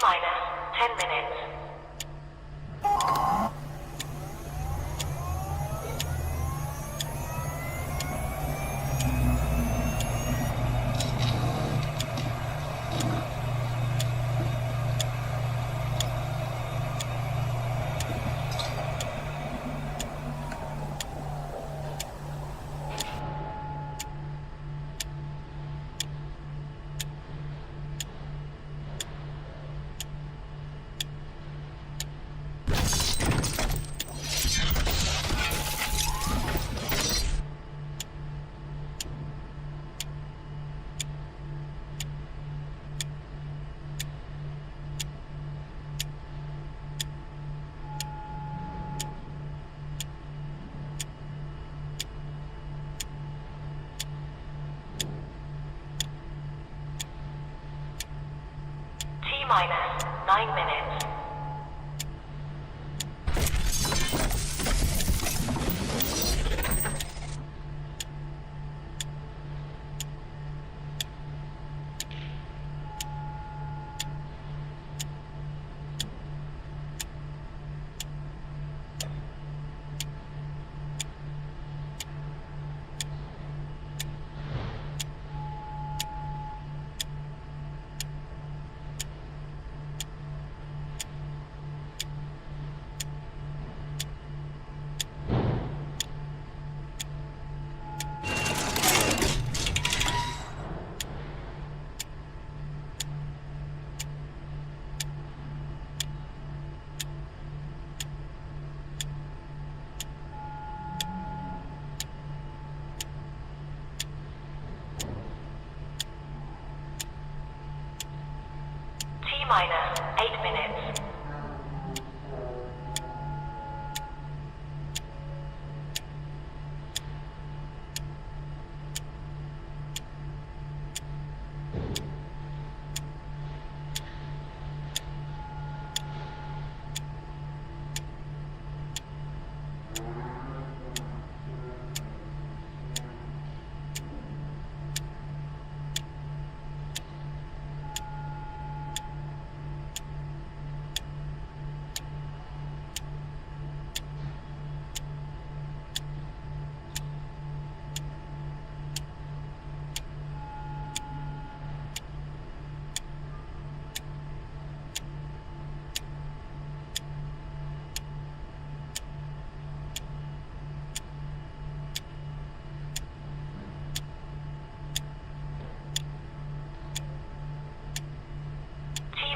minus 10 minutes. Minus 9 minutes. Minus 8 minutes.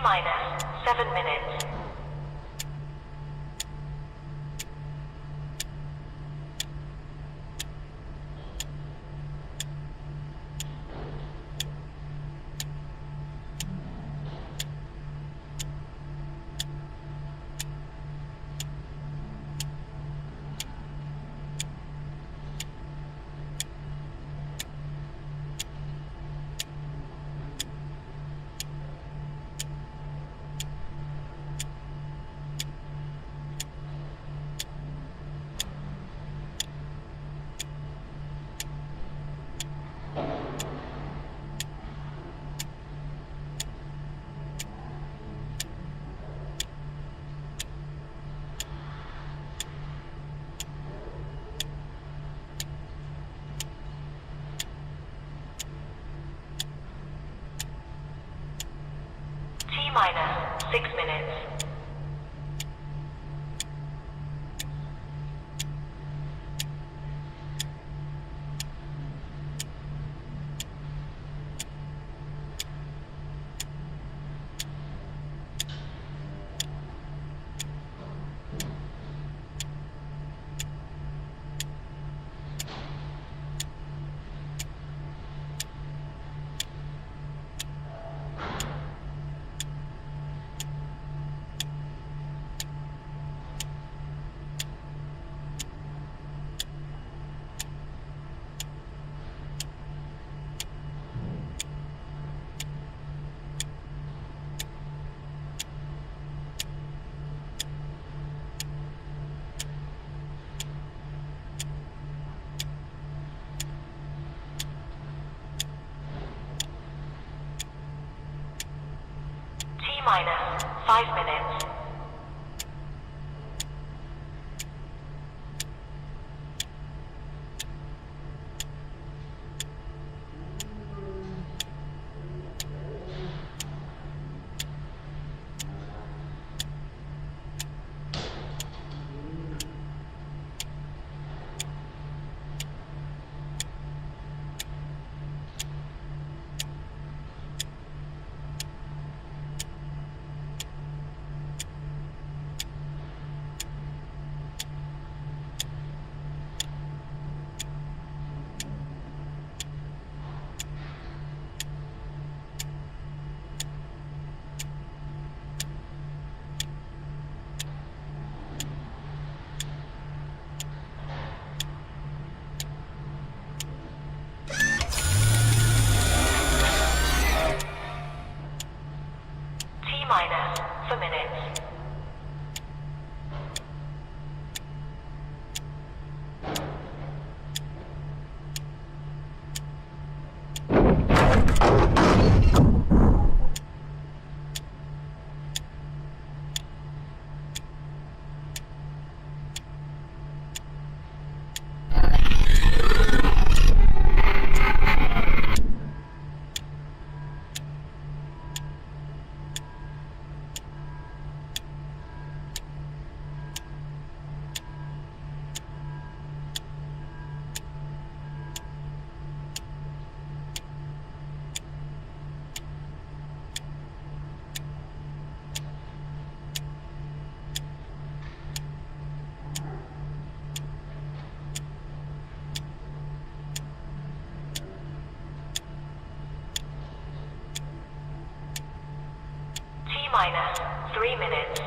Minus 7 minutes. Minus 6 minutes. minus 5 minutes. Minus for minutes. Minus 3 minutes.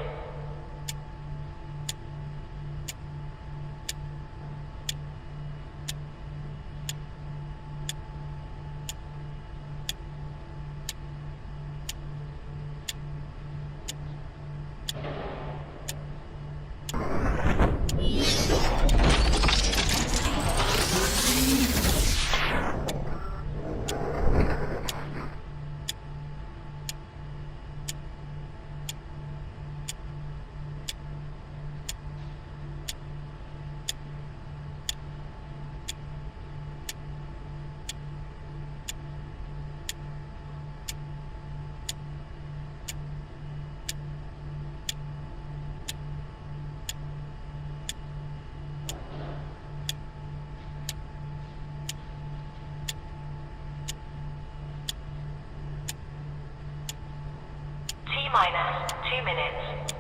Minus 2 minutes.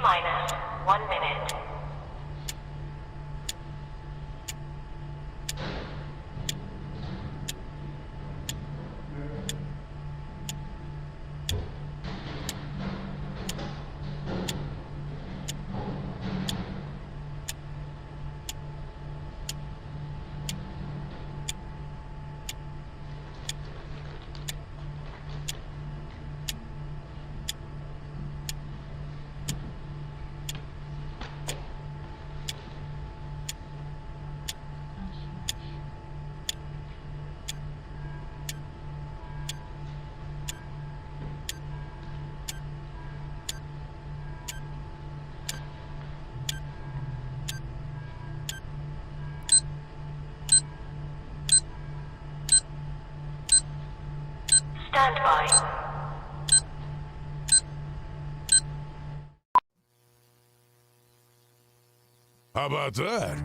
Minus 1 minute. Stand by. How about that?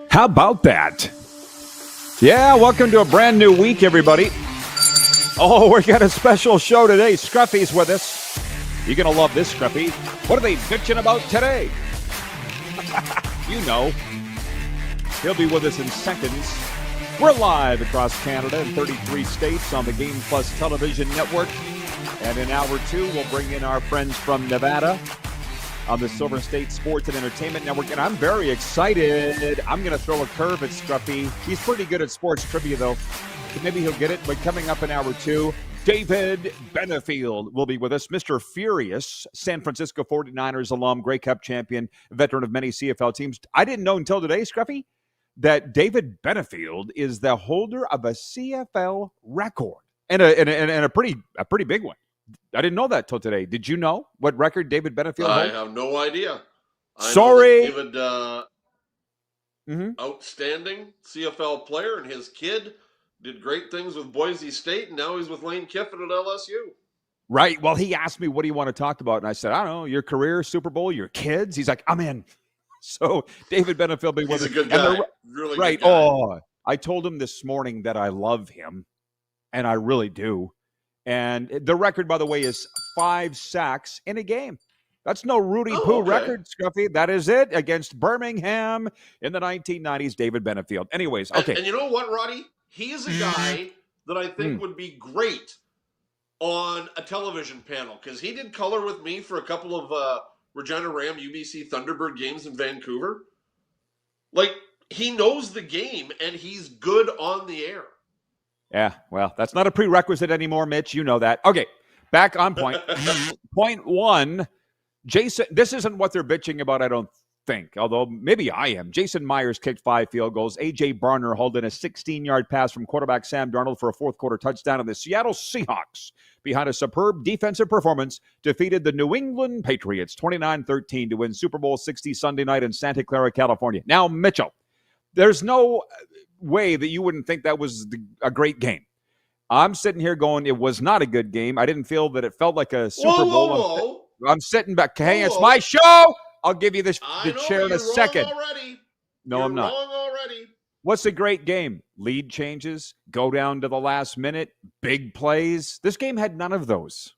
How about that? Yeah, welcome to a brand new week, everybody. Oh, we got a special show today. Scruffy's with us. You're going to love this, Scruffy. What are they bitching about today? You know. He'll be with us in seconds. We're live across Canada in 33 states on the Game Plus television network. And in hour 2, we'll bring in our friends from Nevada on the Silver State Sports and Entertainment Network. And I'm very excited. I'm going to throw a curve at Scruffy. He's pretty good at sports trivia, though. So maybe he'll get it. But coming up in hour 2, David Benefield will be with us. Mr. Furious, San Francisco 49ers alum, Grey Cup champion, veteran of many CFL teams. I didn't know until today, Scruffy, that David Benefield is the holder of a CFL record. And a pretty big one. I didn't know that till today. Did you know what record David Benefield holds? I have no idea. Sorry. David, outstanding CFL player, and his kid did great things with Boise State, and now he's with Lane Kiffin at LSU. Right. Well, he asked me, what do you want to talk about? And I said, I don't know, your career, Super Bowl, your kids. He's like, I'm in. So David Benefield will be with us. He's a good guy. Really right. Good guy. Oh, I told him this morning that I love him, and I really do. And the record, by the way, is 5 sacks in a game. That's no Rudy Poo record, Scruffy. That is it against Birmingham in the 1990s, David Benefield. Anyways, okay. And you know what, Roddy? He is a guy that I think would be great on a television panel because he did color with me for a couple of Regina Ram UBC Thunderbird games in Vancouver. Like, he knows the game, and he's good on the air. Yeah, well, that's not a prerequisite anymore, Mitch. You know that. Okay, back on point. Point 1, Jason, this isn't what they're bitching about, I don't think, although maybe I am. Jason Myers kicked 5 field goals. A.J. Barner hauled in a 16-yard pass from quarterback Sam Darnold for a fourth-quarter touchdown, and the Seattle Seahawks, behind a superb defensive performance, defeated the New England Patriots 29-13 to win Super Bowl 60 Sunday night in Santa Clara, California. Now, Mitchell, there's no way that you wouldn't think that was a great game. I'm sitting here going, it was not a good game. I didn't feel that it felt like a Super Bowl. I'm sitting back. Hey, it's my show. I'll give you the chair in a second. No, I'm not. Wrong already. What's a great game? Lead changes, go down to the last minute, big plays. This game had none of those.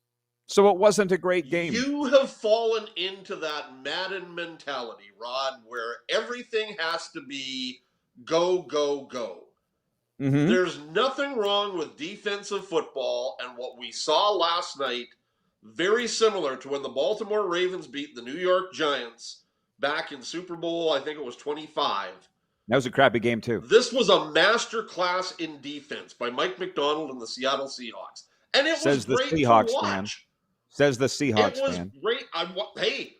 So it wasn't a great game. You have fallen into that Madden mentality, Rod, where everything has to be go, go, go. Mm-hmm. There's nothing wrong with defensive football, and what we saw last night, very similar to when the Baltimore Ravens beat the New York Giants back in Super Bowl, I think it was 25. That was a crappy game, too. This was a master class in defense by Mike McDonald and the Seattle Seahawks. And it was great to watch. Says the Seahawks fan. It was great. Hey,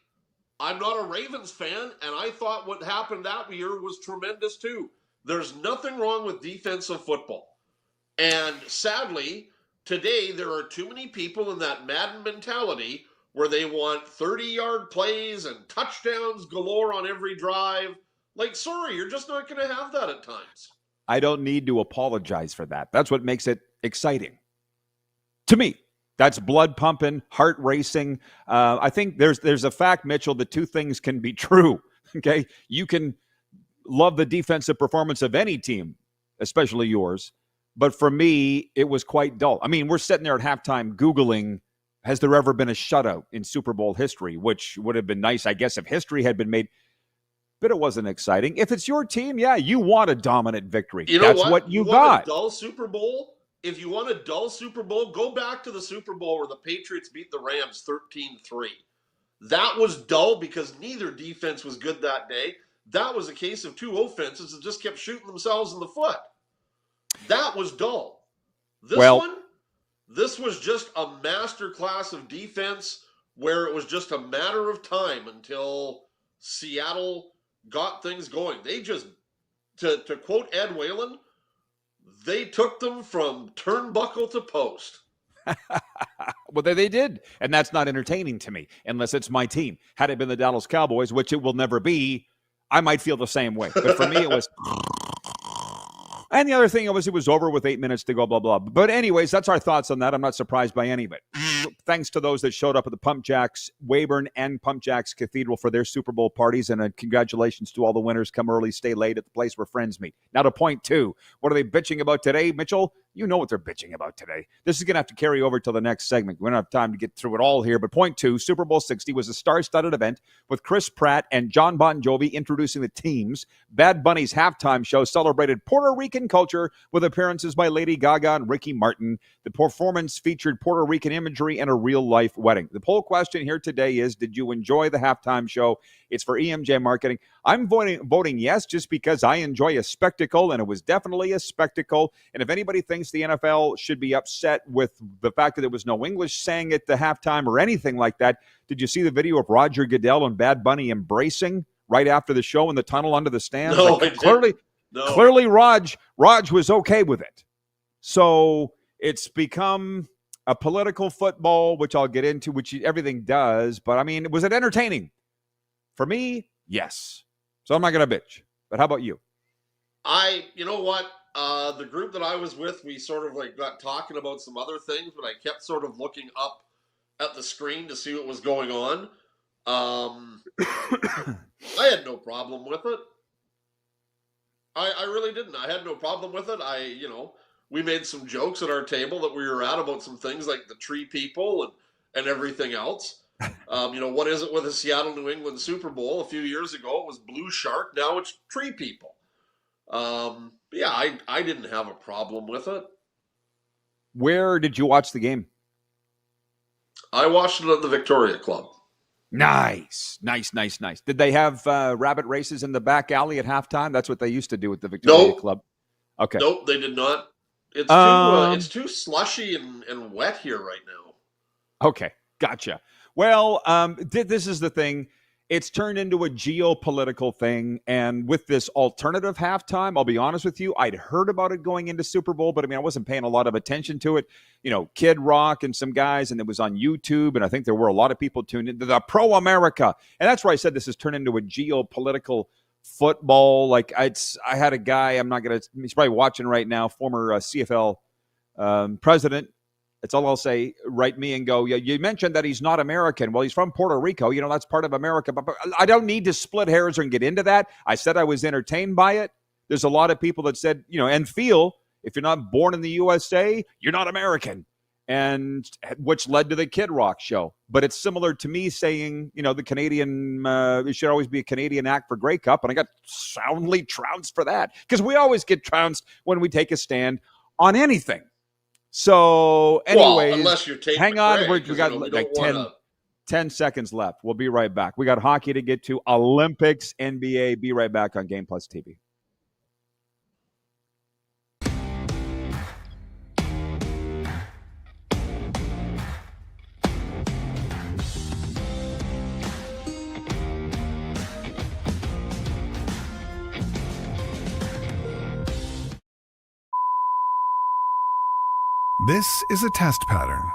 I'm not a Ravens fan, and I thought what happened that year was tremendous too. There's nothing wrong with defensive football. And sadly, today there are too many people in that Madden mentality where they want 30-yard plays and touchdowns galore on every drive. Like, sorry, you're just not going to have that at times. I don't need to apologize for that. That's what makes it exciting. To me, that's blood pumping, heart racing. I think there's a fact, Mitchell, that two things can be true. Okay, you can love the defensive performance of any team, especially yours. But for me, it was quite dull. I mean, we're sitting there at halftime Googling, has there ever been a shutout in Super Bowl history? Which would have been nice, I guess, if history had been made. But it wasn't exciting. If it's your team, yeah, you want a dominant victory. You know That's what you got. Want a dull Super Bowl? If you want a dull Super Bowl, go back to the Super Bowl where the Patriots beat the Rams 13-3. That was dull because neither defense was good that day. That was a case of two offenses that just kept shooting themselves in the foot. That was dull. This was just a master class of defense where it was just a matter of time until Seattle got things going. They just, to quote Ed Whalen, they took them from turnbuckle to post. Well, they did. And that's not entertaining to me, unless it's my team. Had it been the Dallas Cowboys, which it will never be, I might feel the same way. But for me, it was... And the other thing was it was over with 8 minutes to go, blah, blah. But anyways, that's our thoughts on that. I'm not surprised by any of it. thanks to those that showed up at the Pump Jacks Weyburn and Pump Jacks Cathedral for their Super Bowl parties, and congratulations to all the winners. Come early, stay late at the place where friends meet. Now to point 2. What are they bitching about today, Mitchell? You know what they're bitching about today. This is going to have to carry over till the next segment. We don't have time to get through it all here, but point 2, Super Bowl 60 was a star-studded event with Chris Pratt and John Bon Jovi introducing the teams. Bad Bunny's halftime show celebrated Puerto Rican culture with appearances by Lady Gaga and Ricky Martin. The performance featured Puerto Rican imagery and a real-life wedding. The poll question here today is, did you enjoy the halftime show? It's for EMJ Marketing. I'm voting yes, just because I enjoy a spectacle, and it was definitely a spectacle. And if anybody thinks the NFL should be upset with the fact that there was no English sang at the halftime or anything like that, did you see the video of Roger Goodell and Bad Bunny embracing right after the show in the tunnel under the stands? No, like, clearly Raj was okay with it. So it's become a political football, which I'll get into, which everything does. But, I mean, was it entertaining? For me, yes. So I'm not going to bitch. But how about you? You know what? The group that I was with, we sort of like got talking about some other things, but I kept sort of looking up at the screen to see what was going on. I had no problem with it. I really didn't. I had no problem with it. We made some jokes at our table that we were at about some things like the tree people and everything else. What is it with the Seattle New England Super Bowl? A few years ago, it was Blue Shark. Now it's tree people. I didn't have a problem with it. Where did you watch the game? I watched it at the Victoria Club. Nice. Did they have rabbit races in the back alley at halftime? That's what they used to do at the Victoria Club. Okay. Nope, they did not. It's too slushy and wet here right now. Okay, gotcha. Well, this is the thing. It's turned into a geopolitical thing, and with this alternative halftime, I'll be honest with you, I'd heard about it going into Super Bowl, but I wasn't paying a lot of attention to it. Kid Rock and some guys, and it was on YouTube, and I think there were a lot of people tuned in to the pro-America, and that's where I said this has turned into a geopolitical football. Like I had a guy, he's probably watching right now, former CFL president. That's all I'll say. Write me and go, yeah, you mentioned that he's not American. Well, he's from Puerto Rico. That's part of America. But I don't need to split hairs and get into that. I said I was entertained by it. There's a lot of people that said, and feel if you're not born in the USA, you're not American. And which led to the Kid Rock show. But it's similar to me saying, the Canadian, it should always be a Canadian act for Grey Cup. And I got soundly trounced for that. Because we always get trounced when we take a stand on anything. So, anyways, unless you're hang on. We got like 10 seconds left. We'll be right back. We got hockey to get to, Olympics, NBA. Be right back on Game Plus TV. This is a test pattern.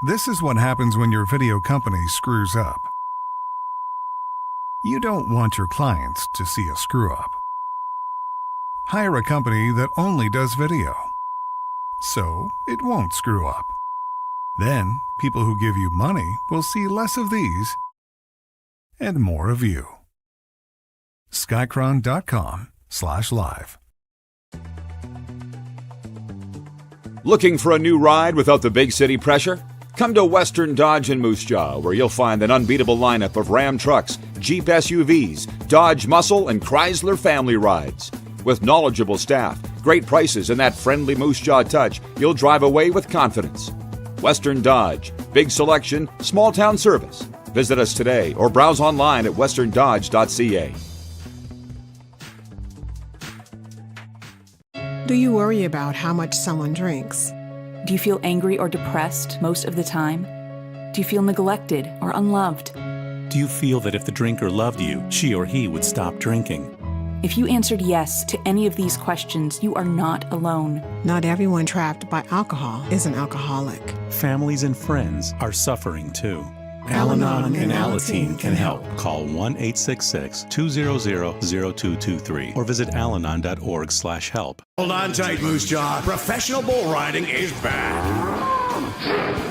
This is what happens when your video company screws up. You don't want your clients to see a screw-up. Hire a company that only does video, so it won't screw up. Then, people who give you money will see less of these and more of you. Skycron.com/live. Looking for a new ride without the big city pressure? Come to Western Dodge in Moose Jaw, where you'll find an unbeatable lineup of Ram trucks, Jeep SUVs, Dodge Muscle, and Chrysler family rides. With knowledgeable staff, great prices, and that friendly Moose Jaw touch, you'll drive away with confidence. Western Dodge. Big selection, small town service. Visit us today or browse online at westerndodge.ca. Do you worry about how much someone drinks? Do you feel angry or depressed most of the time? Do you feel neglected or unloved? Do you feel that if the drinker loved you, she or he would stop drinking? If you answered yes to any of these questions, you are not alone. Not everyone trapped by alcohol is an alcoholic. Families and friends are suffering too. Al-Anon and Alateen can help. Call 1-866-200-0223 or visit alanon.org/help. Hold on tight, Moose Jaw. Professional bull riding is back.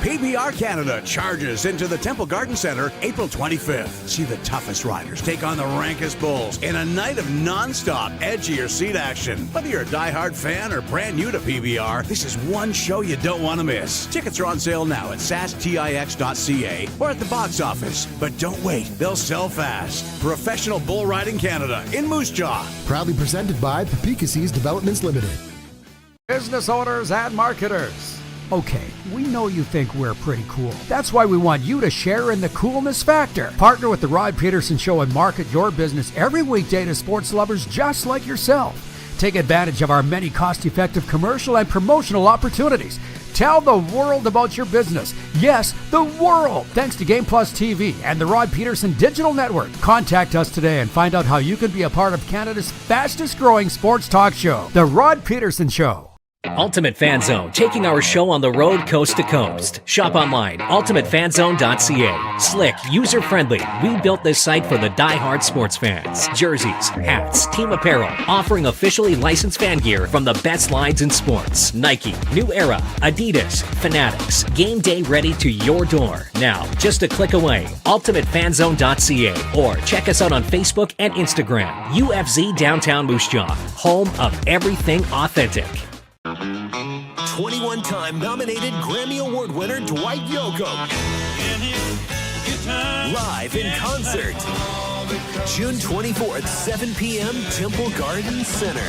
PBR Canada charges into the Temple Garden Centre April 25th. See the toughest riders take on the rankest bulls in a night of non-stop edgier seat action. Whether you're a diehard fan or brand new to PBR, this is one show you don't want to miss. Tickets are on sale now at sastix.ca or at the box office. But don't wait, they'll sell fast. Professional Bull Riding Canada in Moose Jaw. Proudly presented by Papikassis Developments Limited. Business owners and marketers. Okay, we know you think we're pretty cool. That's why we want you to share in the coolness factor. Partner with the Rod Pedersen Show and market your business every weekday to sports lovers just like yourself. Take advantage of our many cost-effective commercial and promotional opportunities. Tell the world about your business. Yes, the world. Thanks to Game Plus TV and the Rod Pedersen Digital Network. Contact us today and find out how you can be a part of Canada's fastest growing sports talk show, The Rod Pedersen Show. Ultimate Fan Zone, taking our show on the road coast to coast. Shop online, ultimatefanzone.ca. Slick, user-friendly. We built this site for the die-hard sports fans. Jerseys, hats, team apparel, offering officially licensed fan gear from the best lines in sports. Nike, New Era, Adidas, Fanatics. Game day ready to your door. Now, just a click away, ultimatefanzone.ca, or check us out on Facebook and Instagram. UFZ Downtown Moose Jaw, home of everything authentic. 21-time nominated Grammy Award winner Dwight Yoakam. Live in concert. June 24th, 7 p.m., Temple Garden Center.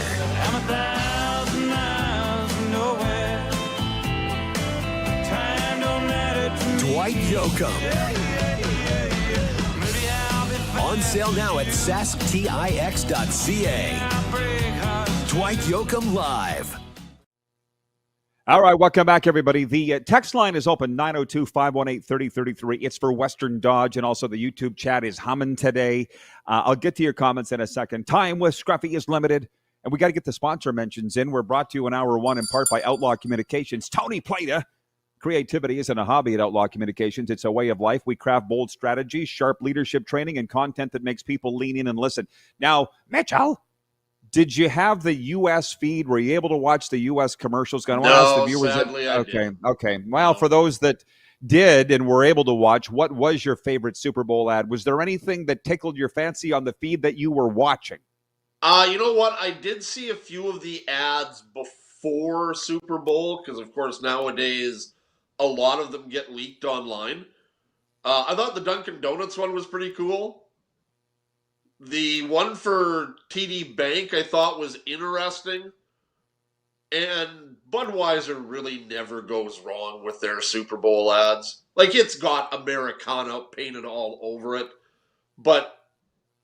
Dwight Yoakam. On sale now at sasktix.ca. Dwight Yoakam Live. All right, welcome back, everybody. The text line is open, 902-518-3033. It's for Western Dodge, and also the YouTube chat is humming today. I'll get to your comments in a second. Time with Scruffy is limited, and we got to get the sponsor mentions in. We're brought to you in hour one in part by Outlaw Communications. Tony Plata. Creativity isn't a hobby at Outlaw Communications. It's a way of life. We craft bold strategies, sharp leadership training, and content that makes people lean in and listen. Now, Mitchell, did you have the U.S. feed? Were you able to watch the U.S. commercials? No, sadly I did. Okay. Well, for those that did and were able to watch, what was your favorite Super Bowl ad? Was there anything that tickled your fancy on the feed that you were watching? You know what? I did see a few of the ads before Super Bowl because, of course, nowadays a lot of them get leaked online. I thought the Dunkin' Donuts one was pretty cool. The one for TD Bank I thought was interesting. And Budweiser really never goes wrong with their Super Bowl ads. Like, it's got Americana painted all over it, but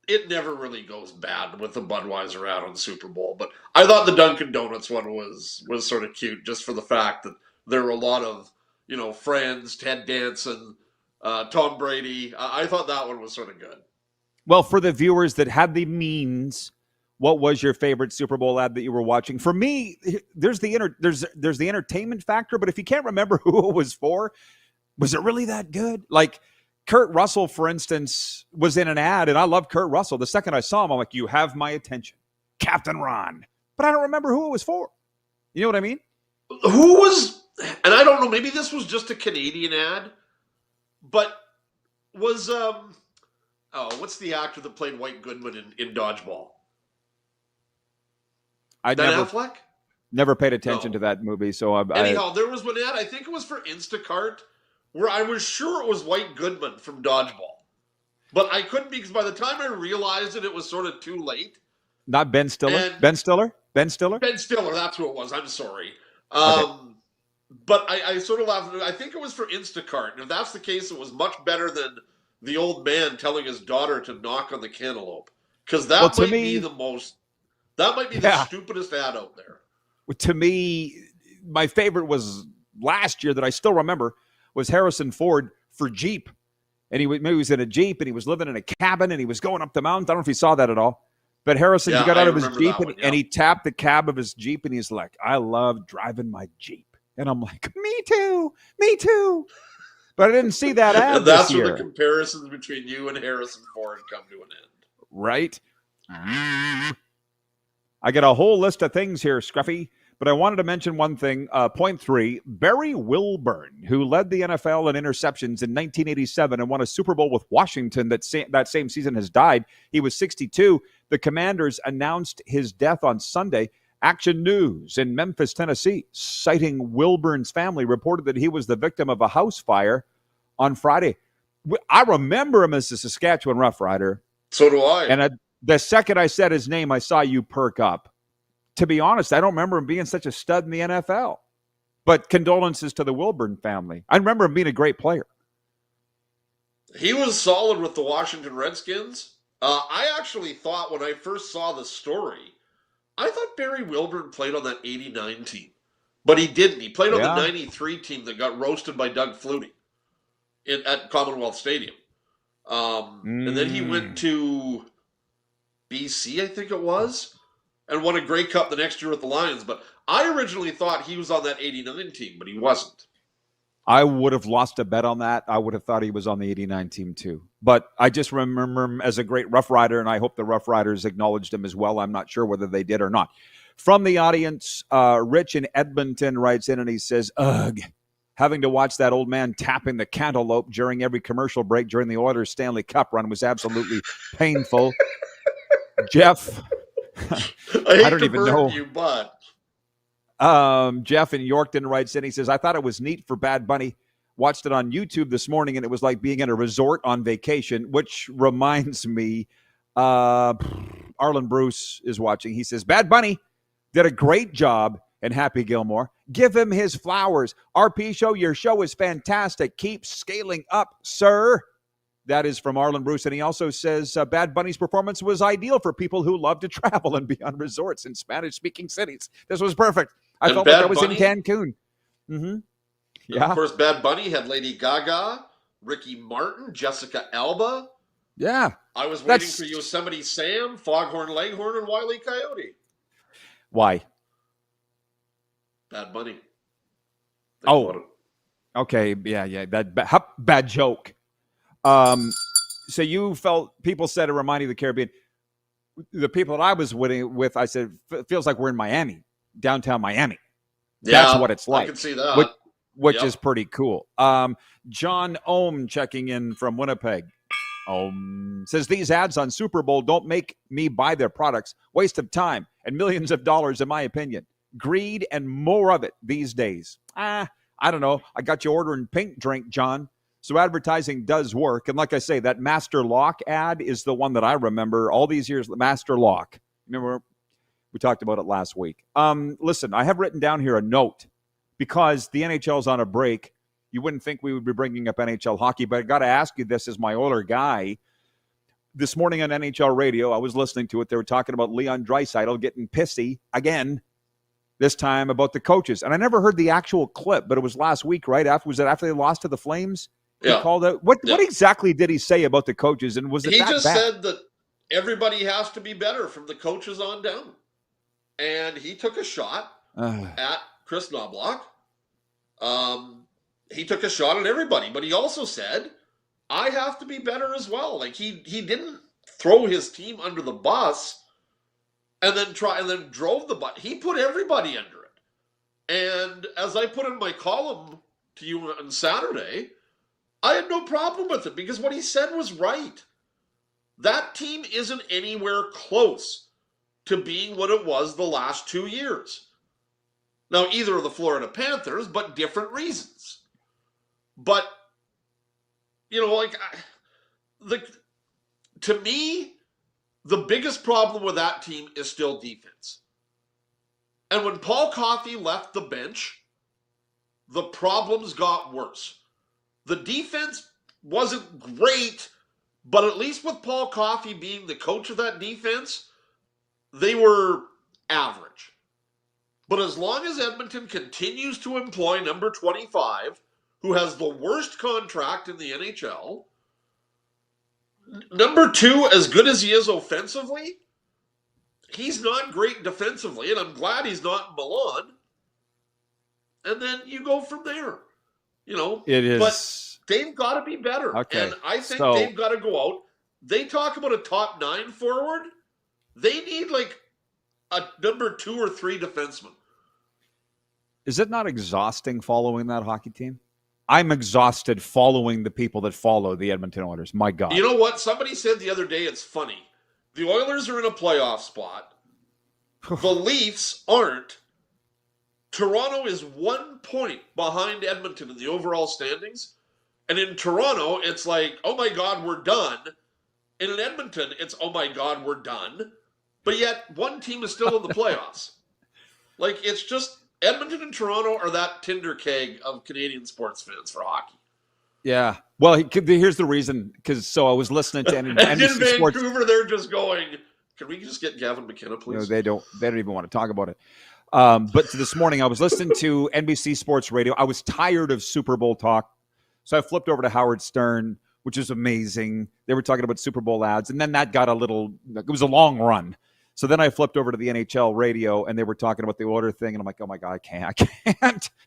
it never really goes bad with the Budweiser ad on Super Bowl. But I thought the Dunkin' Donuts one was sort of cute just for the fact that there were a lot of, friends, Ted Danson, Tom Brady. I thought that one was sort of good. Well, for the viewers that had the means, what was your favorite Super Bowl ad that you were watching? For me, there's the entertainment factor, but if you can't remember who it was for, was it really that good? Like Kurt Russell, for instance, was in an ad, and I love Kurt Russell. The second I saw him, I'm like, you have my attention, Captain Ron. But I don't remember who it was for. You know what I mean? Who was, and I don't know, maybe this was just a Canadian ad, but was, what's the actor that played White Goodman in Dodgeball? Ben Affleck? Never paid attention to that movie. So anyhow, there was one ad, I think it was for Instacart, where I was sure it was White Goodman from Dodgeball. But I couldn't because by the time I realized it was sort of too late. Not Ben Stiller? Ben Stiller? Ben Stiller, that's who it was. I'm sorry. Okay. But I sort of laughed. I think it was for Instacart. And if that's the case, it was much better than the old man telling his daughter to knock on the cantaloupe. Because that might be the stupidest ad out there. To me, my favorite was last year that I still remember was Harrison Ford for Jeep. And he was in a Jeep and he was living in a cabin and he was going up the mountain. I don't know if you saw that at all. But Harrison, he got out of his Jeep and he tapped the cab of his Jeep and he's like, I love driving my Jeep. And I'm like, me too. But I didn't see that ad That's this year. where the comparisons between you and Harrison Ford come to an end. Right? I got a whole list of things here, Scruffy. But I wanted to mention one thing. Point 3, Barry Wilburn, who led the NFL in interceptions in 1987 and won a Super Bowl with Washington that same season, has died. He was 62. The Commanders announced his death on Sunday. Action News in Memphis, Tennessee, citing Wilburn's family, reported that he was the victim of a house fire on Friday. I remember him as a Saskatchewan Rough Rider. So do I. And the second I said his name, I saw you perk up. To be honest, I don't remember him being such a stud in the NFL. But condolences to the Wilburn family. I remember him being a great player. He was solid with the Washington Redskins. I actually thought when I first saw the story, I thought Barry Wilburn played on that 89 team. But he didn't. He played on the 93 team that got roasted by Doug Flutie at Commonwealth Stadium. And then he went to BC, I think it was, and won a Grey Cup the next year with the Lions. But I originally thought he was on that 89 team, but he wasn't. I would have lost a bet on that. I would have thought he was on the 89 team too. But I just remember him as a great Rough Rider, and I hope the Rough Riders acknowledged him as well. I'm not sure whether they did or not. From the audience, Rich in Edmonton writes in and he says, ugh, having to watch that old man tapping the cantaloupe during every commercial break during the Oilers Stanley Cup run was absolutely painful. Jeff, I don't even know. You, but Jeff in Yorkton writes in, he says, I thought it was neat for Bad Bunny. Watched it on YouTube this morning, and it was like being in a resort on vacation, which reminds me, Arlen Bruce is watching. He says, Bad Bunny did a great job in Happy Gilmore. Give him his flowers. RP Show, your show is fantastic. Keep scaling up, sir. That is from Arlen Bruce. And he also says Bad Bunny's performance was ideal for people who love to travel and be on resorts in Spanish-speaking cities. This was perfect. I felt like I was in Cancun. Mm-hmm. Yeah. Of course, Bad Bunny had Lady Gaga, Ricky Martin, Jessica Alba. Yeah. I was waiting for Yosemite Sam, Foghorn Leghorn, and Wile E. Coyote. Why? Bad Bunny. Okay. Yeah. Bad joke. So you felt, people said it reminded you of the Caribbean. The people that I was with, I said, feels like we're in Miami, downtown Miami. Yeah, that's what it's like. I can see that. Which is pretty cool. John Ohm checking in from Winnipeg. Says these ads on Super Bowl don't make me buy their products. Waste of time and millions of dollars, in my opinion. Greed and more of it these days. I don't know. I got you ordering pink drink, John. So advertising does work. And like I say, that Master Lock ad is the one that I remember all these years. Master Lock. Remember, we talked about it last week. Listen, I have written down here a note because the NHL's on a break. You wouldn't think we would be bringing up NHL hockey, but I got to ask you this as my Oiler guy. This morning on NHL radio, I was listening to it. They were talking about Leon Draisaitl getting pissy again, this time about the coaches. And I never heard the actual clip, but it was last week, right? Was it after they lost to the Flames? Yeah. He called out. What exactly did he say about the coaches? And was it he that just bad? said that everybody has to be better from the coaches on down. And he took a shot at Chris Knobloch. He took a shot at everybody, but he also said, I have to be better as well. Like he didn't throw his team under the bus and then drove the bus. He put everybody under it. And as I put in my column to you on Saturday, I had no problem with it because what he said was right. That team isn't anywhere close to being what it was the last 2 years. Now, either of the Florida Panthers, but different reasons. But, to me, the biggest problem with that team is still defense. And when Paul Coffey left the bench, the problems got worse. The defense wasn't great, but at least with Paul Coffey being the coach of that defense, they were average. But as long as Edmonton continues to employ number 25, who has the worst contract in the NHL, number 2, as good as he is offensively, he's not great defensively, and I'm glad he's not in Milan. And then you go from there. It is. But they've got to be better. Okay. And I think they've got to go out. They talk about a top 9 forward. They need like a number 2 or 3 defenseman. Is it not exhausting following that hockey team? I'm exhausted following the people that follow the Edmonton Oilers. My God. You know what? Somebody said the other day, it's funny. The Oilers are in a playoff spot. The Leafs aren't. Toronto is 1 point behind Edmonton in the overall standings. And in Toronto, it's like, oh my God, we're done. And in Edmonton, it's, oh my God, we're done. But yet, one team is still in the playoffs. Like, it's just, Edmonton and Toronto are that tinder keg of Canadian sports fans for hockey. Yeah. Well, here's the reason. Because I was listening to and NBC in Vancouver, Sports. they're just going, can we just get Gavin McKenna, please? They don't even want to talk about it. But this morning, I was listening to NBC Sports Radio. I was tired of Super Bowl talk. So I flipped over to Howard Stern, which is amazing. They were talking about Super Bowl ads. And then that got it was a long run. So then I flipped over to the NHL radio, and they were talking about the order thing. And I'm like, oh, my God, I can't.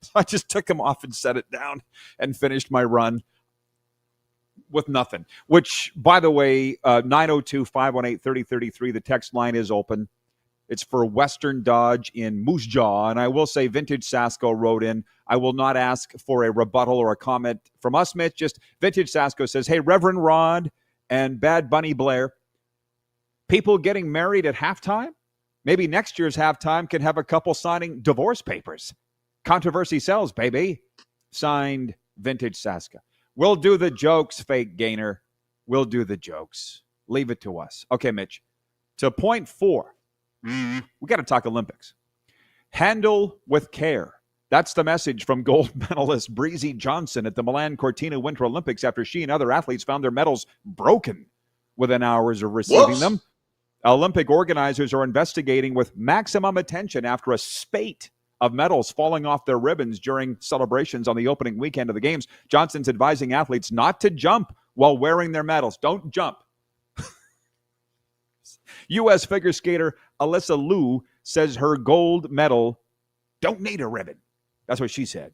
So I just took them off and set it down and finished my run with nothing. Which, by the way, 902-518-3033, the text line is open. It's for Western Dodge in Moose Jaw. And I will say Vintage Sasko wrote in. I will not ask for a rebuttal or a comment from us, Mitch. Just Vintage Sasko says, hey, Reverend Rod and Bad Bunny Blair, people getting married at halftime? Maybe next year's halftime can have a couple signing divorce papers. Controversy sells, baby. Signed, Vintage Saska. We'll do the jokes, fake gainer. We'll do the jokes. Leave it to us. Okay, Mitch. To point 4, we got to talk Olympics. Handle with care. That's the message from gold medalist Breezy Johnson at the Milan Cortina Winter Olympics after she and other athletes found their medals broken within hours of receiving them. Olympic organizers are investigating with maximum attention after a spate of medals falling off their ribbons during celebrations on the opening weekend of the Games. Johnson's advising athletes not to jump while wearing their medals. Don't jump. U.S. figure skater Alyssa Liu says her gold medal don't need a ribbon. That's what she said.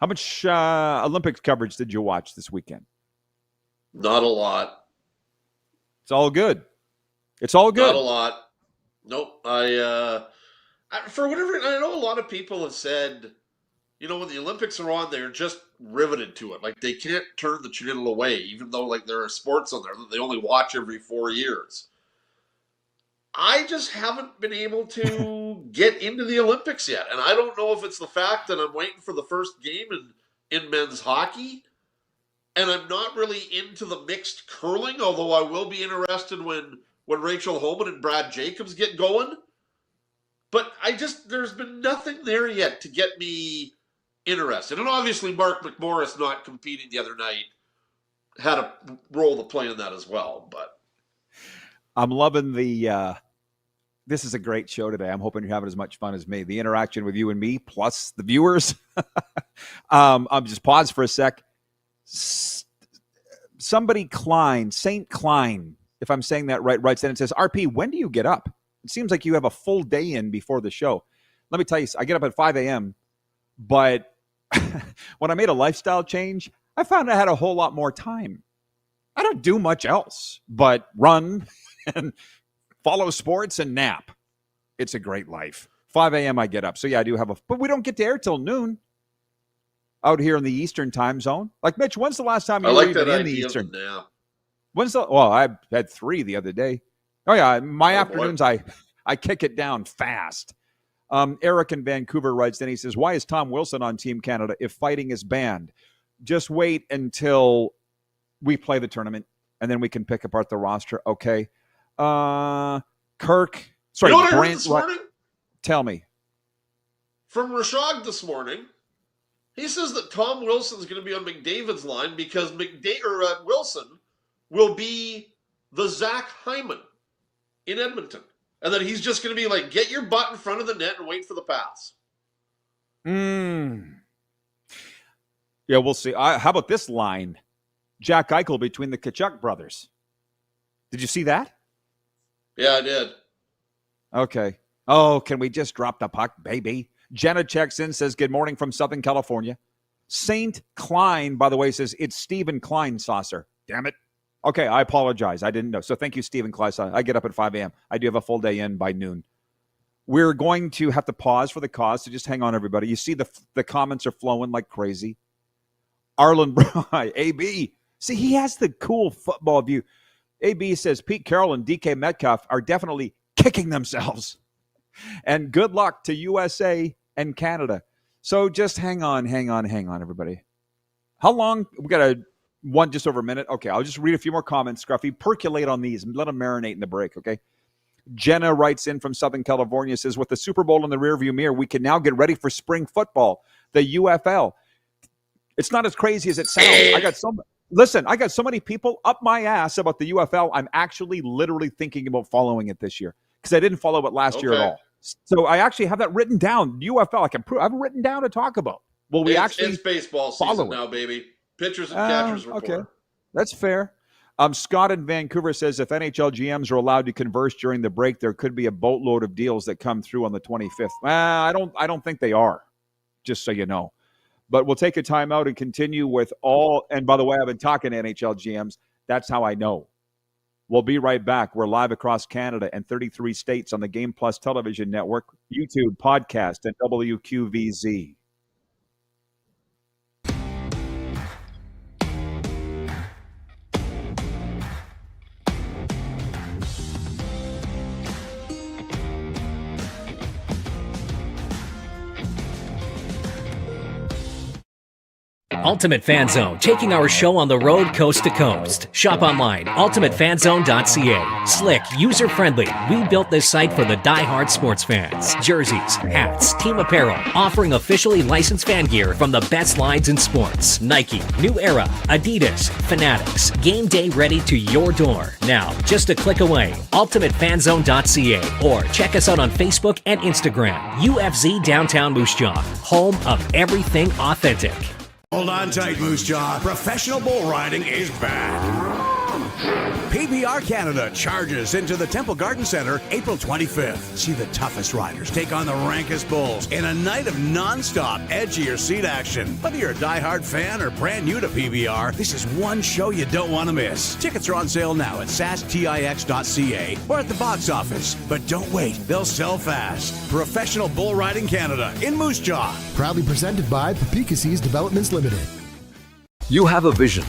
How much Olympics coverage did you watch this weekend? Not a lot. It's all good. It's all good. Not a lot. Nope. I for whatever, I know a lot of people have said, when the Olympics are on, they're just riveted to it. Like, they can't turn the channel away, even though, like, there are sports on there that they only watch every 4 years. I just haven't been able to get into the Olympics yet. And I don't know if it's the fact that I'm waiting for the first game in men's hockey. And I'm not really into the mixed curling, although I will be interested when Rachel Homan and Brad Jacobs get going. But there's been nothing there yet to get me interested. And obviously Mark McMorris not competing the other night had a role to play in that as well. But I'm loving this is a great show today. I'm hoping you're having as much fun as me. The interaction with you and me, plus the viewers. I'm just pause for a sec. Somebody St. Klein, if I'm saying that right, writes in and says, RP, when do you get up? It seems like you have a full day in before the show. Let me tell you, I get up at 5 a.m., but when I made a lifestyle change, I found I had a whole lot more time. I don't do much else but run and follow sports and nap. It's a great life. 5 a.m. I get up. So yeah, I do have but we don't get to air till noon out here in the Eastern time zone. Like, Mitch, when's the last time you were even in the Eastern? I had 3 the other day. Oh yeah, my afternoons, I kick it down fast. Eric in Vancouver writes in, he says, why is Tom Wilson on Team Canada if fighting is banned? Just wait until we play the tournament, and then we can pick apart the roster. Okay. Kirk. Sorry, you know what I heard this morning? Tell me. From Rashog this morning, he says that Tom Wilson's going to be on McDavid's line because Wilson will be the Zach Hyman in Edmonton. And then he's just going to be like, get your butt in front of the net and wait for the pass. Yeah, we'll see. How about this line? Jack Eichel between the Tkachuk brothers. Did you see that? Yeah, I did. Okay. Oh, can we just drop the puck, baby? Jenna checks in, says, good morning from Southern California. St. Klein, by the way, says, it's Stephen Klein saucer. Damn it. Okay, I apologize. I didn't know. So thank you, Stephen Klein. I get up at 5 a.m. I do have a full day in by noon. We're going to have to pause for the cause, so just hang on, everybody. You see the comments are flowing like crazy. Arlen Bry, AB. See, he has the cool football view. AB says Pete Carroll and DK Metcalf are definitely kicking themselves. And good luck to USA and Canada. So just hang on, everybody. How long? We got just over a minute. Okay, I'll just read a few more comments, Scruffy. Percolate on these and let them marinate in the break, okay? Jenna writes in from Southern California, says, with the Super Bowl in the rearview mirror, we can now get ready for spring football, the UFL. It's not as crazy as it sounds. I got so many people up my ass about the UFL. I'm actually literally thinking about following it this year because I didn't follow it last year at all. So I actually have that written down. UFL, I can prove. I've written down to talk about. Well, it's baseball season now, baby. Pitchers and catchers report. Okay, that's fair. Scott in Vancouver says if NHL GMs are allowed to converse during the break, there could be a boatload of deals that come through on the 25th. I don't think they are. Just so you know. But we'll take a timeout and continue with all. And by the way, I've been talking to NHL GMs. That's how I know. We'll be right back. We're live across Canada and 33 states on the Game Plus television network, YouTube, podcast, and WQVZ. Ultimate Fan Zone, taking our show on the road coast to coast. Shop online, ultimatefanzone.ca. Slick, user-friendly, we built this site for the die-hard sports fans. Jerseys, hats, team apparel, offering officially licensed fan gear from the best lines in sports. Nike, New Era, Adidas, Fanatics, game day ready to your door. Now, just a click away, ultimatefanzone.ca, or check us out on Facebook and Instagram. UFZ Downtown Moose Jaw, home of everything authentic. Hold on tight, Moose Jaw. Professional bull riding is back. PBR Canada charges into the Temple Garden Center April 25th. See the toughest riders take on the rankest bulls in a night of non-stop edgier seat action. Whether you're a diehard fan or brand new to PBR, this is one show you don't want to miss. Tickets are on sale now at sastix.ca or at the box office. But don't wait, they'll sell fast. Professional Bull Riding Canada in Moose Jaw. Proudly presented by Papikassis Developments Limited. You have a vision,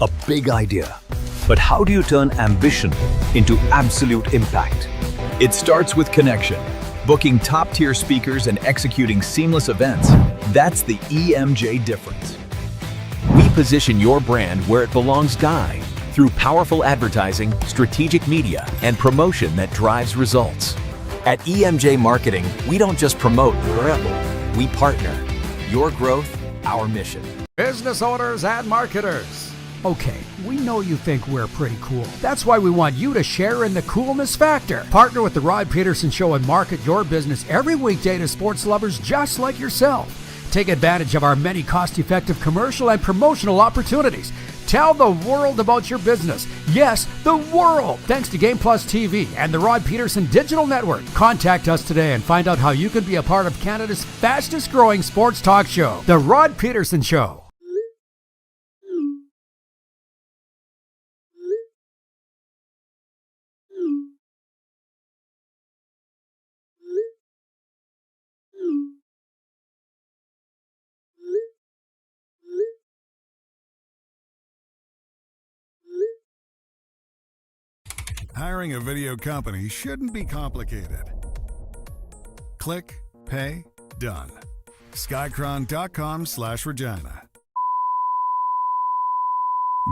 a big idea. But how do you turn ambition into absolute impact? It starts with connection. Booking top-tier speakers and executing seamless events. That's the EMJ difference. We position your brand where it belongs through powerful advertising, strategic media, and promotion that drives results. At EMJ Marketing, we don't just promote, we partner. Your growth, our mission. Business owners and marketers. Okay, we know you think we're pretty cool. That's why we want you to share in the coolness factor. Partner with the Rod Pedersen Show and market your business every weekday to sports lovers just like yourself. Take advantage of our many cost-effective commercial and promotional opportunities. Tell the world about your business. Yes, the world. Thanks to Game Plus TV and the Rod Pedersen Digital Network. Contact us today and find out how you can be a part of Canada's fastest growing sports talk show, The Rod Pedersen Show. Hiring a video company shouldn't be complicated. Click, pay, done. Skycron.com/Regina.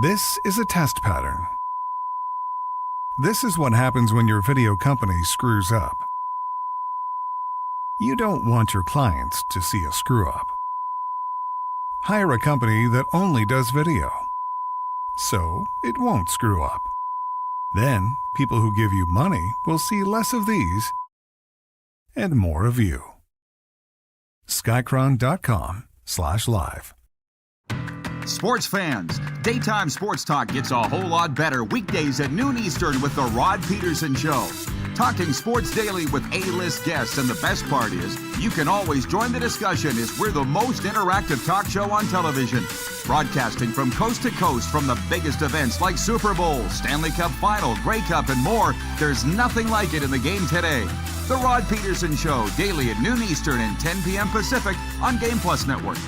This is a test pattern. This is what happens when your video company screws up. You don't want your clients to see a screw-up. Hire a company that only does video, so it won't screw up. Then, people who give you money will see less of these and more of you. Skycron.com/live. Sports fans, daytime sports talk gets a whole lot better weekdays at noon Eastern with the Rod Pedersen Show. Talking sports daily with A-list guests, and the best part is, you can always join the discussion as we're the most interactive talk show on television. Broadcasting from coast to coast from the biggest events like Super Bowl, Stanley Cup Final, Grey Cup, and more, there's nothing like it in the game today. The Rod Pedersen Show, daily at noon Eastern and 10 p.m. Pacific on Game Plus Network.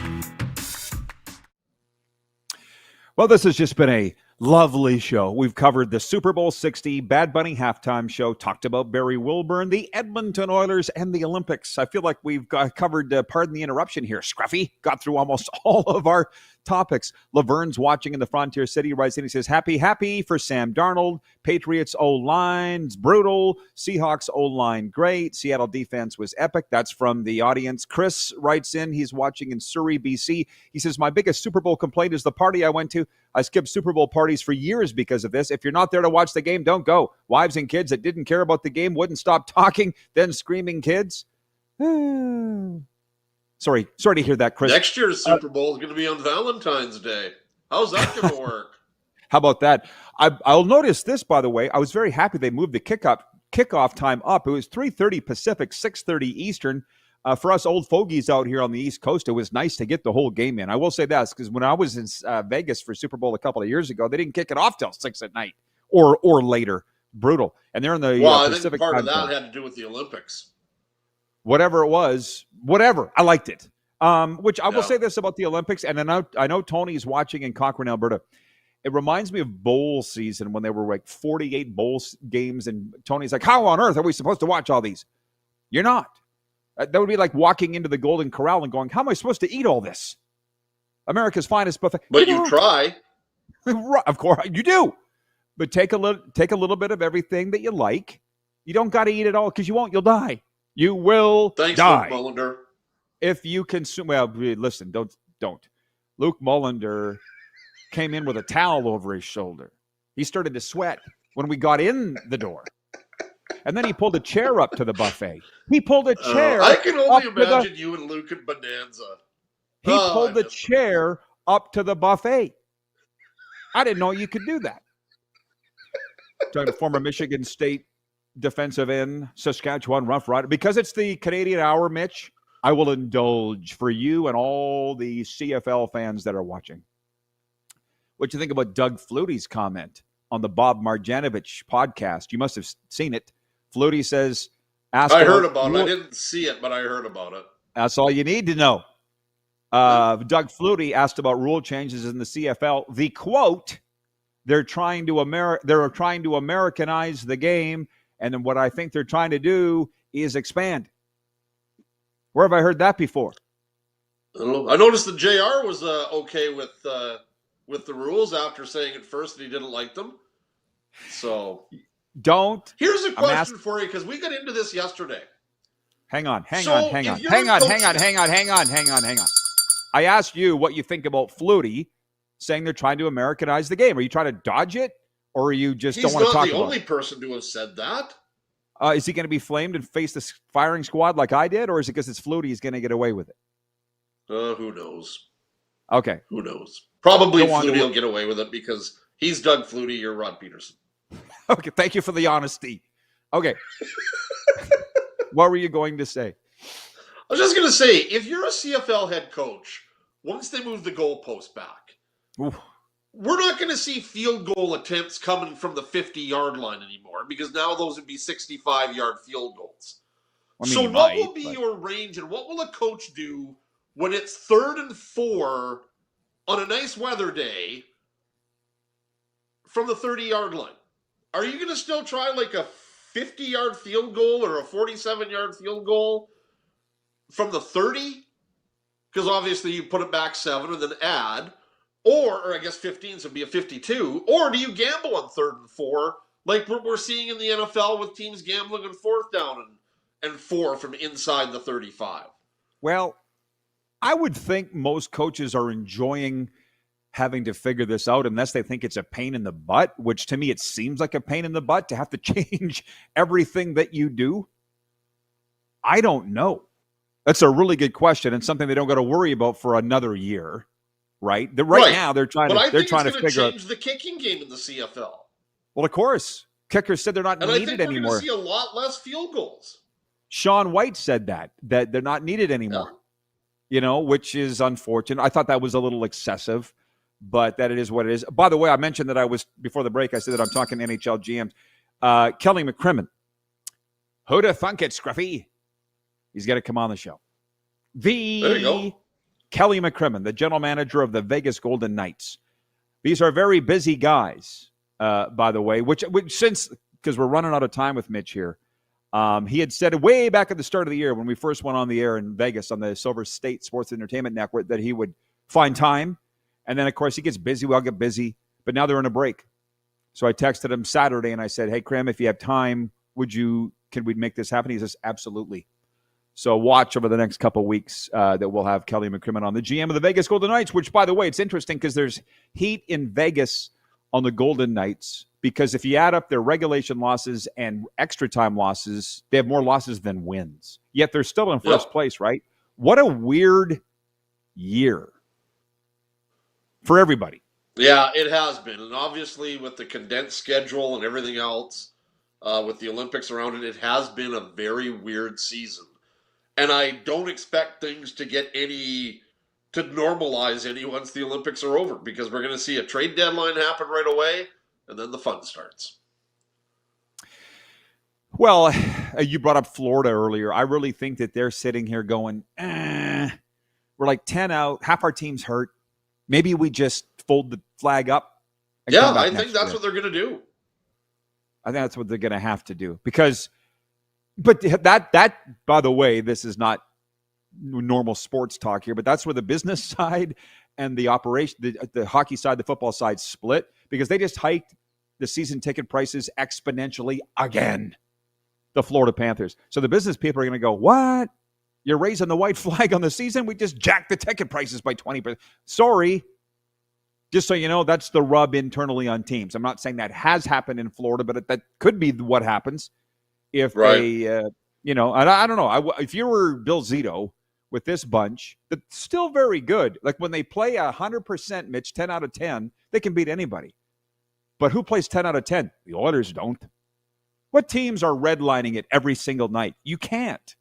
Well, this has just been a lovely show. We've covered the Super Bowl 60, Bad Bunny halftime show, talked about Barry Wilburn, the Edmonton Oilers, and the Olympics. I feel like we've covered, pardon the interruption here, Scruffy, got through almost all of our topics. Laverne's watching in the Frontier City, writes in, he says, happy for Sam Darnold. Patriots O-line's brutal. Seahawks O-line great. Seattle defense was epic. That's from the audience. Chris writes in, he's watching in Surrey, BC. He says, my biggest Super Bowl complaint is the party I went to. I skipped Super Bowl parties for years because of this. If you're not there to watch the game, don't go. Wives and kids that didn't care about the game wouldn't stop talking, then screaming kids. Sorry to hear that, Chris. Next year's Super Bowl is going to be on Valentine's Day. How's that going to work? How about that? I'll notice this, by the way. I was very happy they moved the kickoff time up. It was 3:30 Pacific, 6:30 Eastern. For us old fogies out here on the East Coast, it was nice to get the whole game in. I will say that because when I was in Vegas for Super Bowl a couple of years ago, they didn't kick it off till 6 at night or later. Brutal. And they're in the I Pacific think part of time that zone. had to do with the Olympics. Whatever it was, whatever. I liked it. Which I will say this about the Olympics, and I know Tony's watching in Cochrane, Alberta. It reminds me of bowl season when there were like 48 bowl games, and Tony's like, how on earth are we supposed to watch all these? You're not. That would be like walking into the Golden Corral and going, how am I supposed to eat all this? America's finest buffet. But you try. Of course, you do. But take a little bit of everything that you like. You don't got to eat it all because you won't. You'll die. You will die. Thanks, Luke Mullender. If you consume, well, listen, don't. Luke Mullender came in with a towel over his shoulder. He started to sweat when we got in the door. And then he pulled a chair up to the buffet. He pulled a chair. I can only imagine you and Luke at Bonanza. He pulled the chair up to the buffet. I didn't know you could do that. Talking to former Michigan State defensive end, Saskatchewan Rough Rider. Because it's the Canadian Hour, Mitch, I will indulge for you and all the CFL fans that are watching. What do you think about Doug Flutie's comment on the Bob Marjanovic podcast? You must have seen it. Flutie says, I heard about it. I didn't see it, but I heard about it. That's all you need to know. Doug Flutie asked about rule changes in the CFL. The quote, they're trying to Americanize the game, and then what I think they're trying to do is expand. Where have I heard that before? I noticed that JR was okay with the rules after saying at first that he didn't like them. So here's a question for you, because we got into this yesterday. Hang on. I asked you what you think about Flutie saying they're trying to Americanize the game. Are you trying to dodge it, or are you just don't want to talk about it? He's not the only person to have said that. Is he going to be flamed and face the firing squad like I did, or is it because it's Flutie he's going to get away with it? Who knows? Okay. Who knows? Probably Flutie will get away with it because he's Doug Flutie, you're Rod Pedersen. Okay, thank you for the honesty. Okay. What were you going to say? I was just going to say, if you're a CFL head coach, once they move the goalpost back, we're not going to see field goal attempts coming from the 50-yard line anymore, because now those would be 65-yard field goals. So what will be your range, and what will a coach do when it's 3rd and 4 on a nice weather day from the 30-yard line? Are you going to still try like a 50-yard field goal or a 47-yard field goal from the 30? Because obviously you put it back 7 and then add. Or I guess 15 would be a 52. Or do you gamble on 3rd and 4 like we're seeing in the NFL with teams gambling on 4th down and 4 from inside the 35? Well, I would think most coaches are enjoying having to figure this out unless they think it's a pain in the butt, which to me it seems like a pain in the butt to have to change everything that you do. I don't know. That's a really good question, and something they don't got to worry about for another year, right? Right now they're trying to figure out change the kicking game in the CFL. Well, of course. Kickers said they're not and needed I think we're anymore. going to see a lot less field goals. Sean White said that they're not needed anymore, which is unfortunate. I thought that was a little excessive, but that it is what it is. By the way, I mentioned that before the break, I said that I'm talking NHL GMs. Kelly McCrimmon. Who'da thunk it, Scruffy? He's got to come on the show. There you go. Kelly McCrimmon, the general manager of the Vegas Golden Knights. These are very busy guys, by the way, which because we're running out of time with Mitch here. He had said way back at the start of the year when we first went on the air in Vegas on the Silver State Sports Entertainment Network that he would find time. And then, of course, he gets busy. We all get busy. But now they're in a break. So I texted him Saturday and I said, hey, Cram, if you have time, can we make this happen? He says, absolutely. So watch over the next couple of weeks that we'll have Kelly McCrimmon on, the GM of the Vegas Golden Knights, which, by the way, it's interesting because there's heat in Vegas on the Golden Knights because if you add up their regulation losses and extra time losses, they have more losses than wins. Yet they're still in first place, right? What a weird year for everybody. Yeah, it has been. And obviously with the condensed schedule and everything else, with the Olympics around it, it has been a very weird season. And I don't expect things to normalize any once the Olympics are over because we're going to see a trade deadline happen right away and then the fun starts. Well, you brought up Florida earlier. I really think that they're sitting here going, we're like 10 out, half our team's hurt. Maybe we just fold the flag up. Yeah, I think that's what they're going to do. I think that's what they're going to have to do but that, by the way, this is not normal sports talk here, but that's where the business side and the operation, the hockey side, the football side split because they just hiked the season ticket prices exponentially again, the Florida Panthers. So the business people are going to go, what? You're raising the white flag on the season? We just jacked the ticket prices by 20%. Sorry. Just so you know, that's the rub internally on teams. I'm not saying that has happened in Florida, but that could be what happens if they, and I don't know. If you were Bill Zito with this bunch, that's still very good. Like when they play 100%, Mitch, 10 out of 10, they can beat anybody. But who plays 10 out of 10? The Oilers don't. What teams are redlining it every single night? You can't.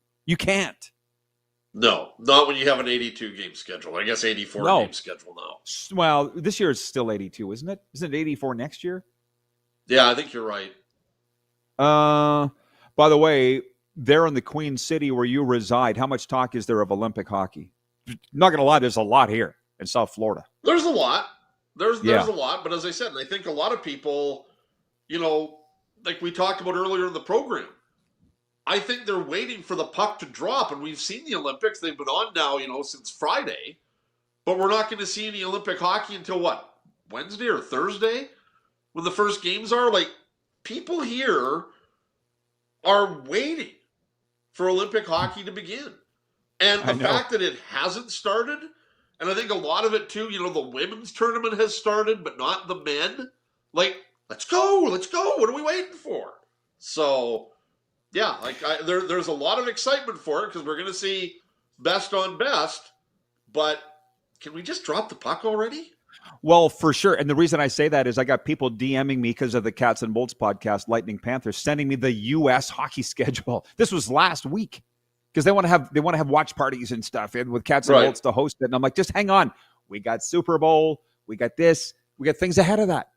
No, not when you have an 82-game schedule. I guess 84-game schedule now. Well, this year is still 82, isn't it? Isn't it 84 next year? Yeah, I think you're right. By the way, there in the Queen City where you reside, how much talk is there of Olympic hockey? Not going to lie, there's a lot here in South Florida. There's a lot. There's a lot. But as I said, I think a lot of people, like we talked about earlier in the program, I think they're waiting for the puck to drop. And we've seen the Olympics. They've been on now, since Friday. But we're not going to see any Olympic hockey until what? Wednesday or Thursday? When the first games are? Like, people here are waiting for Olympic hockey to begin. And the fact that it hasn't started, and I think a lot of it too, the women's tournament has started, but not the men. Like, let's go. What are we waiting for? So, yeah, there's a lot of excitement for it because we're going to see best on best, but can we just drop the puck already? Well, for sure. And the reason I say that is I got people DMing me because of the Cats and Bolts podcast, Lightning Panthers, sending me the U.S. hockey schedule. This was last week because they want to have watch parties and stuff and with Cats and Bolts to host it. And I'm like, just hang on. We got Super Bowl. We got this. We got things ahead of that.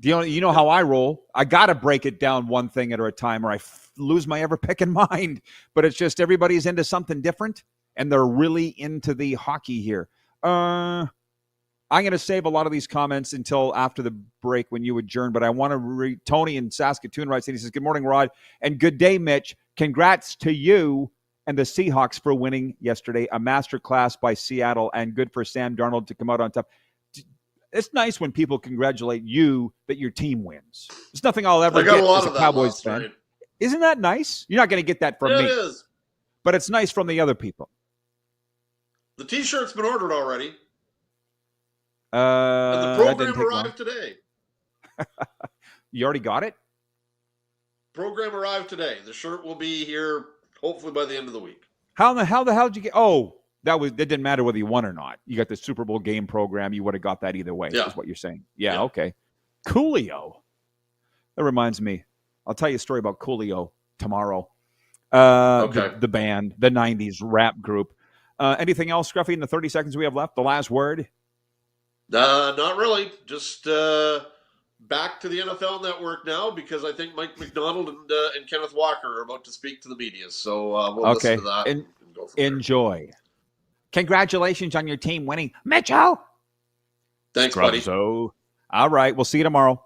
You know how I roll. I got to break it down one thing at a time or I lose my ever-picking mind. But it's just everybody's into something different, and they're really into the hockey here. I'm going to save a lot of these comments until after the break when you adjourn, but I want to read Tony in Saskatoon writes in. He says, good morning, Rod, and good day, Mitch. Congrats to you and the Seahawks for winning yesterday. A masterclass by Seattle, and good for Sam Darnold to come out on top. It's nice when people congratulate you that your team wins. It's nothing I'll ever get as a Cowboys fan. Night. Isn't that nice? You're not going to get that from me. It is. But it's nice from the other people. The T-shirt's been ordered already. And the program arrived today. You already got it? Program arrived today. The shirt will be here hopefully by the end of the week. How the hell did you get? Oh, that didn't matter whether you won or not. You got the Super Bowl game program. You would have got that either way. Yeah. Is what you're saying. Yeah. Okay. Coolio. That reminds me. I'll tell you a story about Coolio tomorrow. Okay. The band, the 90s rap group. Anything else, Scruffy, in the 30 seconds we have left? The last word? Not really. Just back to the NFL Network now because I think Mike McDonald and Kenneth Walker are about to speak to the media. So we'll listen to that and go from enjoy. There. Congratulations on your team winning. Mitchell! Thanks, buddy. All right, we'll see you tomorrow.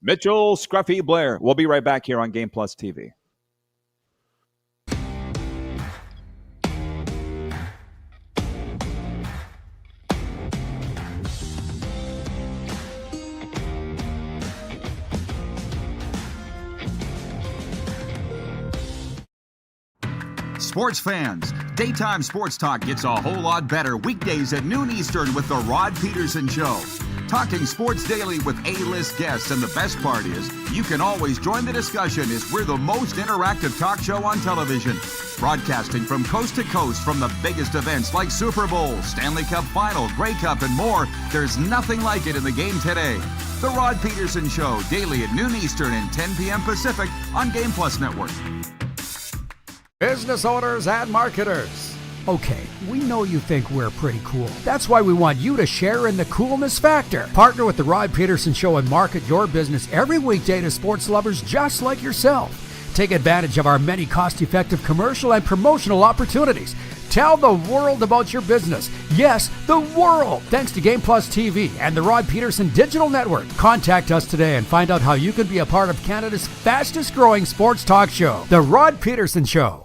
Mitchell, Scruffy, Blair. We'll be right back here on Game Plus TV. Sports fans, daytime sports talk gets a whole lot better weekdays at noon Eastern with the Rod Pedersen Show. Talking sports daily with A-list guests, and the best part is, you can always join the discussion as we're the most interactive talk show on television. Broadcasting from coast to coast from the biggest events like Super Bowl, Stanley Cup Final, Grey Cup, and more, there's nothing like it in the game today. The Rod Pedersen Show, daily at noon Eastern and 10 p.m. Pacific on Game Plus Network. Business owners and marketers. Okay, we know you think we're pretty cool. That's why we want you to share in the coolness factor. Partner with the Rod Pedersen Show and market your business every weekday to sports lovers just like yourself. Take advantage of our many cost-effective commercial and promotional opportunities. Tell the world about your business. Yes, the world. Thanks to Game Plus TV and the Rod Pedersen Digital Network. Contact us today and find out how you can be a part of Canada's fastest-growing sports talk show, The Rod Pedersen Show.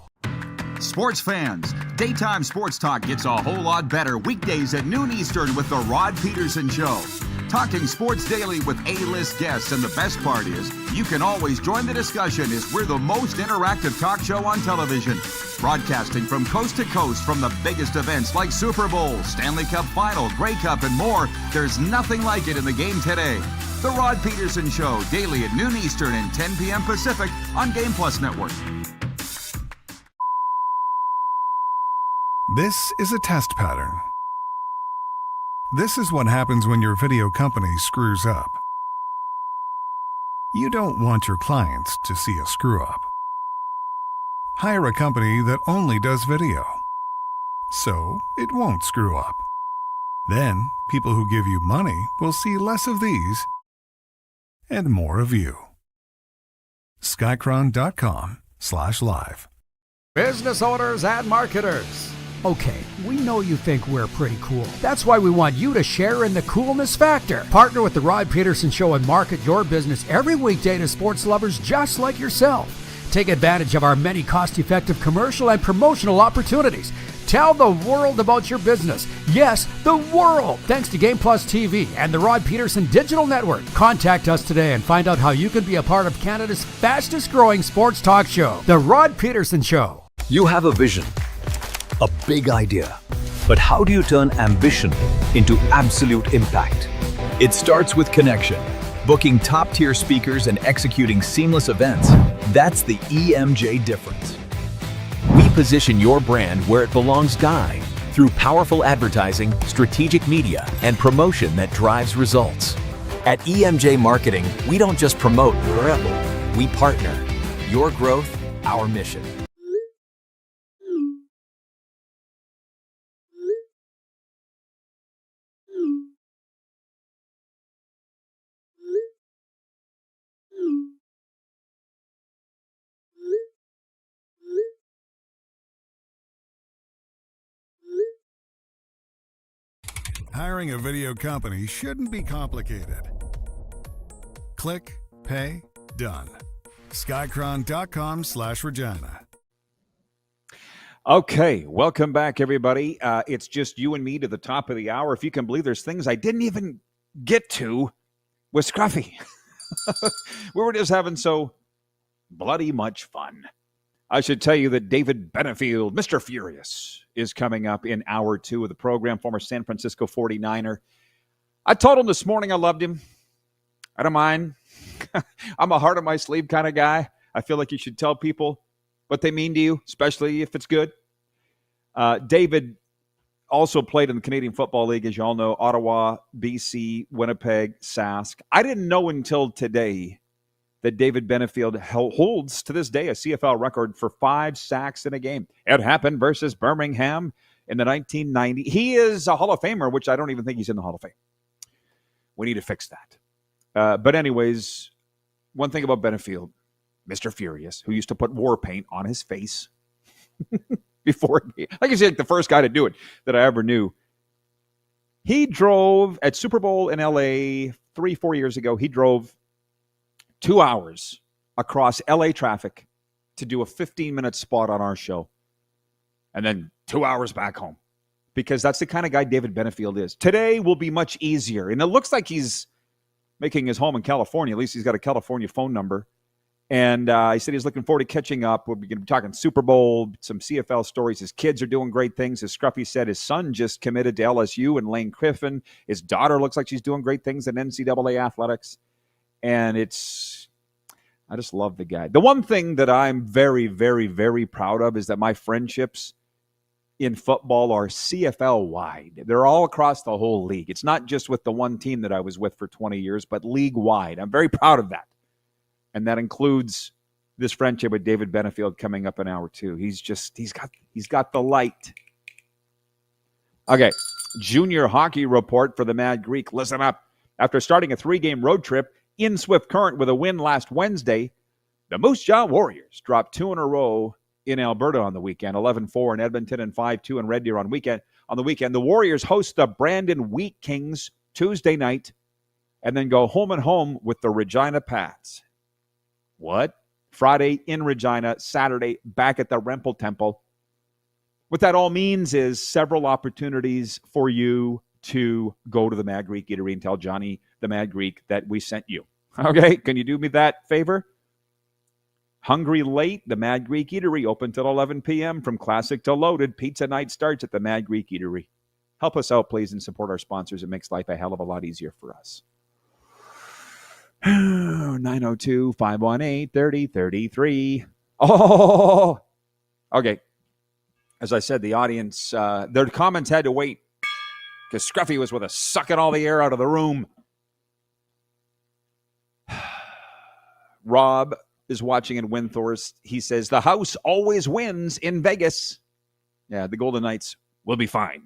Sports fans, daytime sports talk gets a whole lot better weekdays at noon Eastern with the Rod Pedersen Show. Talking sports daily with A-list guests, and the best part is, you can always join the discussion as we're the most interactive talk show on television. Broadcasting from coast to coast from the biggest events like Super Bowl, Stanley Cup Final, Grey Cup, and more, there's nothing like it in the game today. The Rod Pedersen Show, daily at noon Eastern and 10 p.m. Pacific on Game Plus Network. This is a test pattern. This is what happens when your video company screws up. You don't want your clients to see a screw up. Hire a company that only does video, so it won't screw up. Then, people who give you money will see less of these and more of you. Skycron.com/live. Business owners and marketers. Okay, we know you think we're pretty cool. That's why we want you to share in the coolness factor. Partner with the Rod Pedersen Show and market your business every weekday to sports lovers just like yourself. Take advantage of our many cost-effective commercial and promotional opportunities. Tell the world about your business. Yes, the world. Thanks to Game Plus TV and the Rod Pedersen Digital Network. Contact us today and find out how you can be a part of Canada's fastest-growing sports talk show, The Rod Pedersen Show. You have a vision, a big idea. But how do you turn ambition into absolute impact? It starts with connection. Booking top-tier speakers and executing seamless events. That's the EMJ difference. We position your brand where it belongs, Guy, through powerful advertising, strategic media, and promotion that drives results. At EMJ Marketing, we don't just promote, we partner. Your growth, our mission. Hiring a video company shouldn't be complicated. Click, pay, done. Skycron.com/Regina. Okay, welcome back, everybody. It's just you and me to the top of the hour. If you can believe there's things I didn't even get to with Scruffy. We were just having so bloody much fun. I should tell you that David Benefield, Mr. Furious, is coming up in hour 2 of the program, former San Francisco 49er. I told him this morning I loved him. I don't mind. I'm a heart on my sleeve kind of guy. I feel like you should tell people what they mean to you, especially if it's good. David also played in the Canadian Football League, as you all know, Ottawa, BC, Winnipeg, Sask. I didn't know until today that David Benefield holds to this day a CFL record for 5 sacks in a game. It happened versus Birmingham in the 1990s. He is a Hall of Famer, which I don't even think he's in the Hall of Fame. We need to fix that. But anyways, one thing about Benefield, Mr. Furious, who used to put war paint on his face before, like he's like the first guy to do it that I ever knew. He drove at Super Bowl in LA 3-4 years ago. He drove 2 hours across LA traffic to do a 15-minute spot on our show. And then 2 hours back home. Because that's the kind of guy David Benefield is. Today will be much easier. And it looks like he's making his home in California. At least he's got a California phone number. And he said he's looking forward to catching up. We're going to be talking Super Bowl, some CFL stories. His kids are doing great things. As Scruffy said, his son just committed to LSU and Lane Kiffin. His daughter looks like she's doing great things in NCAA athletics. And I just love the guy. The one thing that I'm very, very, very proud of is that my friendships in football are CFL wide. They're all across the whole league. It's not just with the one team that I was with for 20 years, but league wide. I'm very proud of that. And that includes this friendship with David Benefield coming up in hour 2. He's got the light. Okay, junior hockey report for the Mad Greek. Listen up. After starting a 3-game road trip in Swift Current with a win last Wednesday, the Moose Jaw Warriors dropped 2 in a row in Alberta on the weekend, 11-4 in Edmonton and 5-2 in Red Deer on the weekend. The Warriors host the Brandon Wheat Kings Tuesday night and then go home and home with the Regina Pats. What? Friday in Regina, Saturday back at the Rempel Temple. What that all means is several opportunities for you to go to the Mad Greek Eatery and tell Johnny the Mad Greek that we sent you. Okay? Can you do me that favor? Hungry late, the Mad Greek Eatery open till 11 p.m. From classic to loaded. Pizza night starts at the Mad Greek Eatery. Help us out, please, and support our sponsors. It makes life a hell of a lot easier for us. 902-518-3033. Oh, okay. As I said, the audience, their comments had to wait because Scruffy was with us, sucking all the air out of the room. Rob is watching in Windthorst. He says, the house always wins in Vegas. Yeah, the Golden Knights will be fine.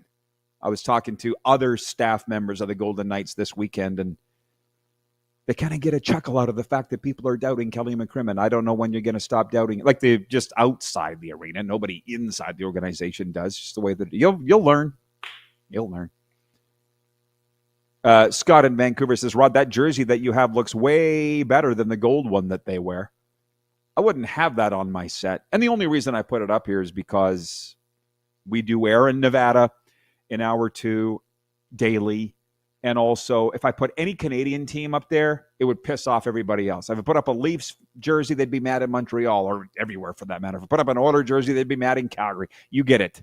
I was talking to other staff members of the Golden Knights this weekend, and they kind of get a chuckle out of the fact that people are doubting Kelly McCrimmon. I don't know when you're going to stop doubting. Like, they're just outside the arena. Nobody inside the organization does. Just the way that you'll learn. You'll learn. Scott in Vancouver says, Rod, that jersey that you have looks way better than the gold one that they wear. I wouldn't have that on my set. And the only reason I put it up here is because we do air in Nevada in hour 2 daily. And also, if I put any Canadian team up there, it would piss off everybody else. If I put up a Leafs jersey, they'd be mad in Montreal or everywhere for that matter. If I put up an Oilers jersey, they'd be mad in Calgary. You get it.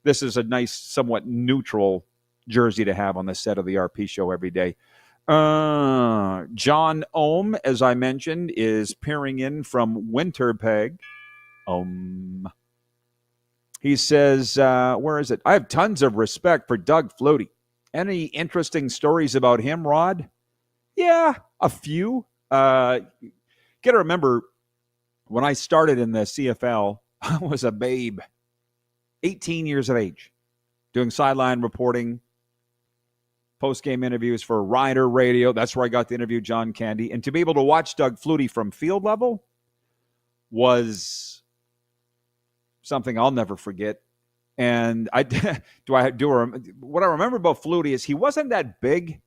This is a nice, somewhat neutral jersey to have on the set of the RP show every day. John Ohm, as I mentioned, is peering in from Winterpeg. He says, where is it? I have tons of respect for Doug Flutie. Any interesting stories about him, Rod? Yeah, a few. Got to remember, when I started in the CFL, I was a babe, 18 years of age, doing sideline reporting, post-game interviews for Rider Radio. That's where I got to interview John Candy. And to be able to watch Doug Flutie from field level was something I'll never forget. And what I remember about Flutie is he wasn't that big.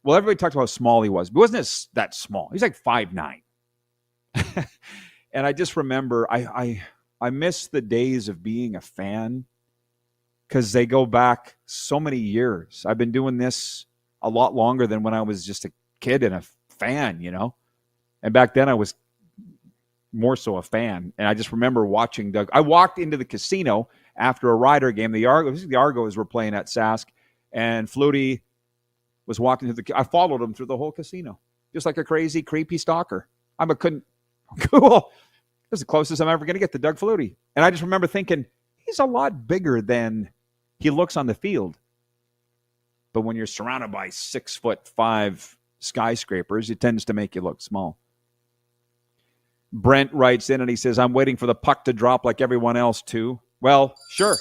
Well, everybody talked about how small he was, but he wasn't that small. He's like 5'9". And I just remember I miss the days of being a fan because they go back so many years. I've been doing this a lot longer than when I was just a kid and a fan, you know. And back then I was more so a fan. And I just remember watching Doug. I walked into the casino after a Rider game. The Argos were playing at Sask, and Flutie was walking through I followed him through the whole casino, just like a crazy, creepy stalker. Cool. This is the closest I'm ever going to get to Doug Flutie. And I just remember thinking, he's a lot bigger than he looks on the field. But when you're surrounded by 6'5" skyscrapers, it tends to make you look small. Brent writes in and he says, I'm waiting for the puck to drop like everyone else too. Well, sure.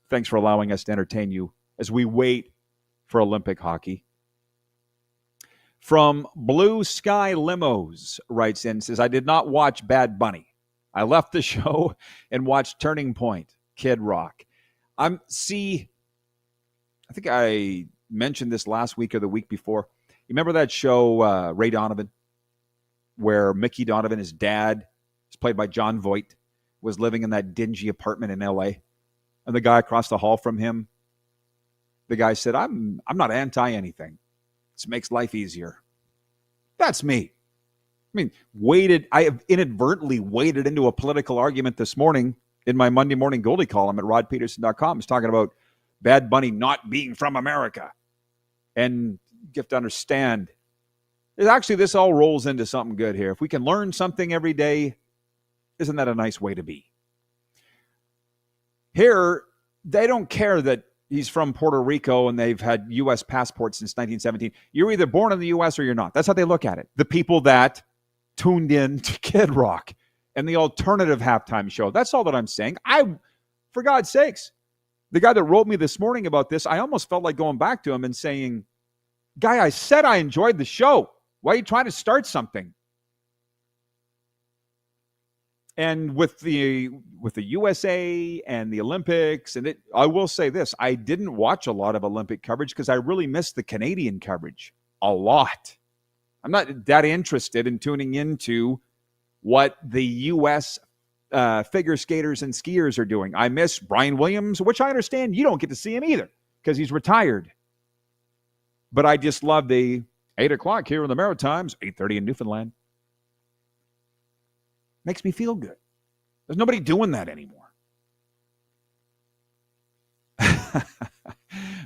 Thanks for allowing us to entertain you as we wait for Olympic hockey. From Blue Sky Limos writes in and says, I did not watch Bad Bunny. I left the show and watched Turning Point, Kid Rock. I think I mentioned this last week or the week before. You remember that show, Ray Donovan, where Mickey Donovan, his dad, is played by John Voight, was living in that dingy apartment in L.A., and the guy across the hall from him, the guy said, I'm not anti-anything. This makes life easier. That's me. I have inadvertently waded into a political argument this morning in my Monday morning Goldie column at rodpedersen.com. I was talking about Bad Bunny not being from America. And you have to understand, actually, this all rolls into something good here. If we can learn something every day, isn't that a nice way to be? Here, they don't care that he's from Puerto Rico and they've had U.S. passports since 1917. You're either born in the U.S. or you're not. That's how they look at it. The people that tuned in to Kid Rock and the alternative halftime show. That's all that I'm saying. For God's sakes, the guy that wrote me this morning about this, I almost felt like going back to him and saying, guy, I said I enjoyed the show. Why are you trying to start something? And with the USA and the Olympics, I will say this, I didn't watch a lot of Olympic coverage because I really missed the Canadian coverage a lot. I'm not that interested in tuning into what the U.S. Figure skaters and skiers are doing. I miss Brian Williams, which I understand you don't get to see him either because he's retired. But I just love the 8 o'clock here in the Maritimes, 8:30 in Newfoundland. Makes me feel good. There's nobody doing that anymore.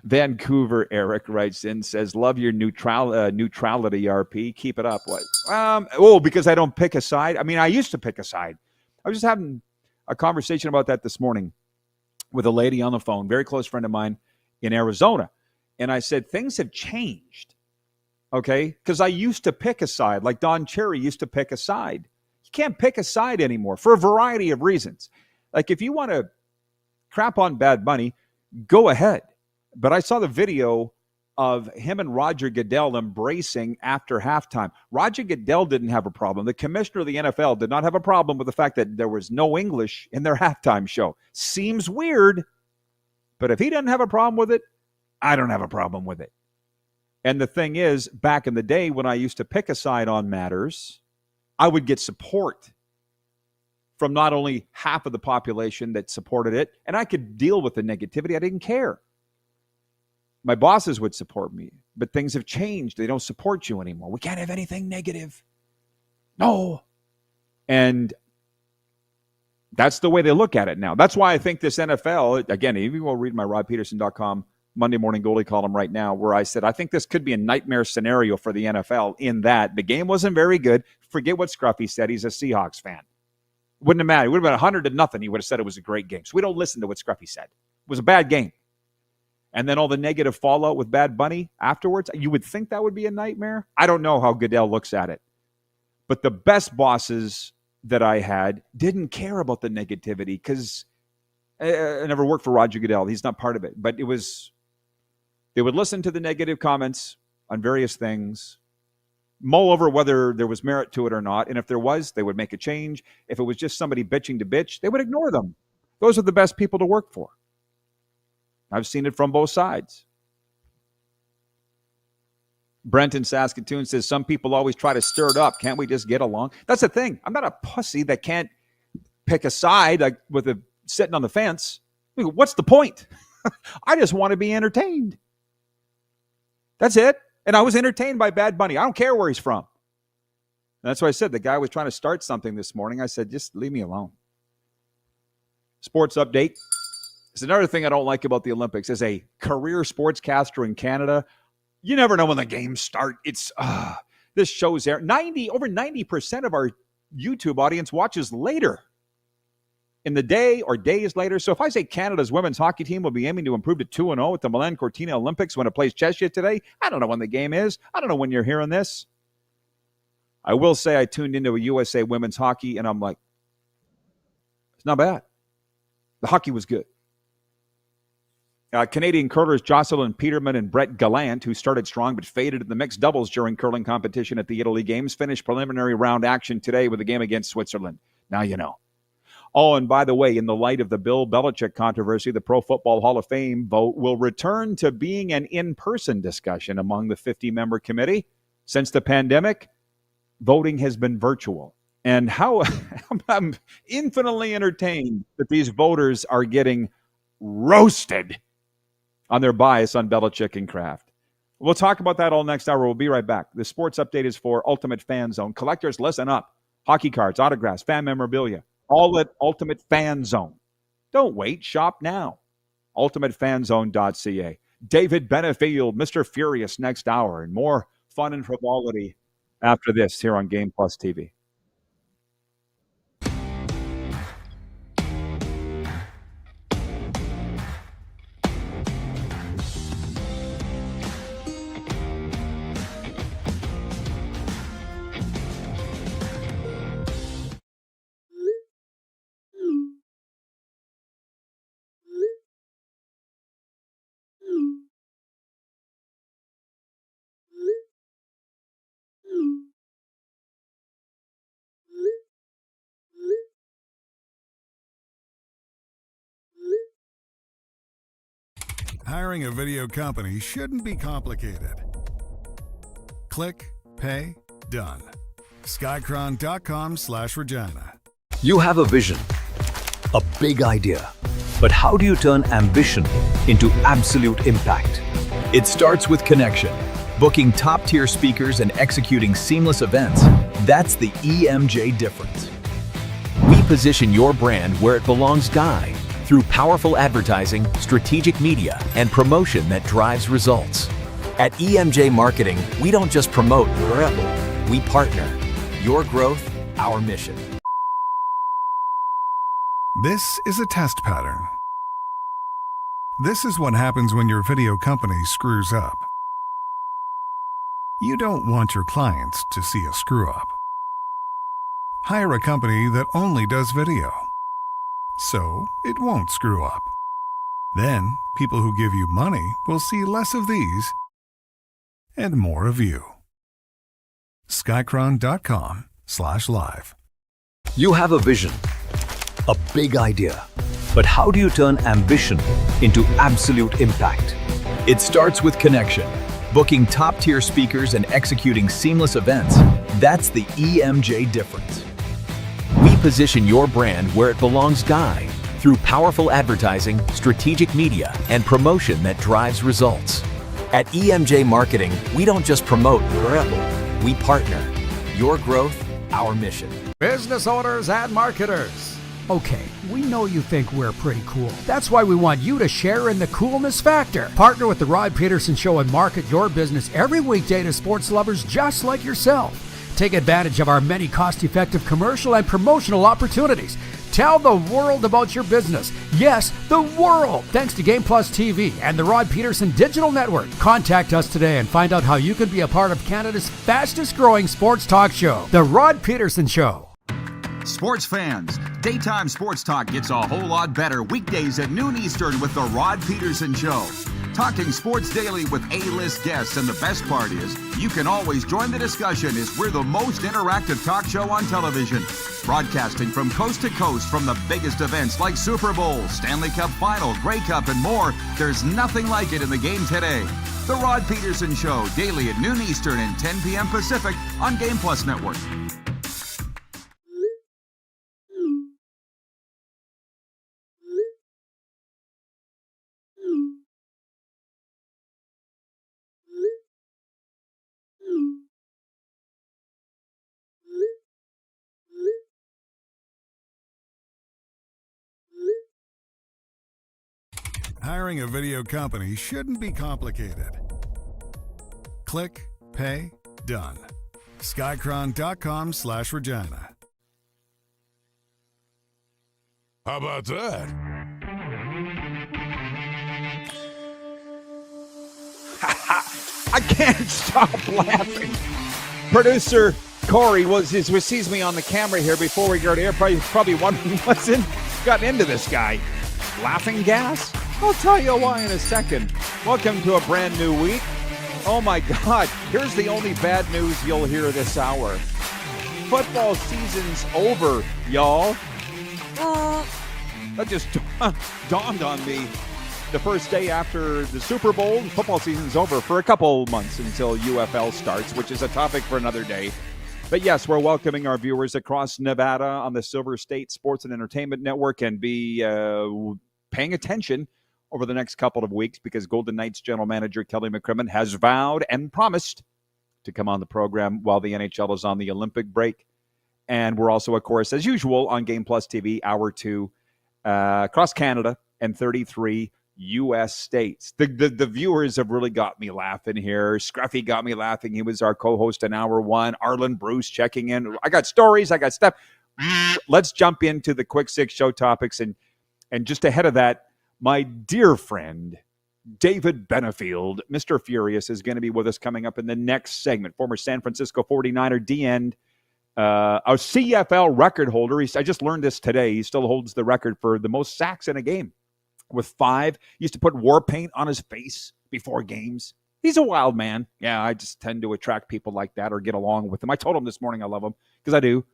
Vancouver Eric writes in, says, love your neutrality, RP. Keep it up. What? Because I don't pick a side. I mean, I used to pick a side. I was just having a conversation about that this morning with a lady on the phone, very close friend of mine in Arizona. And I said, things have changed. Okay? Because I used to pick a side, like Don Cherry used to pick a side. You can't pick a side anymore for a variety of reasons. Like if you want to crap on Bad Bunny, go ahead. But I saw the video of him and Roger Goodell embracing after halftime. Roger Goodell didn't have a problem. The commissioner of the NFL did not have a problem with the fact that there was no English in their halftime show. Seems weird, but if he doesn't have a problem with it, I don't have a problem with it. And the thing is, back in the day when I used to pick a side on matters, I would get support from not only half of the population that supported it, and I could deal with the negativity. I didn't care. My bosses would support me, but things have changed. They don't support you anymore. We can't have anything negative. No. And that's the way they look at it now. That's why I think this NFL, again, if you will read my rodpedersen.com Monday Morning Goalie column right now, where I said, I think this could be a nightmare scenario for the NFL in that the game wasn't very good. Forget what Scruffy said. He's a Seahawks fan. Wouldn't have mattered. It would have been 100-0. He would have said it was a great game. So we don't listen to what Scruffy said. It was a bad game. And then all the negative fallout with Bad Bunny afterwards, you would think that would be a nightmare. I don't know how Goodell looks at it. But the best bosses that I had didn't care about the negativity because I never worked for Roger Goodell. He's not part of it. But it was, they would listen to the negative comments on various things, mull over whether there was merit to it or not. And if there was, they would make a change. If it was just somebody bitching to bitch, they would ignore them. Those are the best people to work for. I've seen it from both sides. Brent in Saskatoon says, some people always try to stir it up. Can't we just get along? That's the thing. I'm not a pussy that can't pick a side like with a sitting on the fence. I mean, what's the point? I just want to be entertained. That's it. And I was entertained by Bad Bunny. I don't care where he's from. And that's why I said the guy was trying to start something this morning. I said, just leave me alone. Sports update. It's another thing I don't like about the Olympics. As a career sportscaster in Canada, you never know when the games start. It's this show's there. Over 90% of our YouTube audience watches later in the day or days later. So if I say Canada's women's hockey team will be aiming to improve to 2-0 at the Milan Cortina Olympics when it plays Czechia today, I don't know when the game is. I don't know when you're hearing this. I will say I tuned into a USA women's hockey, and I'm like, it's not bad. The hockey was good. Canadian curlers Jocelyn Peterman and Brett Gallant, who started strong but faded in the mixed doubles during curling competition at the Italy Games, finished preliminary round action today with a game against Switzerland. Now you know. Oh, and by the way, in the light of the Bill Belichick controversy, the Pro Football Hall of Fame vote will return to being an in-person discussion among the 50-member committee. Since the pandemic, voting has been virtual. And how I'm infinitely entertained that these voters are getting roasted on their bias on Belichick and Kraft. We'll talk about that all next hour. We'll be right back. The sports update is for Ultimate Fan Zone. Collectors, listen up. Hockey cards, autographs, fan memorabilia, all at Ultimate Fan Zone. Don't wait. Shop now. UltimateFanZone.ca. David Benefield, Mr. Furious, next hour, and more fun and frivolity after this here on Game Plus TV. Hiring a video company shouldn't be complicated. Click, pay, done. Skycron.com/Regina. You have a vision, a big idea, but how do you turn ambition into absolute impact? It starts with connection. Booking top-tier speakers and executing seamless events, that's the EMJ difference. We position your brand where it belongs, Guy, through powerful advertising, strategic media, and promotion that drives results. At EMJ Marketing, we don't just promote, we partner. Your growth, our mission. This is a test pattern. This is what happens when your video company screws up. You don't want your clients to see a screw-up. Hire a company that only does video, so it won't screw up. Then, people who give you money will see less of these and more of you. Skycron.com/live. You have a vision, a big idea, but how do you turn ambition into absolute impact? It starts with connection. Booking top-tier speakers and executing seamless events, that's the EMJ difference. We position your brand where it belongs, Guy, through powerful advertising, strategic media, and promotion that drives results. At EMJ Marketing, we don't just promote, we partner. Your growth, our mission. Business owners and marketers. Okay, we know you think we're pretty cool. That's why we want you to share in the coolness factor. Partner with the Rod Pedersen Show and market your business every weekday to sports lovers just like yourself. Take advantage of our many cost-effective commercial and promotional opportunities. Tell the world about your business. Yes, the world. Thanks to Game Plus TV and the Rod Pedersen Digital Network. Contact us today and find out how you can be a part of Canada's fastest-growing sports talk show, The Rod Pedersen Show. Sports fans, daytime sports talk gets a whole lot better weekdays at noon Eastern with The Rod Pedersen Show. Talking sports daily with A-list guests, and the best part is, you can always join the discussion as we're the most interactive talk show on television. Broadcasting from coast to coast from the biggest events like Super Bowl, Stanley Cup Final, Grey Cup, and more, there's nothing like it in the game today. The Rod Pedersen Show, daily at noon Eastern and 10 p.m. Pacific on Game Plus Network. Hiring a video company shouldn't be complicated. Click, pay, done. Skycron.com/Regina. How about that? I can't stop laughing. Producer Corey sees me on the camera here before we go to air. Probably wondering what's gotten into this guy. Laughing gas? I'll tell you why in a second. Welcome to a brand new week. Oh my God, here's the only bad news you'll hear this hour. Football season's over, y'all. That just dawned on me. The first day after the Super Bowl, football season's over for a couple months until UFL starts, which is a topic for another day. But yes, we're welcoming our viewers across Nevada on the Silver State Sports and Entertainment Network, and be paying attention over the next couple of weeks because Golden Knights general manager Kelly McCrimmon has vowed and promised to come on the program while the NHL is on the Olympic break. And we're also, of course, as usual, on Game Plus TV, Hour 2, across Canada and 33 U.S. states. The viewers have really got me laughing here. Scruffy got me laughing. He was our co-host in Hour 1. Arlen Bruce checking in. I got stories. I got stuff. Let's jump into the quick 6 show topics. And just ahead of that, my dear friend, David Benefield, Mr. Furious, is going to be with us coming up in the next segment. Former San Francisco 49er D-end, a CFL record holder. I just learned this today. He still holds the record for the most sacks in a game with 5. He used to put war paint on his face before games. He's a wild man. Yeah, I just tend to attract people like that or get along with them. I told him this morning I love him because I do.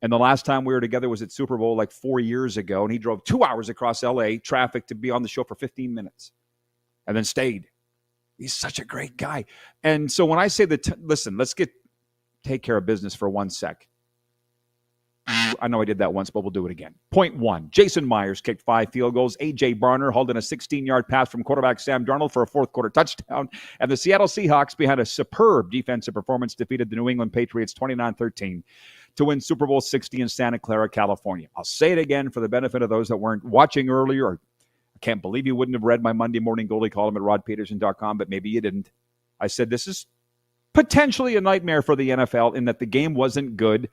And the last time we were together was at Super Bowl like 4 years ago, and he drove 2 hours across L.A. traffic to be on the show for 15 minutes and then stayed. He's such a great guy. And so when I say listen, let's take care of business for 1 sec. I know I did that once, but we'll do it again. Point 1, Jason Myers kicked 5 field goals. A.J. Barner hauled in a 16-yard pass from quarterback Sam Darnold for a fourth-quarter touchdown. And the Seattle Seahawks, behind a superb defensive performance, defeated the New England Patriots 29-13 to win Super Bowl 60 in Santa Clara, California. I'll say it again for the benefit of those that weren't watching earlier. I can't believe you wouldn't have read my Monday morning goalie column at rodpedersen.com, but maybe you didn't. I said this is potentially a nightmare for the NFL in that the game wasn't good.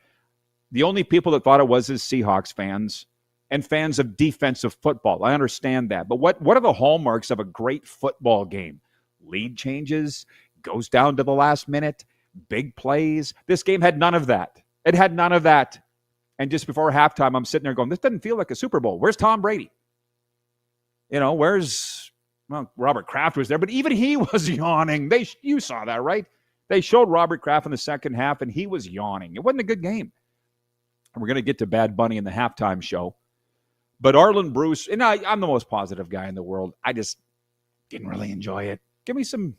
The only people that thought it was is Seahawks fans and fans of defensive football. I understand that. But what are the hallmarks of a great football game? Lead changes, goes down to the last minute, big plays. This game had none of that. It had none of that. And just before halftime, I'm sitting there going, this doesn't feel like a Super Bowl. Where's Tom Brady? Robert Kraft was there, but even he was yawning. You saw that, right? They showed Robert Kraft in the second half, and he was yawning. It wasn't a good game. We're going to get to Bad Bunny in the halftime show. But Arlen Bruce, and I'm the most positive guy in the world. I just didn't really enjoy it. Give me some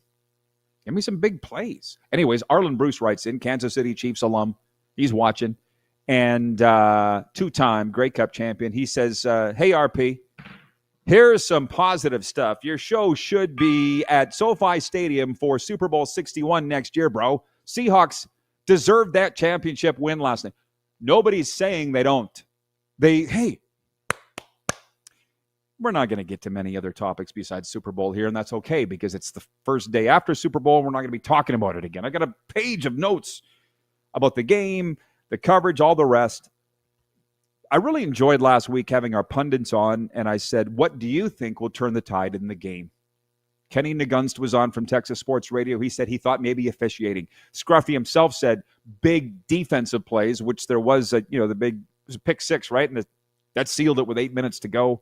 big plays. Anyways, Arlen Bruce writes in, Kansas City Chiefs alum. He's watching. And two-time Grey Cup champion. He says, hey, RP, here's some positive stuff. Your show should be at SoFi Stadium for Super Bowl 61 next year, bro. Seahawks deserved that championship win last night. Nobody's saying they don't. We're not going to get to many other topics besides Super Bowl here, and that's okay because it's the first day after Super Bowl. We're not going to be talking about it again. I got a page of notes about the game, the coverage, all the rest. I really enjoyed last week having our pundits on, and I said, what do you think will turn the tide in the game? Kenny Nagunst was on from Texas Sports Radio. He said he thought maybe officiating. Scruffy himself said big defensive plays, which there was it was a pick 6, right? And that sealed it with 8 minutes to go.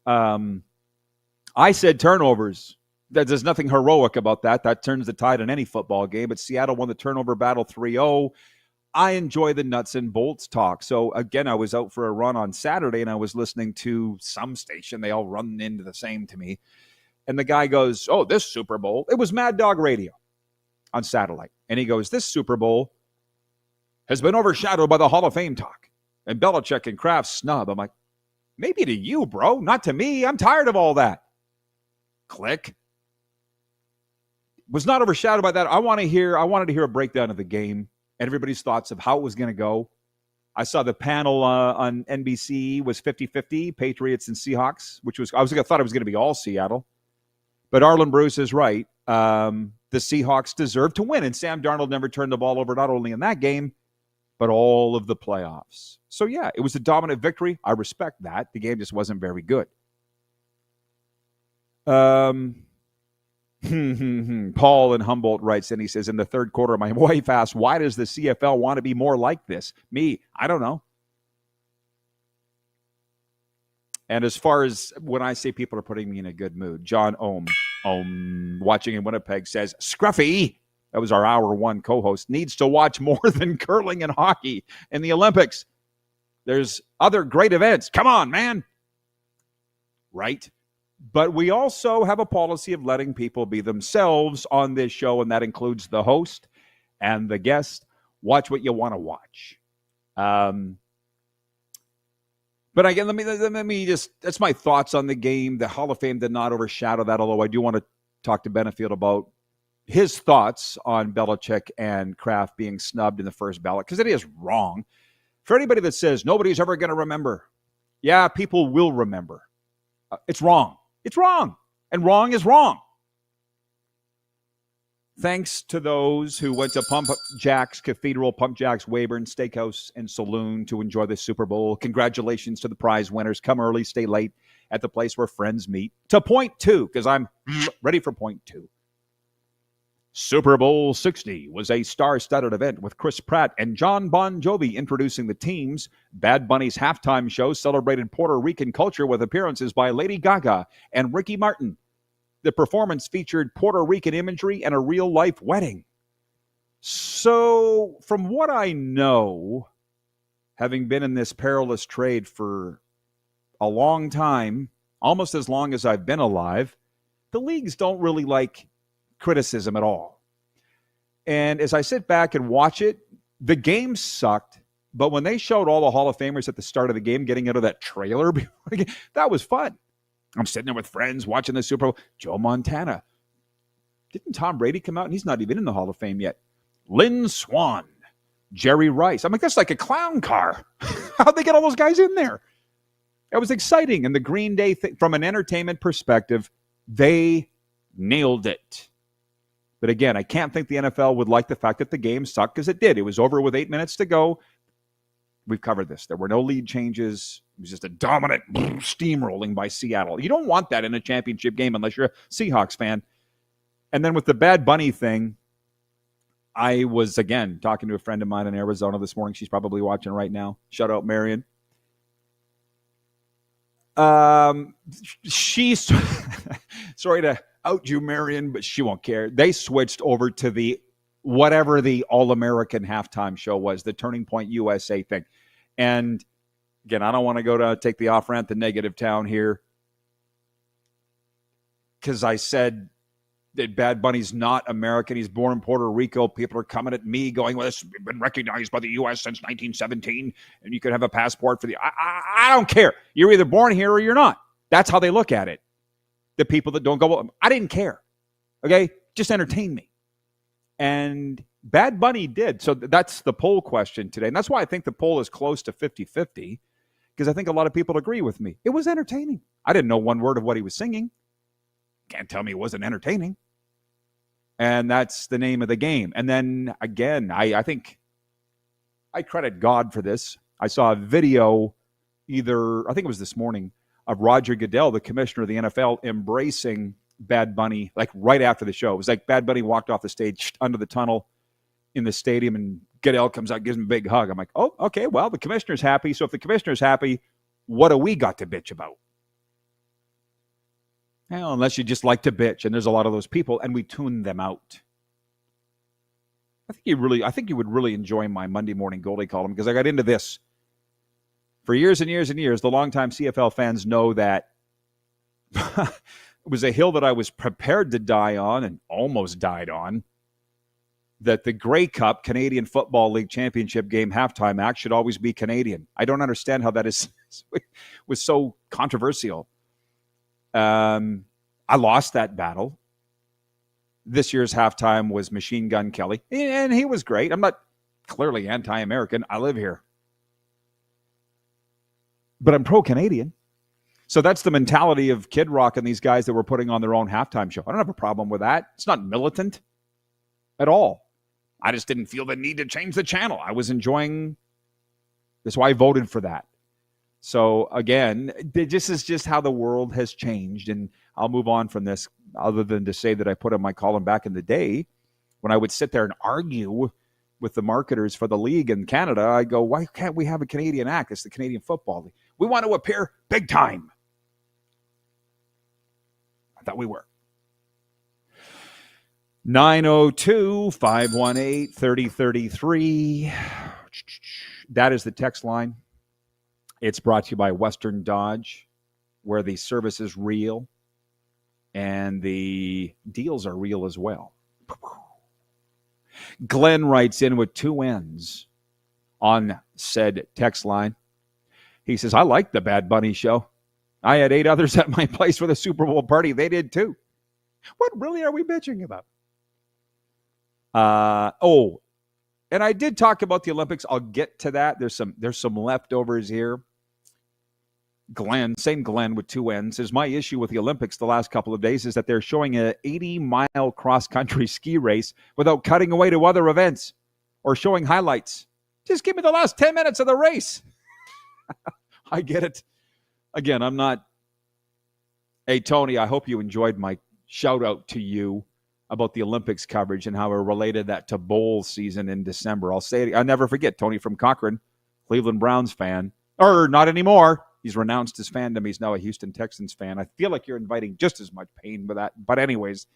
I said turnovers. There's nothing heroic about that. That turns the tide in any football game. But Seattle won the turnover battle 3-0. I enjoy the nuts and bolts talk. So, again, I was out for a run on Saturday, and I was listening to some station. They all run into the same to me. And the guy goes, this Super Bowl. It was Mad Dog Radio on satellite. And he goes, this Super Bowl has been overshadowed by the Hall of Fame talk. And Belichick and Kraft snub. I'm like, maybe to you, bro. Not to me. I'm tired of all that. Click. Was not overshadowed by that. I wanted to hear a breakdown of the game and everybody's thoughts of how it was going to go. I saw the panel on NBC was 50-50, Patriots and Seahawks, which was I thought it was going to be all Seattle. But Arlen Bruce is right. The Seahawks deserve to win, and Sam Darnold never turned the ball over, not only in that game, but all of the playoffs. So, yeah, it was a dominant victory. I respect that. The game just wasn't very good. Paul in Humboldt writes in, he says, in the third quarter, my wife asked, why does the CFL want to be more like this? Me, I don't know. And as far as when I say people are putting me in a good mood, John Ohm, watching in Winnipeg, says, Scruffy, that was our Hour 1 co-host, needs to watch more than curling and hockey in the Olympics. There's other great events. Come on, man. Right? But we also have a policy of letting people be themselves on this show, and that includes the host and the guest. Watch what you want to watch. But again, let me just, that's my thoughts on the game. The Hall of Fame did not overshadow that, although I do want to talk to Benefield about his thoughts on Belichick and Kraft being snubbed in the first ballot, because it is wrong. For anybody that says nobody's ever going to remember, yeah, people will remember. It's wrong. It's wrong. And wrong is wrong. Thanks to those who went to Pump Jack's Cathedral, Pump Jack's Weyburn Steakhouse and Saloon to enjoy the Super Bowl. Congratulations to the prize winners. Come early, stay late at the place where friends meet. To point 2, because I'm ready for point 2. Super Bowl 60 was a star-studded event with Chris Pratt and John Bon Jovi introducing the teams. Bad Bunny's halftime show celebrated Puerto Rican culture with appearances by Lady Gaga and Ricky Martin. The performance featured Puerto Rican imagery and a real-life wedding. So, from what I know, having been in this perilous trade for a long time, almost as long as I've been alive, the leagues don't really like criticism at all. And as I sit back and watch it, the game sucked, but when they showed all the Hall of Famers at the start of the game getting out of that trailer, that was fun. I'm sitting there with friends watching the Super Bowl. Joe Montana. Didn't Tom Brady come out? And he's not even in the Hall of Fame yet. Lynn Swann. Jerry Rice. I'm like, that's like a clown car. How'd they get all those guys in there? It was exciting. And the Green Day thing, from an entertainment perspective, they nailed it. But again, I can't think the NFL would like the fact that the game sucked, because it did. It was over with 8 minutes to go. We've covered this. There were no lead changes. It was just a dominant steamrolling by Seattle. You don't want that in a championship game unless you're a Seahawks fan. And then with the Bad Bunny thing, I was, again, talking to a friend of mine in Arizona this morning. She's probably watching right now. Shout out, Marion. She's sorry to out you, Marion, but she won't care. They switched over to the whatever the All-American halftime show was, the Turning Point USA thing. And again, I don't want to go to take the off-ramp to negative town here, because I said that Bad Bunny's not American. He's born in Puerto Rico. People are coming at me going, well, this has been recognized by the U.S. since 1917, and you could have a passport for the... I don't care. You're either born here or you're not. That's how they look at it. The people that don't go, well, I didn't care. Okay? Just entertain me. And Bad Bunny did. So that's the poll question today. And that's why I think the poll is close to 50-50, because I think a lot of people agree with me. It was entertaining. I didn't know one word of what he was singing. Can't tell me it wasn't entertaining. And that's the name of the game. And then, again, I think I credit God for this. I saw a video I think it was this morning, of Roger Goodell, the commissioner of the NFL, embracing Bad Bunny, like right after the show. It was like Bad Bunny walked off the stage under the tunnel in the stadium, and Goodell comes out, gives him a big hug. I'm like, oh, okay, well, the commissioner's happy. So if the commissioner's happy, what do we got to bitch about? Well, unless you just like to bitch, and there's a lot of those people, and we tune them out. I think you would really enjoy my Monday morning Goldie column, because I got into this for years and years and years. The longtime CFL fans know that it was a hill that I was prepared to die on and almost died on, that the Grey Cup Canadian Football League Championship game halftime act should always be Canadian. I don't understand how that was so controversial. I lost that battle. This year's halftime was Machine Gun Kelly, and he was great. I'm not clearly anti-American. I live here. But I'm pro-Canadian. So that's the mentality of Kid Rock and these guys that were putting on their own halftime show. I don't have a problem with that. It's not militant at all. I just didn't feel the need to change the channel. I was enjoying. That's why I voted for that. So again, this is just how the world has changed, and I'll move on from this. other than to say that I put in my column back in the day when I would sit there and argue with the marketers for the league in Canada. I go, why can't we have a Canadian act? It's the Canadian Football League. We want to appear big time. I thought we were. 902-518-3033. That is the text line. It's brought to you by Western Dodge, where the service is real and the deals are real as well. Glenn writes in with 2 N's on said text line. He says, I like the Bad Bunny show. I had 8 others at my place for the Super Bowl party. They did too. What really are we bitching about? And I did talk about the Olympics. I'll get to that. There's some leftovers here. Glenn, same Glenn with 2 N's, says, my issue with the Olympics the last couple of days is that they're showing an 80-mile cross-country ski race without cutting away to other events or showing highlights. Just give me the last 10 minutes of the race. I get it. Again, I'm not... Hey, Tony, I hope you enjoyed my shout-out to you about the Olympics coverage and how I related that to bowl season in December. I'll say it. I'll never forget Tony from Cochrane, Cleveland Browns fan. Or not anymore. He's renounced his fandom. He's now a Houston Texans fan. I feel like you're inviting just as much pain with that. But anyways,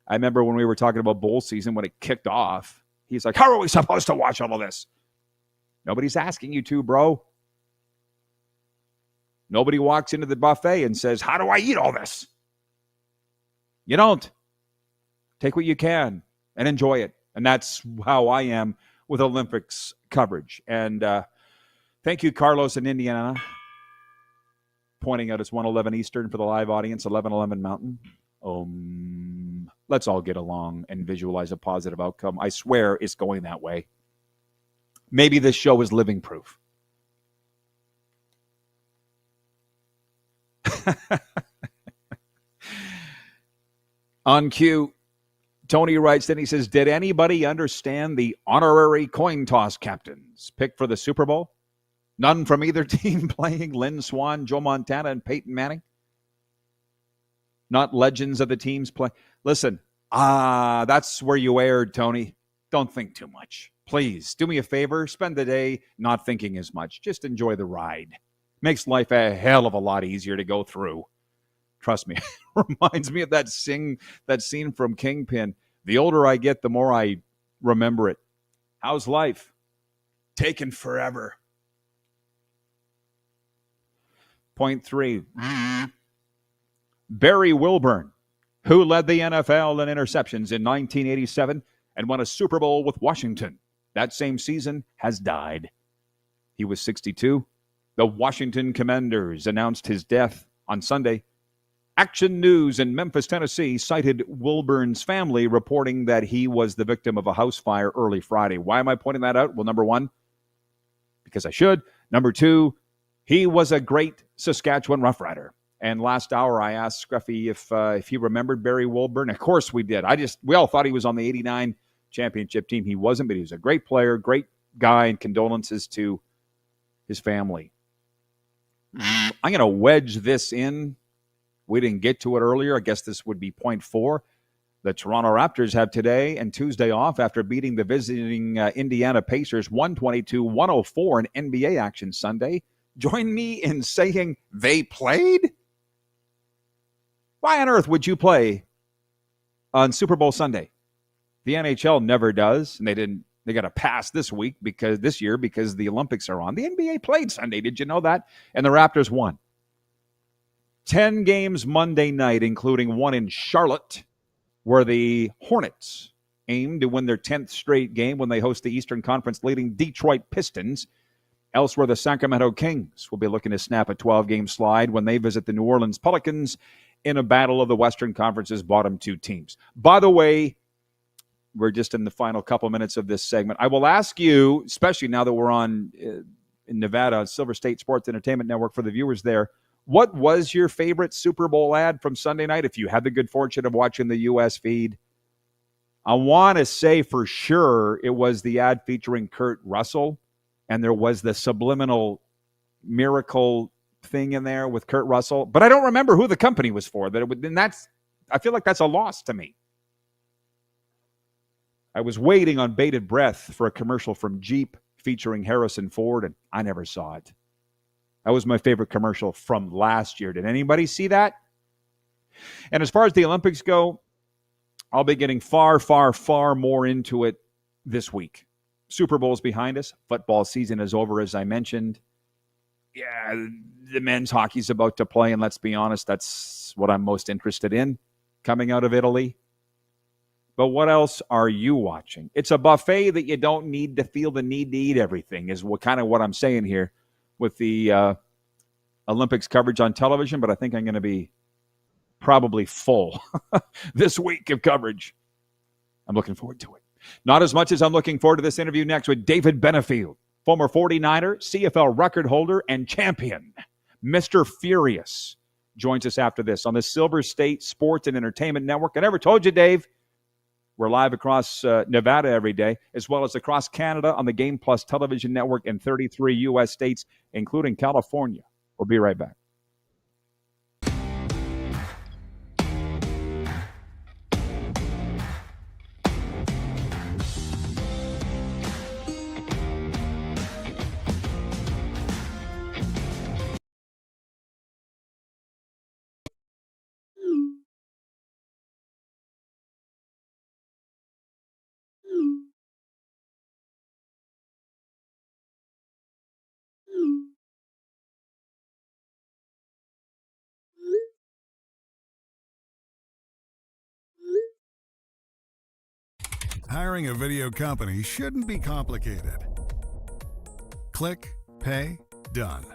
I remember when we were talking about bowl season, when it kicked off, he's like, how are we supposed to watch all of this? Nobody's asking you to, bro. Nobody walks into the buffet and says, how do I eat all this? You don't. Take what you can and enjoy it. And that's how I am with Olympics coverage. And thank you, Carlos in Indiana, pointing out it's 1:11 Eastern for the live audience, 11:11 Mountain. Let's all get along and visualize a positive outcome. I swear it's going that way. Maybe this show is living proof. On cue, Tony writes, then he says, did anybody understand the honorary coin toss captains picked for the Super Bowl? None from either team playing Lynn Swann, Joe Montana, and Peyton Manning? Not legends of the teams play. Listen, that's where you erred, Tony. Don't think too much. Please, do me a favor. Spend the day not thinking as much. Just enjoy the ride. Makes life a hell of a lot easier to go through. Trust me. Reminds me of that scene from Kingpin. The older I get, the more I remember it. How's life? Taken forever. Point 3. Barry Wilburn, who led the NFL in interceptions in 1987 and won a Super Bowl with Washington. That same season has died. He was 62. The Washington Commanders announced his death on Sunday. Action News in Memphis, Tennessee cited Wilburn's family reporting that he was the victim of a house fire early Friday. Why am I pointing that out? Well, number one, because I should. Number two, he was a great Saskatchewan Rough Rider. And last hour, I asked Scruffy if he remembered Barry Wilburn. Of course we did. We all thought he was on the 89 championship team. He wasn't, but he was a great player, great guy, and condolences to his family. I'm going to wedge this in. We didn't get to it earlier. I guess this would be point 4. The Toronto Raptors have today and Tuesday off after beating the visiting Indiana Pacers 122-104 in NBA action Sunday. Join me in saying they played? Why on earth would you play on Super Bowl Sunday? The NHL never does, and they got a pass this year because the Olympics are on. The NBA played Sunday. Did you know that? And the Raptors won. 10 games Monday night, including one in Charlotte, where the Hornets aim to win their 10th straight game when they host the Eastern Conference leading Detroit Pistons. Elsewhere, the Sacramento Kings will be looking to snap a 12-game slide when they visit the New Orleans Pelicans in a battle of the Western Conference's bottom 2 teams. By the way, we're just in the final couple minutes of this segment. I will ask you, especially now that we're on in Nevada, Silver State Sports Entertainment Network, for the viewers there, what was your favorite Super Bowl ad from Sunday night if you had the good fortune of watching the U.S. feed? I want to say for sure it was the ad featuring Kurt Russell, and there was the subliminal miracle thing in there with Kurt Russell. But I don't remember who the company was for. And that's I feel like that's a loss to me. I was waiting on bated breath for a commercial from Jeep featuring Harrison Ford, and I never saw it. That was my favorite commercial from last year. Did anybody see that? And as far as the Olympics go, I'll be getting far, far, far more into it this week. Super Bowl's behind us. Football season is over, as I mentioned. Yeah, the men's hockey's about to play, and let's be honest, that's what I'm most interested in coming out of Italy. But what else are you watching? It's a buffet that you don't need to feel the need to eat everything, is what I'm saying here with the Olympics coverage on television. But I think I'm going to be probably full this week of coverage. I'm looking forward to it. Not as much as I'm looking forward to this interview next with David Benefield, former 49er, CFL record holder, and champion. Mr. Furious joins us after this on the Silver State Sports and Entertainment Network. I never told you, Dave, we're live across Nevada every day, as well as across Canada on the Game Plus television network in 33 U.S. states, including California. We'll be right back. Hiring a video company shouldn't be complicated. Click, pay, done.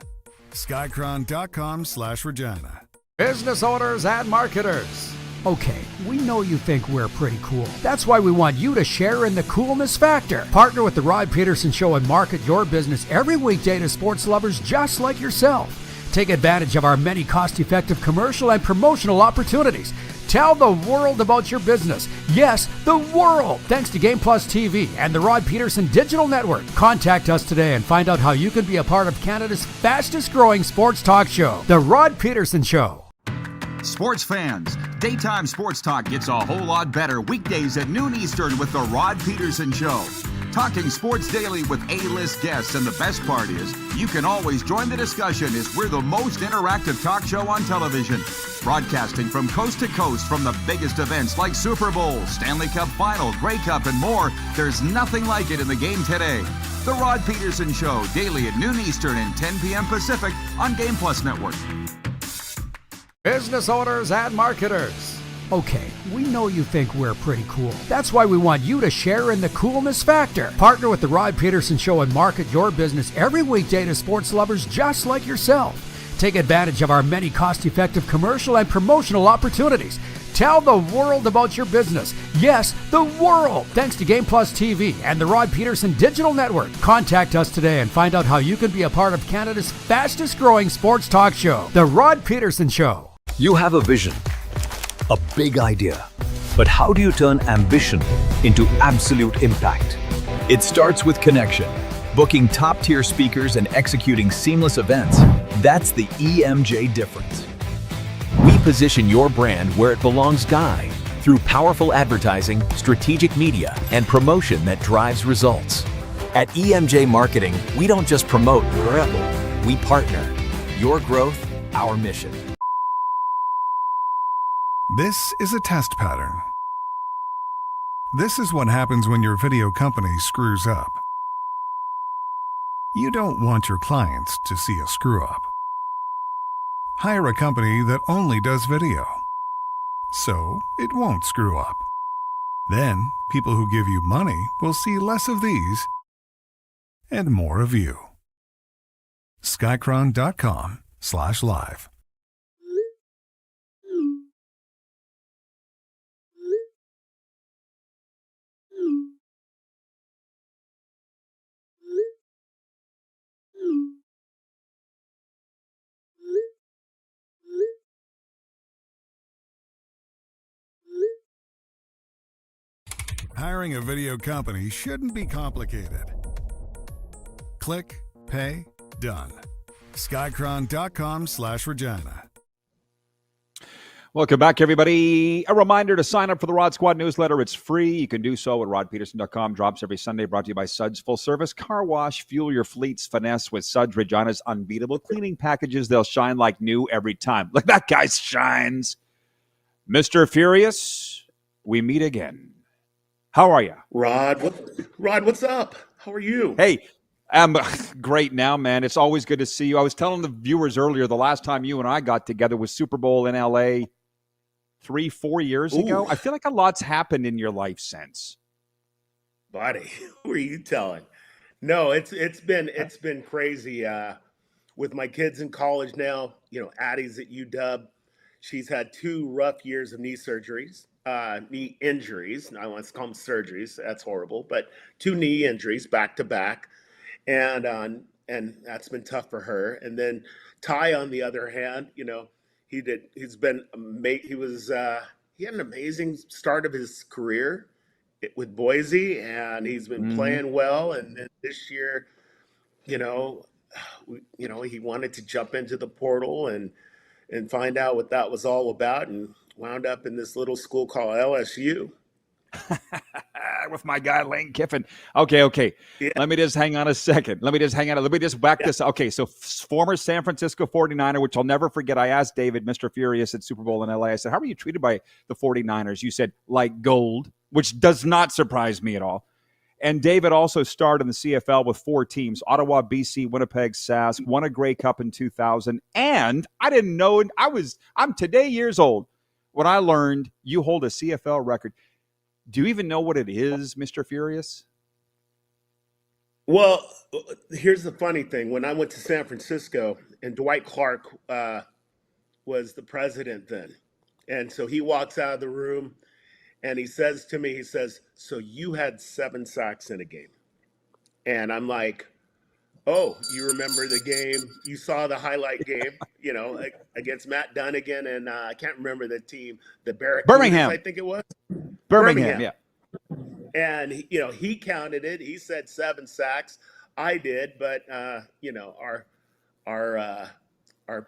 Skycron.com/Regina. Business owners and marketers. Okay, we know you think we're pretty cool. That's why we want you to share in the coolness factor. Partner with the Rod Pedersen Show and market your business every weekday to sports lovers just like yourself. Take advantage of our many cost-effective commercial and promotional opportunities. Tell the world about your business. Yes, the world. Thanks to Game Plus TV and the Rod Pedersen Digital Network. Contact us today and find out how you can be a part of Canada's fastest-growing sports talk show, The Rod Pedersen Show. Sports fans, daytime sports talk gets a whole lot better weekdays at noon Eastern with The Rod Pedersen Show. Talking sports daily with A-list guests, and the best part is, you can always join the discussion as we're the most interactive talk show on television. Broadcasting from coast to coast from the biggest events like Super Bowl, Stanley Cup Final, Grey Cup, and more, there's nothing like it in the game today. The Rod Pedersen Show, daily at noon Eastern and 10 p.m. Pacific on Game Plus Network. Business owners and marketers. Okay, we know you think we're pretty cool. That's why we want you to share in the coolness factor. Partner with the Rod Pedersen Show and market your business every weekday to sports lovers just like yourself. Take advantage of our many cost-effective commercial and promotional opportunities. Tell the world about your business. Yes, the world. Thanks to Game Plus TV and the Rod Pedersen Digital Network. Contact us today and find out how you can be a part of Canada's fastest-growing sports talk show, The Rod Pedersen Show. You have a vision, a big idea, but how do you turn ambition into absolute impact? It starts with connection. Booking top-tier speakers and executing seamless events, that's the EMJ difference. We position your brand where it belongs, Guy, through powerful advertising, strategic media, and promotion that drives results. At EMJ Marketing, we don't just promote, we partner. Your growth, our mission. This is a test pattern. This is what happens when your video company screws up. You don't want your clients to see a screw-up. Hire a company that only does video, so it won't screw up. Then, people who give you money will see less of these and more of you. Skycron.com/live. Hiring a video company shouldn't be complicated. Click, pay, done. Skycron.com/Regina. Welcome back, everybody. A reminder to sign up for the Rod Squad newsletter. It's free. You can do so at rodpedersen.com. Drops every Sunday, brought to you by Suds Full Service Car Wash. Fuel your fleet's finesse with Suds Regina's unbeatable cleaning packages. They'll shine like new every time. Look, that guy shines. Mr. Furious, we meet again. How are you? Rod, what's up? How are you? Hey, I'm great now, man. It's always good to see you. I was telling the viewers earlier, the last time you and I got together was Super Bowl in L.A. 3-4 years ago. I feel like a lot's happened in your life since. Buddy, who are you telling? No, it's been crazy. With my kids in college now, Addie's at UW. She's had 2 rough years of knee surgeries, knee injuries. I want to call them surgeries. That's horrible, but 2 knee injuries back to back, and that's been tough for her. And then Ty, on the other hand, he had an amazing start of his career with Boise, and he's been playing well. And then this year, he wanted to jump into the portal and find out what that was all about, and wound up in this little school called LSU. With my guy, Lane Kiffin. Okay. Yeah. Let me just hang on a second. Let me just back this. Okay, so former San Francisco 49er, which I'll never forget. I asked David, Mr. Furious at Super Bowl in LA, I said, how were you treated by the 49ers? You said, like gold, which does not surprise me at all. And David also starred in the CFL with 4 teams, Ottawa, BC, Winnipeg, Sask, won a Grey Cup in 2000. And I didn't know, I'm today years old when I learned you hold a CFL record. Do you even know what it is, Mr. Furious? Well, here's the funny thing. When I went to San Francisco, and Dwight Clark was the president then. And so he walks out of the room and he says to me, so you had 7 sacks in a game. And I'm like, oh, you remember the game? You saw the highlight game, against Matt Dunnigan, and I can't remember the team, the Barracudas, Birmingham, I think it was. Birmingham, yeah. And he counted it. He said 7 sacks. I did, but our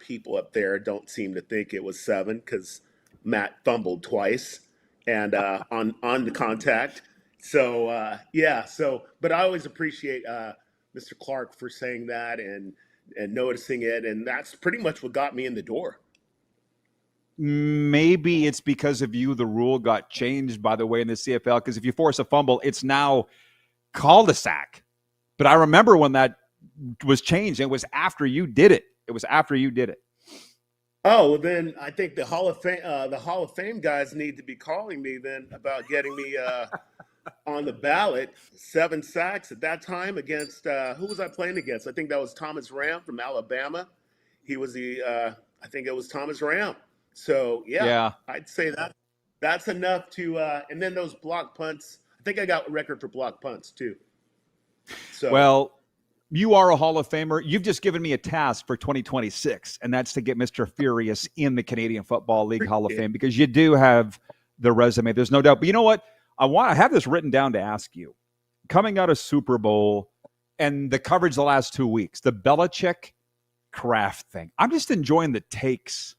people up there don't seem to think it was 7 because Matt fumbled twice and on the contact. So but I always appreciate Mr. Clark for saying that and noticing it, and that's pretty much what got me in the door. Maybe it's because of you the rule got changed, by the way, in the CFL, because if you force a fumble, it's now called a sack. But I remember when that was changed, it was after you did it. Oh, well, then I think the Hall of Fame guys need to be calling me then about getting me on the ballot. 7 sacks at that time against who was I playing against? I think that was Thomas Ram from Alabama. He was I think it was Thomas Ram. So yeah, I'd say that's enough to and then those block punts. I think I got a record for block punts too. So well, you are a Hall of Famer. You've just given me a task for 2026, and that's to get Mr. Furious in the Canadian Football League Hall of Fame, because you do have the resume. There's no doubt. But you know what? I have this written down to ask you. Coming out of Super Bowl and the coverage the last 2 weeks, the Belichick Kraft thing. I'm just enjoying the takes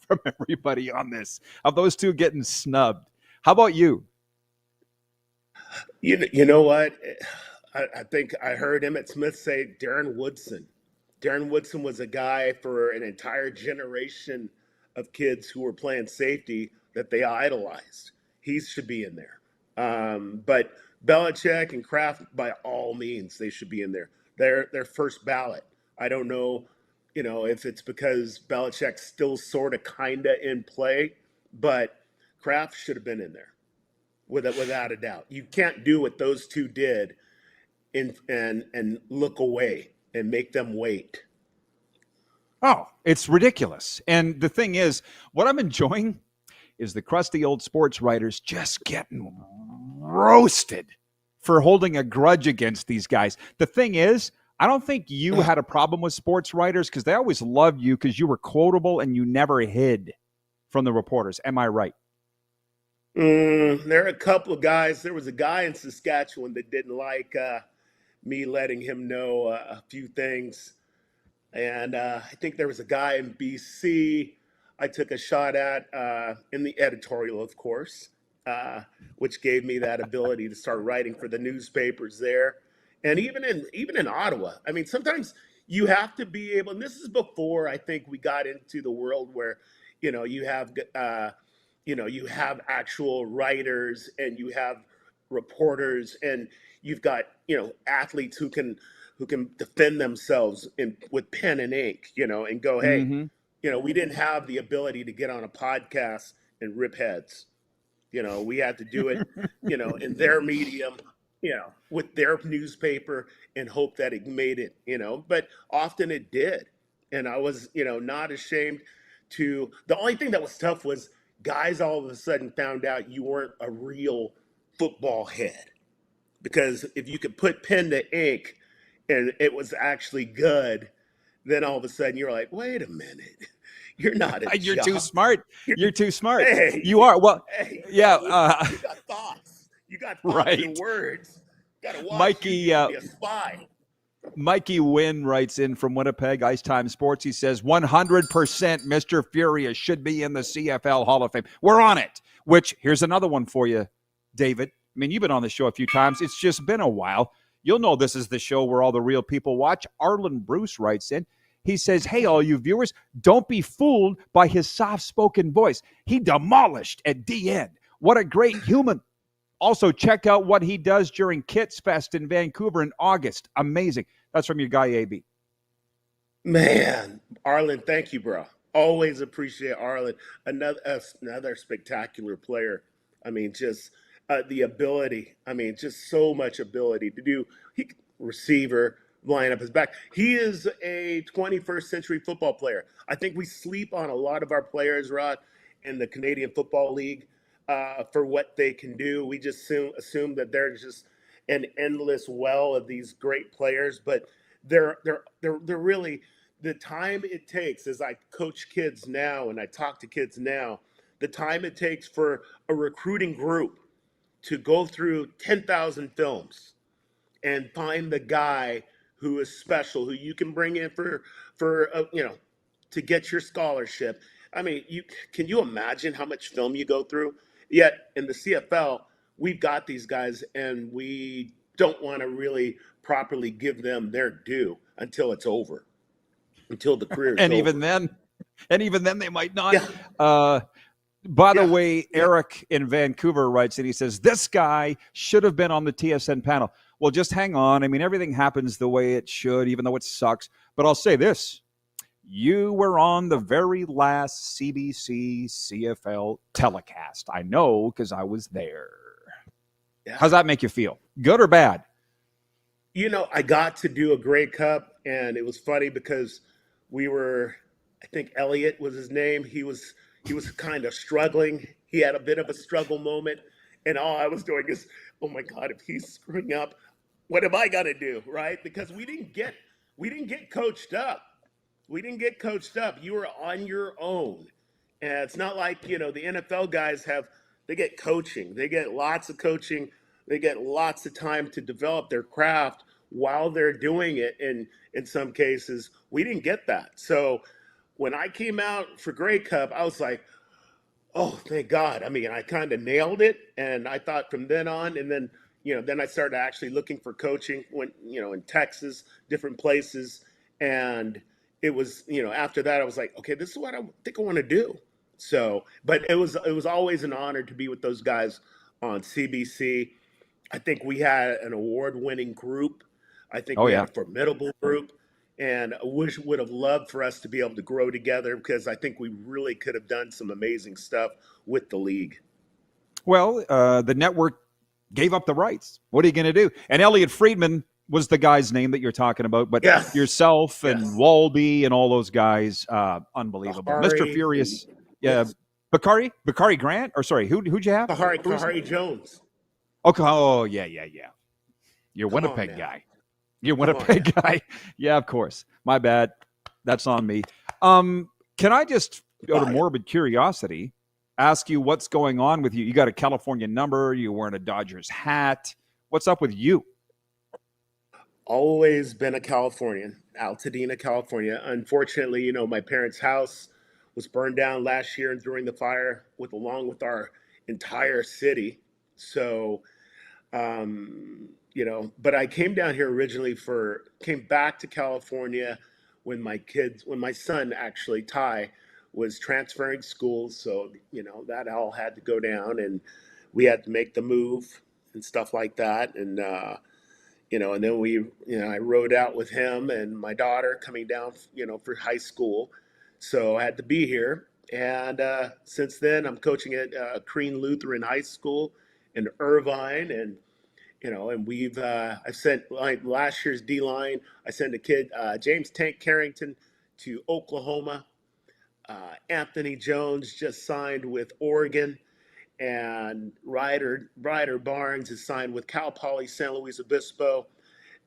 from everybody on this, of those two getting snubbed. How about you? You know what? I think I heard Emmitt Smith say Darren Woodson. Darren Woodson was a guy for an entire generation of kids who were playing safety that they idolized. He should be in there. But Belichick and Kraft, by all means, they should be in there. They're first ballot. I don't know, if it's because Belichick's still sort of kind of in play, but Kraft should have been in there without a doubt. You can't do what those two did and look away and make them wait. Oh, it's ridiculous. And the thing is, what I'm enjoying is the crusty old sports writers just getting roasted for holding a grudge against these guys. The thing is, I don't think you had a problem with sports writers because they always loved you because you were quotable and you never hid from the reporters. Am I right? There are a couple of guys. There was a guy in Saskatchewan that didn't like me letting him know a few things. And I think there was a guy in BC. I took a shot at in the editorial, of course, which gave me that ability to start writing for the newspapers there, and even in Ottawa. I mean, sometimes you have to be able. And this is before I think we got into the world where, you have you have actual writers and you have reporters and you've got athletes who can defend themselves with pen and ink, and go, hey, Mm-hmm. we didn't have the ability to get on a podcast and rip heads. We had to do it, in their medium, with their newspaper and hope that it made it, but often it did. And I was, not ashamed to. The only thing that was tough was guys all of a sudden found out you weren't a real football head. Because if you could put pen to ink and it was actually good, then all of a sudden you're like, wait a minute, you're not a You're job. too smart. You're too smart. Hey, You are. Well, hey, yeah. you got thoughts. You got thoughts Right. and words. Got to watch Mikey, you be a spy. Mikey Wynn writes in from Winnipeg, Ice Time Sports. He says, 100% Mr. Furious should be in the CFL Hall of Fame. We're on it. Which, here's another one for you, David. I mean, you've been on the show a few times. It's just been a while. You'll know this is the show where all the real people watch. Arlen Bruce writes in. He says, hey, all you viewers, don't be fooled by his soft-spoken voice. He demolished at DN. What a great human. Also, check out what he does during Kits Fest in Vancouver in August. Amazing. That's from your guy, AB. Man, Arlen, thank you, bro. Always appreciate Arlen. Another spectacular player. I mean, just the ability. I mean, just so much ability to do. Receiver, line up his back. He is a 21st century football player. I think we sleep on a lot of our players, Rod, in the Canadian Football League for what they can do. We just assume that they're just an endless well of these great players, but they're really, the time it takes, as I coach kids now and I talk to kids now, the time it takes for a recruiting group to go through 10,000 films and find the guy who is special, who you can bring in for to get your scholarship. I mean, can you imagine how much film you go through? Yet in the CFL, we've got these guys and we don't want to really properly give them their due until it's over, until the career is And over. even then they might not. Yeah. By the way, Eric in Vancouver writes and he says, this guy should have been on the TSN panel. Well, just hang on. I mean, everything happens the way it should, even though it sucks. But I'll say this. You were on the very last CBC CFL telecast. I know because I was there. Yeah. How's that make you feel? Good or bad? I got to do a Grey Cup, and it was funny because I think Elliot was his name. He was kind of struggling. He had a bit of a struggle moment. And all I was doing is, oh my God, if he's screwing up, what am I going to do, right? Because we didn't get coached up. We didn't get coached up. You were on your own. And it's not like, the NFL guys they get coaching. They get lots of coaching. They get lots of time to develop their craft while they're doing it. And in some cases, we didn't get that. So when I came out for Grey Cup, I was like, oh, thank God. I mean, I kind of nailed it. And I thought from then on, and then, then I started actually looking for coaching when, in Texas, different places. And it was, after that, I was like, okay, this is what I think I want to do. So, but it was always an honor to be with those guys on CBC. I think we had an award-winning group. I think we had a formidable group. And I would have loved for us to be able to grow together because I think we really could have done some amazing stuff with the league. Well, the network gave up the rights. What are you going to do? And Elliot Friedman was the guy's name that you're talking about, but yourself and Walby and all those guys, unbelievable. Bahari, Mr. Furious, Bakari Grant, or sorry, who'd you have? Bahari Jones. Okay, oh yeah. You're Winnipeg guy. You're Winnipeg guy. Yeah, of course. My bad. That's on me. Can I just go to morbid curiosity, ask you what's going on with you? You got a California number. You're wearing a Dodgers hat. What's up with you? Always been a Californian, Altadena, California. Unfortunately, my parents' house was burned down last year and during the fire along with our entire city. So, but I came down here originally came back to California when my son actually, Ty, was transferring schools. So, that all had to go down and we had to make the move and stuff like that. And, and then I rode out with him and my daughter coming down, for high school. So I had to be here. And since then, I'm coaching at Crean Lutheran High School in Irvine. And, I sent last year's D-line, I sent a kid, James Tank Carrington, to Oklahoma. Anthony Jones just signed with Oregon. And Ryder Barnes is signed with Cal Poly San Luis Obispo.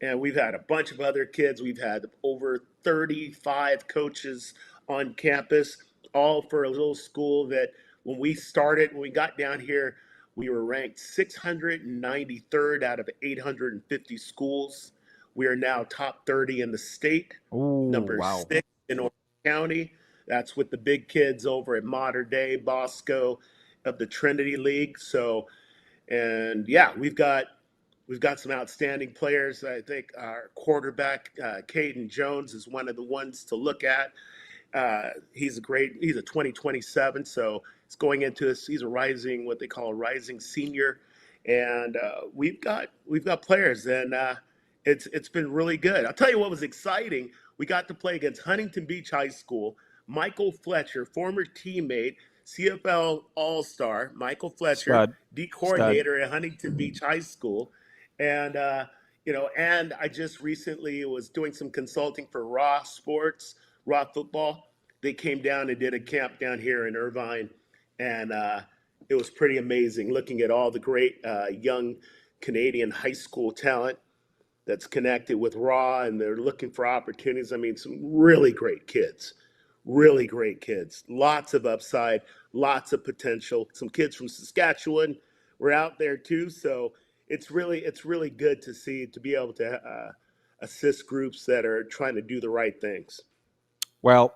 And we've had a bunch of other kids. We've had over 35 coaches on campus, all for a little school that when we got down here, we were ranked 693rd out of 850 schools. We are now top 30 in the state, number 6 in Orange County. That's with the big kids over at Modern Day, Bosco, of the Trinity League. So, and yeah, we've got some outstanding players. I think our quarterback, Caden Jones, is one of the ones to look at. He's a 2027, so he's going into he's what they call a rising senior. And we've got players, and it's been really good. I'll tell you what was exciting. We got to play against Huntington Beach High School. Michael Fletcher, former teammate, CFL All-Star, Michael Fletcher, D coordinator at Huntington Beach High School. And, and I just recently was doing some consulting for Raw Football. They came down and did a camp down here in Irvine. And it was pretty amazing looking at all the great young Canadian high school talent that's connected with Raw, and they're looking for opportunities. I mean, some really great kids. Lots of upside, lots of potential. Some kids from Saskatchewan were out there too. So it's really good to be able to assist groups that are trying to do the right things. Well,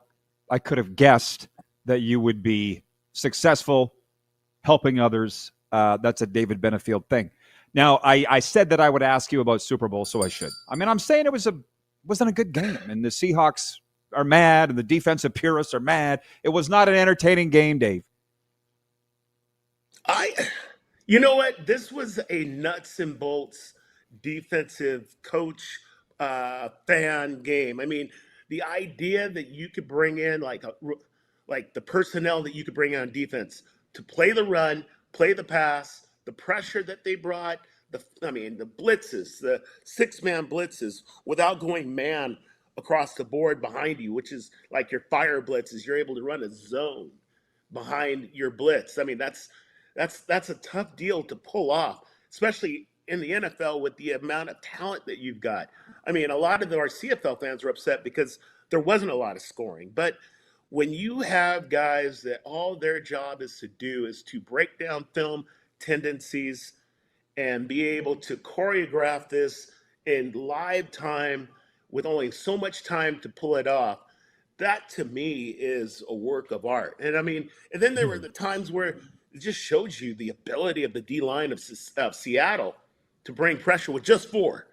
I could have guessed that you would be successful helping others. That's a David Benefield thing. Now, I said that I would ask you about Super Bowl, so I should. I mean, I'm saying it wasn't a good game, and the Seahawks are mad, and the defensive purists are mad. It was not an entertaining game, Dave. You know what? This was a nuts and bolts defensive coach fan game. I mean, the idea that you could bring in like the personnel that you could bring on defense to play the run, play the pass, the pressure that they brought, the blitzes, the 6-man blitzes without going man across the board behind you, which is like your fire blitzes. You're able to run a zone behind your blitz. I mean, that's a tough deal to pull off, especially in the NFL with the amount of talent that you've got. I mean, a lot of our CFL fans were upset because there wasn't a lot of scoring. But when you have guys that all their job is to do is to break down film tendencies and be able to choreograph this in live time with only so much time to pull it off, that to me is a work of art. And then there were the times where it just showed you the ability of the D-line of Seattle to bring pressure with just 4.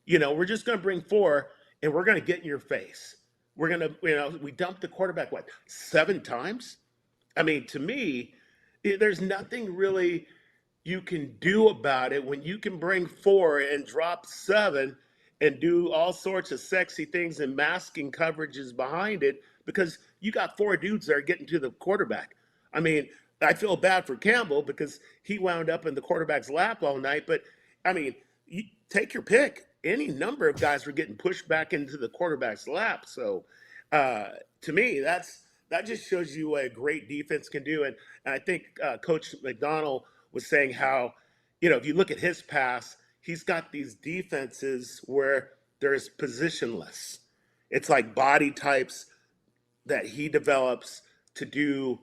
We're just going to bring 4, and we're going to get in your face. We're going to, we dumped the quarterback, 7 times? I mean, to me, there's nothing really you can do about it when you can bring 4 and drop 7 and do all sorts of sexy things and masking coverages behind it because you got 4 dudes that are getting to the quarterback. I mean, I feel bad for Campbell because he wound up in the quarterback's lap all night. But, I mean, you take your pick. Any number of guys were getting pushed back into the quarterback's lap. So, to me, that just shows you what a great defense can do. And I think Coach McDonald was saying how, if you look at his pass, he's got these defenses where there's positionless. It's like body types that he develops to do,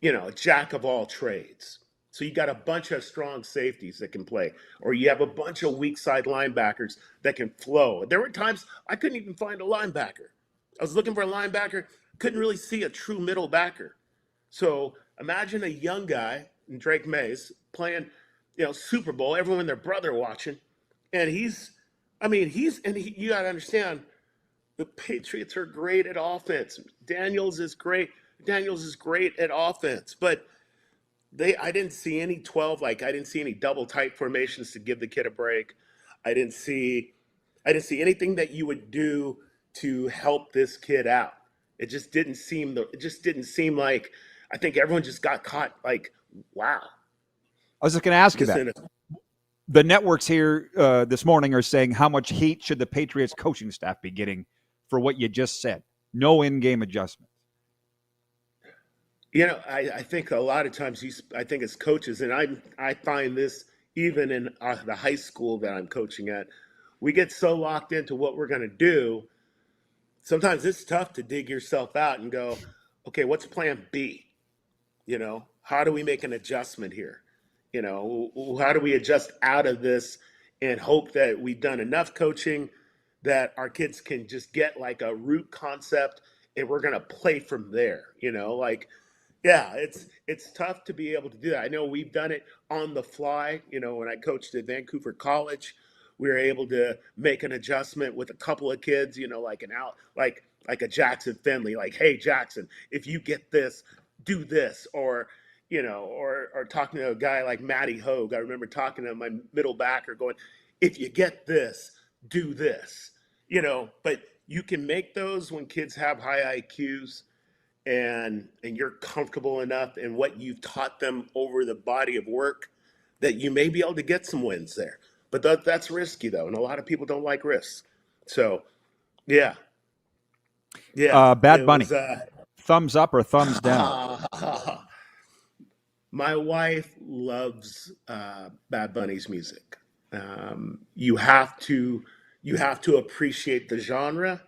a jack of all trades. So you got a bunch of strong safeties that can play, or you have a bunch of weak side linebackers that can flow. There were times I couldn't even find a linebacker. I was looking for a linebacker, couldn't really see a true middle backer. So imagine a young guy, Drake Mays, playing, Super Bowl, everyone and their brother watching. And you got to understand, the Patriots are great at offense. Daniels is great at offense. But I didn't see any 12, I didn't see any double tight formations to give the kid a break. I didn't see anything that you would do to help this kid out. It just didn't seem like, I think everyone just got caught wow. I was just going to ask you that. The networks here this morning are saying, how much heat should the Patriots coaching staff be getting for what you just said? No in-game adjustment. I think a lot of times I think as coaches, and I find this even in the high school that I'm coaching at, we get so locked into what we're going to do. Sometimes it's tough to dig yourself out and go, okay, what's plan B? How do we make an adjustment here? How do we adjust out of this and hope that we've done enough coaching that our kids can just get a root concept and we're going to play from there, Yeah, it's tough to be able to do that. I know we've done it on the fly. When I coached at Vancouver College, we were able to make an adjustment with a couple of kids, like a Jackson Finley, hey, Jackson, if you get this, do this. Or talking to a guy like Matty Hogue. I remember talking to my middle backer going, if you get this, do this. But you can make those when kids have high IQs. And you're comfortable enough in what you've taught them over the body of work that you may be able to get some wins there. But that's risky, though, and a lot of people don't like risks. So, yeah. Bad Bunny, thumbs up or thumbs down? My wife loves Bad Bunny's music. You have to appreciate the genre.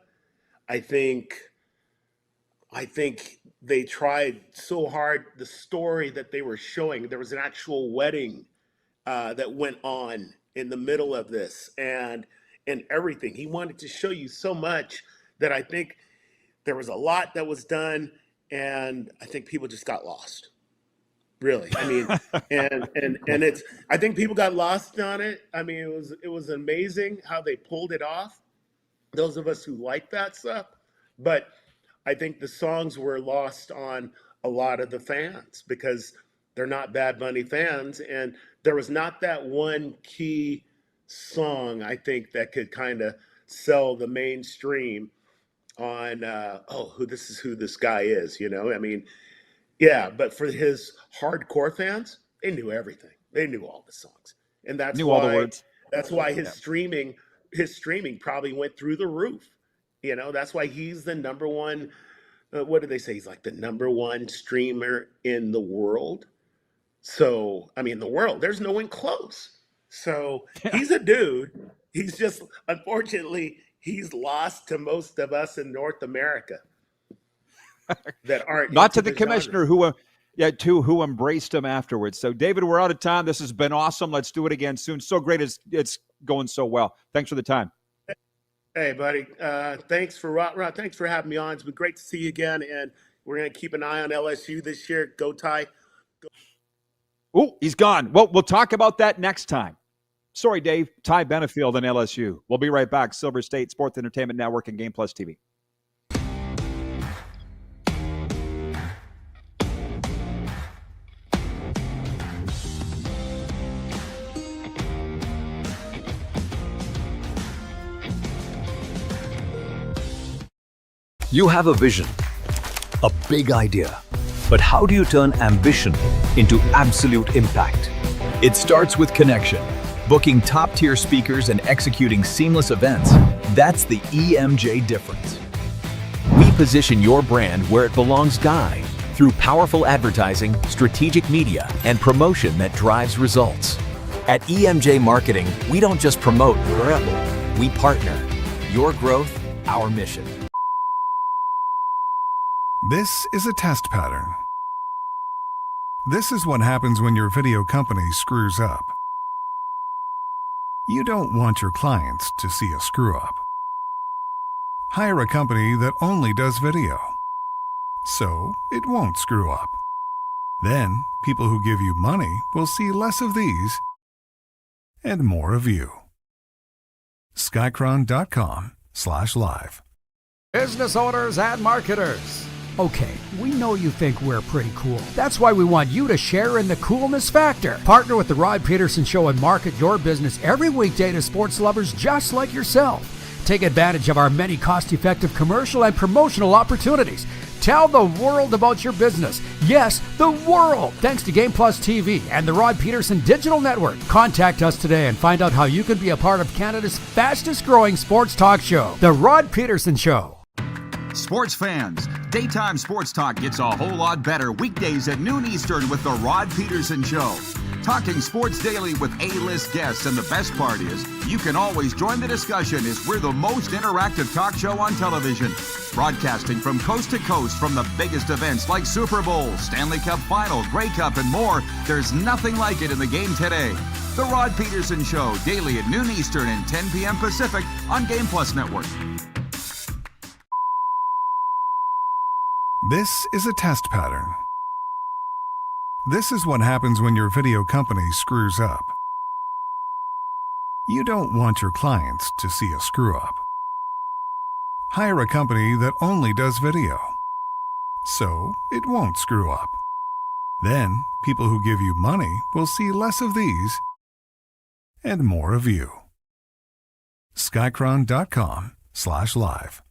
I think they tried so hard. The story that they were showing, there was an actual wedding that went on in the middle of this and everything. He wanted to show you so much that I think there was a lot that was done, and I think people just got lost. Really. I mean, and I think people got lost on it. I mean, it was amazing how they pulled it off. Those of us who like that stuff, but I think the songs were lost on a lot of the fans because they're not Bad Bunny fans. And there was not that one key song, I think, that could kind of sell the mainstream on, who this guy is, I mean, yeah, but for his hardcore fans, they knew everything. They knew all the songs. And that's all the words. That's why his streaming probably went through the roof. That's why he's the number one. What do they say? He's like the number one streamer in the world. So, I mean, the world, there's no one close. So he's a dude. He's just, unfortunately, he's lost to most of us in North America that aren't. Not to the commissioner who embraced him afterwards. So, David, we're out of time. This has been awesome. Let's do it again soon. So great. It's going so well. Thanks for the time. Hey, buddy. Thanks for Rod. Thanks for having me on. It's been great to see you again, and we're going to keep an eye on LSU this year. Go Ty. Oh, he's gone. Well, we'll talk about that next time. Sorry, Dave. Ty Benefield and LSU. We'll be right back. Silver State Sports Entertainment Network and Game Plus TV. You have a vision, a big idea, but how do you turn ambition into absolute impact? It starts with connection. Booking top-tier speakers and executing seamless events, that's the EMJ difference. We position your brand where it belongs guy through powerful advertising, strategic media, and promotion that drives results. At EMJ Marketing, we don't just promote, we partner. Your growth, our mission. This is a test pattern. This is what happens when your video company screws up. You don't want your clients to see a screw up. Hire a company that only does video, so it won't screw up. Then, people who give you money will see less of these and more of you. Skycron.com/live. Business owners and marketers. Okay, we know you think we're pretty cool. That's why we want you to share in the coolness factor. Partner with the Rod Pedersen Show and market your business every weekday to sports lovers just like yourself. Take advantage of our many cost-effective commercial and promotional opportunities. Tell the world about your business. Yes, the world. Thanks to Game Plus TV and the Rod Pedersen Digital Network. Contact us today and find out how you can be a part of Canada's fastest growing sports talk show, The Rod Pedersen Show. Sports fans, daytime sports talk gets a whole lot better weekdays at noon Eastern with The Rod Pedersen Show. Talking sports daily with A-list guests, and the best part is, you can always join the discussion as we're the most interactive talk show on television. Broadcasting from coast to coast from the biggest events like Super Bowl, Stanley Cup Final, Grey Cup, and more. There's nothing like it in the game today. The Rod Pedersen Show, daily at noon Eastern and 10 p.m. Pacific on Game Plus Network. This is a test pattern. This is what happens when your video company screws up. You don't want your clients to see a screw up. Hire a company that only does video, so it won't screw up. Then, people who give you money will see less of these and more of you. Skycron.com/live.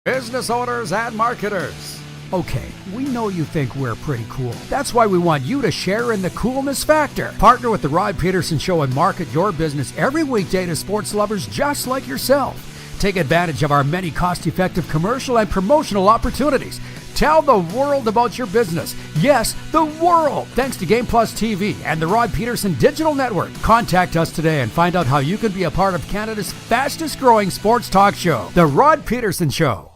Business owners and marketers. Okay, we know you think we're pretty cool. That's why we want you to share in the coolness factor. Partner with the Rod Pedersen Show and market your business every weekday to sports lovers just like yourself. Take advantage of our many cost-effective commercial and promotional opportunities. Tell the world about your business. Yes, the world. Thanks to Game Plus TV and the Rod Pedersen Digital Network. Contact us today and find out how you can be a part of Canada's fastest growing sports talk show, The Rod Pedersen Show.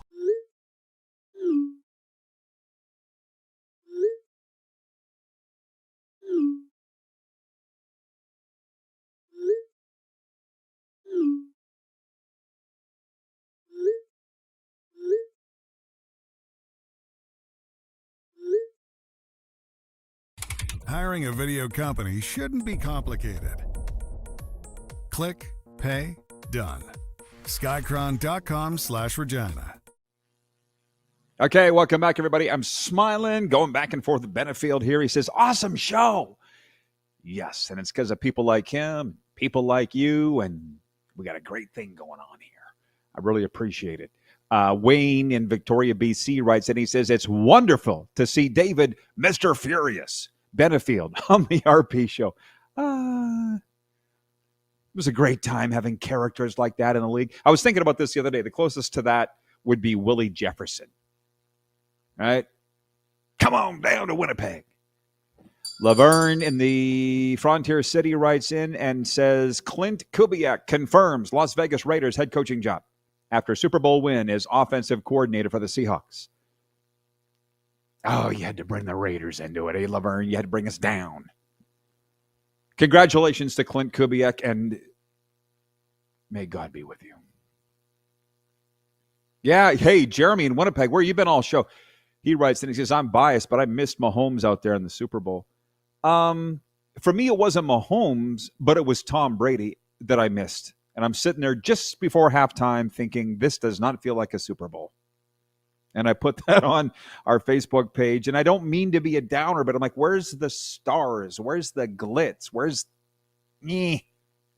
Hiring a video company shouldn't be complicated. Click, pay, done. Skycron.com/Regina. Okay, welcome back, everybody. I'm smiling, going back and forth with Benefield here. He says, awesome show. Yes, and it's because of people like him, people like you, and we got a great thing going on here. I really appreciate it. Wayne in Victoria, BC writes, and he says, it's wonderful to see David, Mr. Furious, Benefield on the RP show. It was a great time having characters like that in the league. I was thinking about this the other day. The closest to that would be Willie Jefferson. Right? Come on down to Winnipeg. Laverne in the Frontier City writes in and says, Clint Kubiak confirms Las Vegas Raiders head coaching job after Super Bowl win as offensive coordinator for the Seahawks. Oh, you had to bring the Raiders into it, eh, Laverne? You had to bring us down. Congratulations to Clint Kubiak, and may God be with you. Yeah, hey, Jeremy in Winnipeg, where you been all show? He writes, and he says, I'm biased, but I missed Mahomes out there in the Super Bowl. For me, it wasn't Mahomes, but it was Tom Brady that I missed. And I'm sitting there just before halftime thinking, this does not feel like a Super Bowl. And I put that on our Facebook page. And I don't mean to be a downer, but I'm like, where's the stars? Where's the glitz? It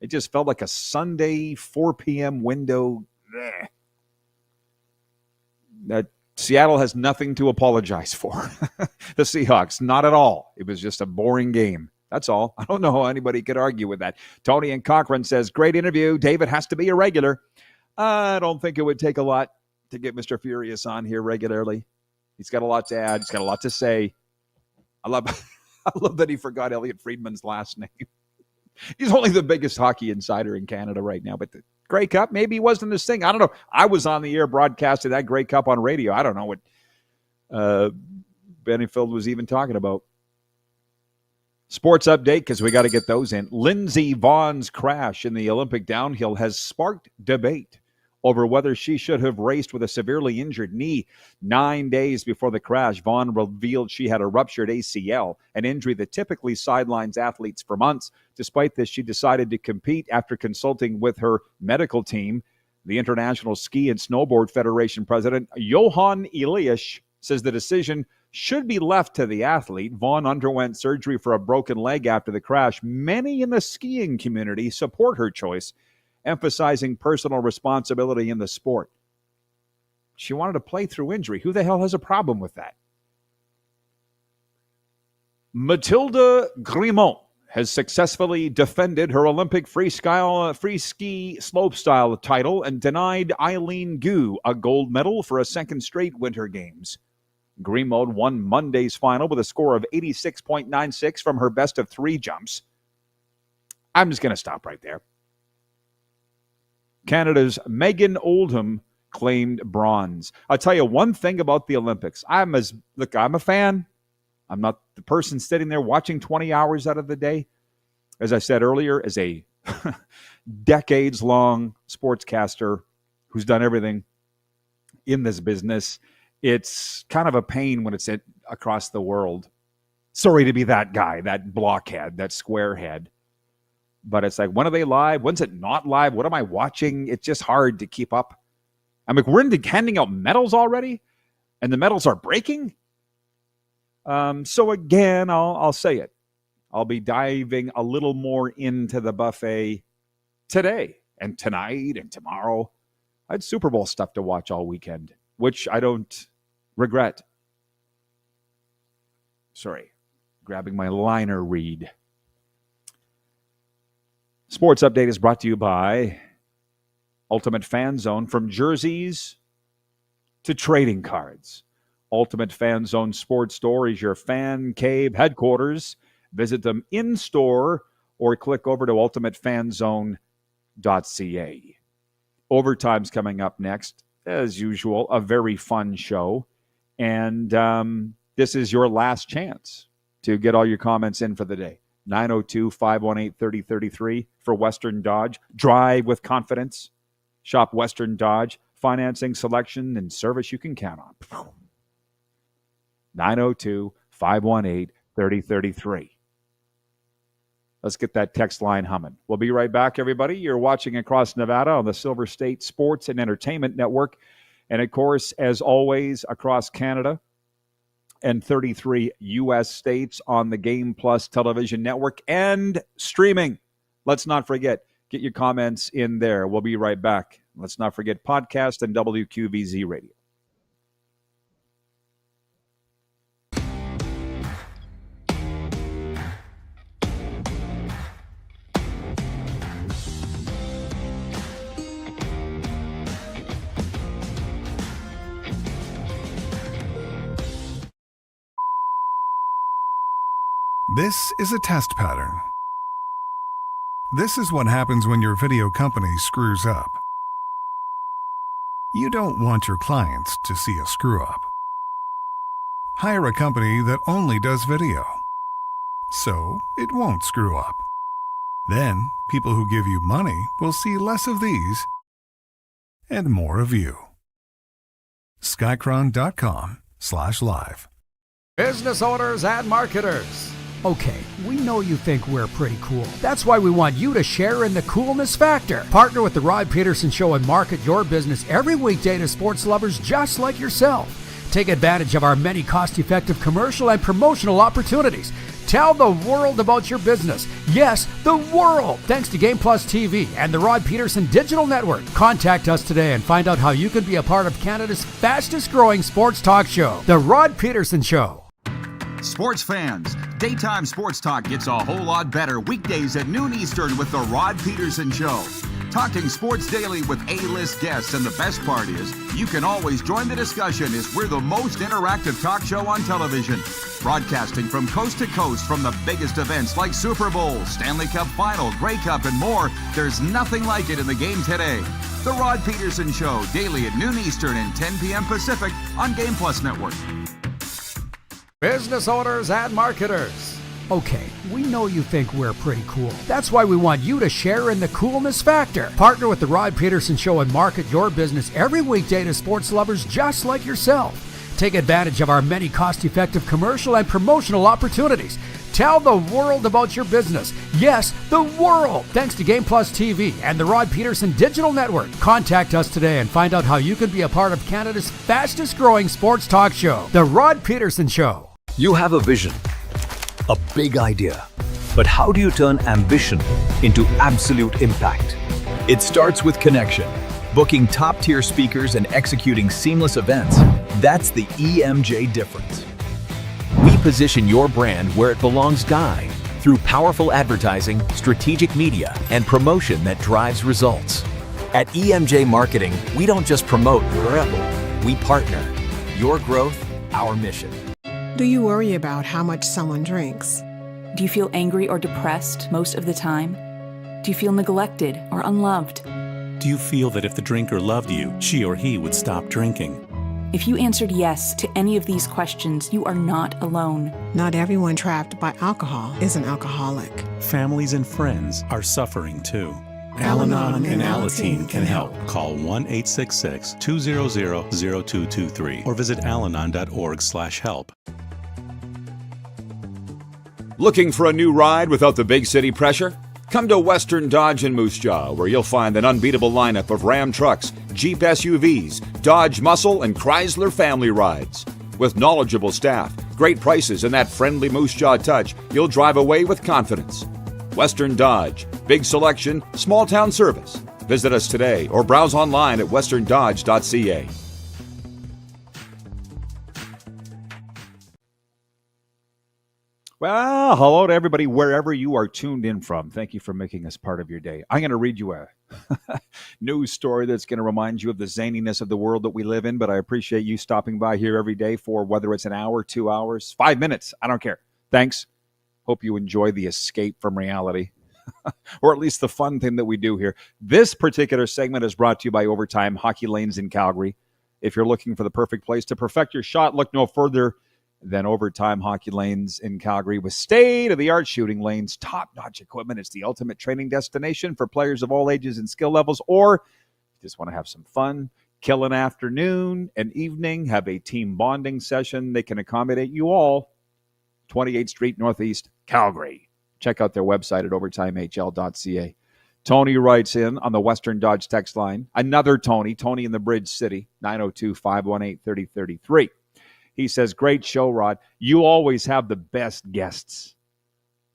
just felt like a Sunday 4 p.m. window. That Seattle has nothing to apologize for. The Seahawks, not at all. It was just a boring game. That's all. I don't know how anybody could argue with that. Tony in Cochrane says, great interview. David has to be a regular. I don't think it would take a lot to get Mr. Furious on here regularly. He's got a lot to add. He's got a lot to say. I love that he forgot Elliot Friedman's last name. He's only the biggest hockey insider in Canada right now, but the Grey Cup, maybe he wasn't his thing. I don't know. I was on the air broadcasting that Grey Cup on radio. I don't know what Benefield was even talking about. Sports update, because we got to get those in. Lindsey Vaughn's crash in the Olympic downhill has sparked debate over whether she should have raced with a severely injured knee. 9 days before the crash, Vaughn revealed she had a ruptured ACL, an injury that typically sidelines athletes for months. Despite this, she decided to compete after consulting with her medical team. The International Ski and Snowboard Federation president, Johan Elias, says the decision should be left to the athlete. Vaughn underwent surgery for a broken leg after the crash. Many in the skiing community support her choice, emphasizing personal responsibility in the sport. She wanted to play through injury. Who the hell has a problem with that? Mathilde Grimont has successfully defended her Olympic free ski slopestyle title and denied Eileen Gu a gold medal for a second straight Winter Games. Grimont won Monday's final with a score of 86.96 from her best of 3 jumps. I'm just going to stop right there. Canada's Megan Oldham claimed bronze. I'll tell you one thing about the Olympics. I'm a fan. I'm not the person sitting there watching 20 hours out of the day. As I said earlier, as a decades-long sportscaster who's done everything in this business, it's kind of a pain when it's across the world. Sorry to be that guy, that blockhead, that squarehead. But it's like, when are they live? When's it not live? What am I watching? It's just hard to keep up. I mean, we're into handing out medals already, and the medals are breaking. So again, I'll say it. I'll be diving a little more into the buffet today and tonight and tomorrow. I had Super Bowl stuff to watch all weekend, which I don't regret. Sorry, grabbing my liner read. Sports Update is brought to you by Ultimate Fan Zone. From jerseys to trading cards, Ultimate Fan Zone Sports Store is your fan cave headquarters. Visit them in-store or click over to ultimatefanzone.ca. Overtime's coming up next. As usual, a very fun show. And this is your last chance to get all your comments in for the day. 902-518-3033 for Western Dodge. Drive with confidence. Shop Western Dodge. Financing, selection, and service you can count on. 902-518-3033. Let's get that text line humming. We'll be right back, everybody. You're watching Across Nevada on the Silver State Sports and Entertainment Network. And, of course, as always, across Canada and 33 U.S. states on the Game Plus television network and streaming. Let's not forget, get your comments in there. We'll be right back. Let's not forget podcast and WQVZ Radio. This is a test pattern. This is what happens when your video company screws up. You don't want your clients to see a screw-up. Hire a company that only does video, so it won't screw up. Then, people who give you money will see less of these and more of you. Skycron.com/live. Business owners and marketers. Okay, we know you think we're pretty cool. That's why we want you to share in the coolness factor. Partner with the Rod Pedersen Show and market your business every weekday to sports lovers just like yourself. Take advantage of our many cost-effective commercial and promotional opportunities. Tell the world about your business. Yes, the world. Thanks to Game Plus TV and the Rod Pedersen Digital Network. Contact us today and find out how you can be a part of Canada's fastest-growing sports talk show, The Rod Pedersen Show. Sports fans, daytime sports talk gets a whole lot better weekdays at noon Eastern with the Rod Pedersen Show. Talking sports daily with A-list guests, and the best part is, you can always join the discussion as we're the most interactive talk show on television. Broadcasting from coast to coast from the biggest events like Super Bowl, Stanley Cup Final, Grey Cup, and more. There's nothing like it in the game today. The Rod Pedersen Show, daily at noon Eastern and 10 p.m. Pacific on Game Plus Network. Business owners and marketers. Okay, we know you think we're pretty cool. That's why we want you to share in the coolness factor. Partner with the Rod Pedersen Show and market your business every weekday to sports lovers just like yourself. Take advantage of our many cost-effective commercial and promotional opportunities. Tell the world about your business. Yes, the world. Thanks to Game Plus TV and the Rod Pedersen Digital Network. Contact us today and find out how you can be a part of Canada's fastest growing sports talk show, The Rod Pedersen Show. You have a vision, a big idea. But how do you turn ambition into absolute impact? It starts with connection. Booking top-tier speakers and executing seamless events. That's the EMJ difference. We position your brand where it belongs, Guy, through powerful advertising, strategic media, and promotion that drives results. At EMJ Marketing, we don't just promote, we partner. Your growth, our mission. Do you worry about how much someone drinks? Do you feel angry or depressed most of the time? Do you feel neglected or unloved? Do you feel that if the drinker loved you, she or he would stop drinking? If you answered yes to any of these questions, you are not alone. Not everyone trapped by alcohol is an alcoholic. Families and friends are suffering too. Al-Anon and Alateen can help. Call 1-866-200-0223 or visit alanon.org/help. Looking for a new ride without the big city pressure? Come to Western Dodge in Moose Jaw, where you'll find an unbeatable lineup of Ram trucks, Jeep SUVs, Dodge Muscle, and Chrysler family rides. With knowledgeable staff, great prices, and that friendly Moose Jaw touch, you'll drive away with confidence. Western Dodge, big selection, small town service. Visit us today or browse online at westerndodge.ca. Well, hello to everybody wherever you are tuned in from. Thank you for making us part of your day. I'm going to read you a news story that's going to remind you of the zaniness of the world that we live in, but I appreciate you stopping by here every day for whether it's an hour, 2 hours, 5 minutes. I don't care. Thanks. Hope you enjoy the escape from reality, or at least the fun thing that we do here. This particular segment is brought to you by Overtime Hockey Lanes in Calgary. If you're looking for the perfect place to perfect your shot, look no further than Overtime Hockey Lanes in Calgary. With state-of-the-art shooting lanes, top-notch equipment, it's the ultimate training destination for players of all ages and skill levels, or just want to have some fun, kill an afternoon, an evening, have a team bonding session. They can accommodate you all. 28th Street Northeast, Calgary. Check out their website at overtimehl.ca. Tony writes in on the Western Dodge text line. Another Tony in the Bridge City, 902-518-3033. He says, great show, Rod. You always have the best guests.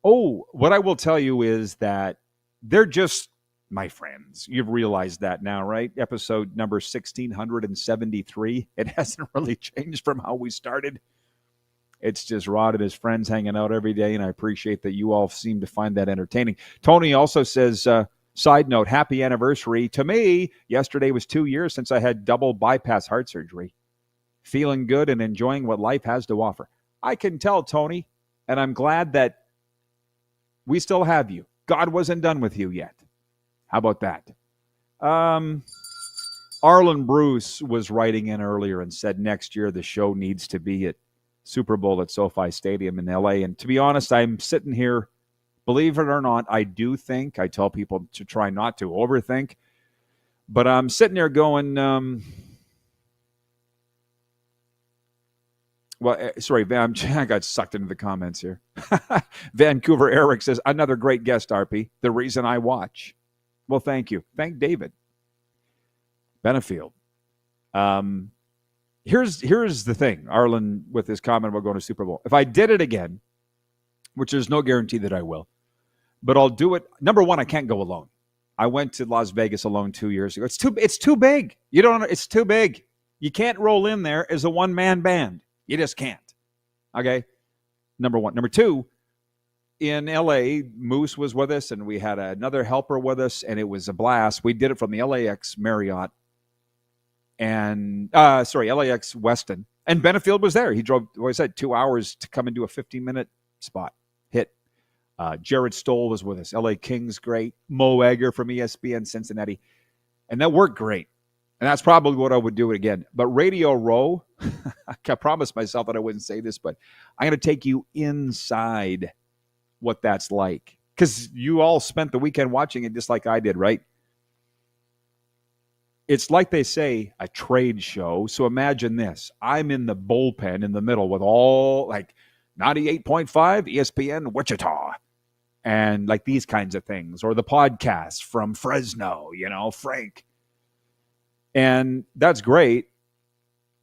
Oh, what I will tell you is that they're just my friends. You've realized that now, right? Episode number 1673. It hasn't really changed from how we started. It's just Rod and his friends hanging out every day, and I appreciate that you all seem to find that entertaining. Tony also says, side note, happy anniversary. To me, yesterday was 2 years since I had double bypass heart surgery. Feeling good and enjoying what life has to offer. I can tell, Tony, and I'm glad that we still have you. God wasn't done with you yet. How about that? Arlen Bruce was writing in earlier and said next year the show needs to be at Super Bowl at SoFi Stadium in LA. And to be honest, I'm sitting here, believe it or not, I do think, I tell people to try not to overthink, but I'm sitting there going, I got sucked into the comments here. Vancouver Eric says, another great guest, RP. The reason I watch. Well, thank you. Thank David. Benefield. Here's the thing, Arlen, with his comment about going to Super Bowl. If I did it again, which there's no guarantee that I will, but I'll do it. Number one, I can't go alone. I went to Las Vegas alone 2 years ago. It's too big. It's too big. You can't roll in there as a one-man band. You just can't. Okay? Number one. Number two, in L.A., Moose was with us, and we had another helper with us, and it was a blast. We did it from the LAX Marriott and, LAX Weston. And Benefield was there. He drove, like I said, 2 hours to come and do a 15-minute spot. Hit. Jared Stoll was with us. L.A. Kings, great. Mo Egger from ESPN Cincinnati. And that worked great. And that's probably what I would do it again. But Radio Row, I promised myself that I wouldn't say this, but I'm going to take you inside what that's like. Because you all spent the weekend watching it just like I did, right? It's like they say, a trade show. So imagine this. I'm in the bullpen in the middle with all like 98.5 ESPN Wichita and like these kinds of things, or the podcast from Fresno, Frank. And that's great.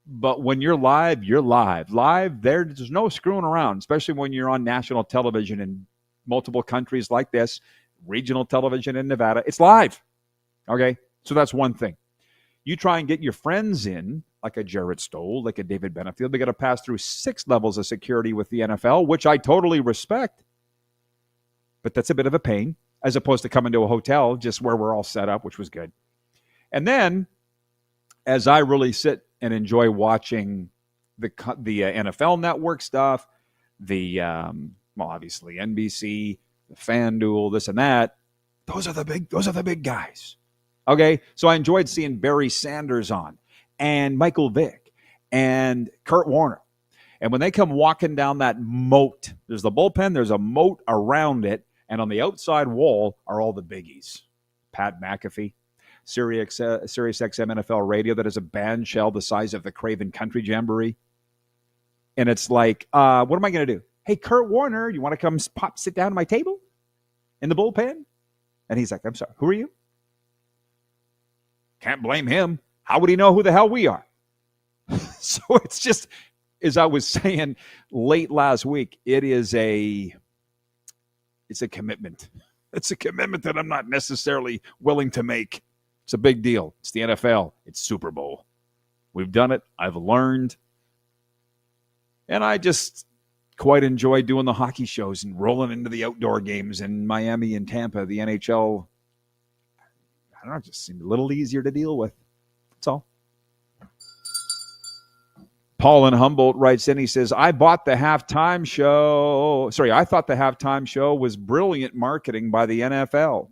But when you're live, you're live. Live, there's no screwing around, especially when you're on national television in multiple countries like this, regional television in Nevada. It's live. Okay? So that's one thing. You try and get your friends in, like a Jarrett Stoll, like a David Benefield. They got to pass through 6 levels of security with the NFL, which I totally respect. But that's a bit of a pain, as opposed to coming to a hotel just where we're all set up, which was good. And then, as I really sit and enjoy watching the NFL Network stuff, obviously NBC, the FanDuel, this and that, those are the big guys. Okay, so I enjoyed seeing Barry Sanders on, and Michael Vick, and Kurt Warner. And when they come walking down that moat, there's the bullpen, there's a moat around it, and on the outside wall are all the biggies. Pat McAfee, Sirius XM NFL Radio that has a band shell the size of the Craven Country Jamboree. And it's like, what am I going to do? Hey, Kurt Warner, you want to come sit down at my table in the bullpen? And he's like, I'm sorry, who are you? Can't blame him. How would he know who the hell we are? So it's just, as I was saying late last week, it's a commitment. It's a commitment that I'm not necessarily willing to make. It's a big deal. It's the NFL. It's Super Bowl. We've done it. I've learned. And I just quite enjoy doing the hockey shows and rolling into the outdoor games in Miami and Tampa. The NHL, I don't know, it just seemed a little easier to deal with. That's all. Paul in Humboldt writes in, he says, I thought the halftime show was brilliant marketing by the NFL.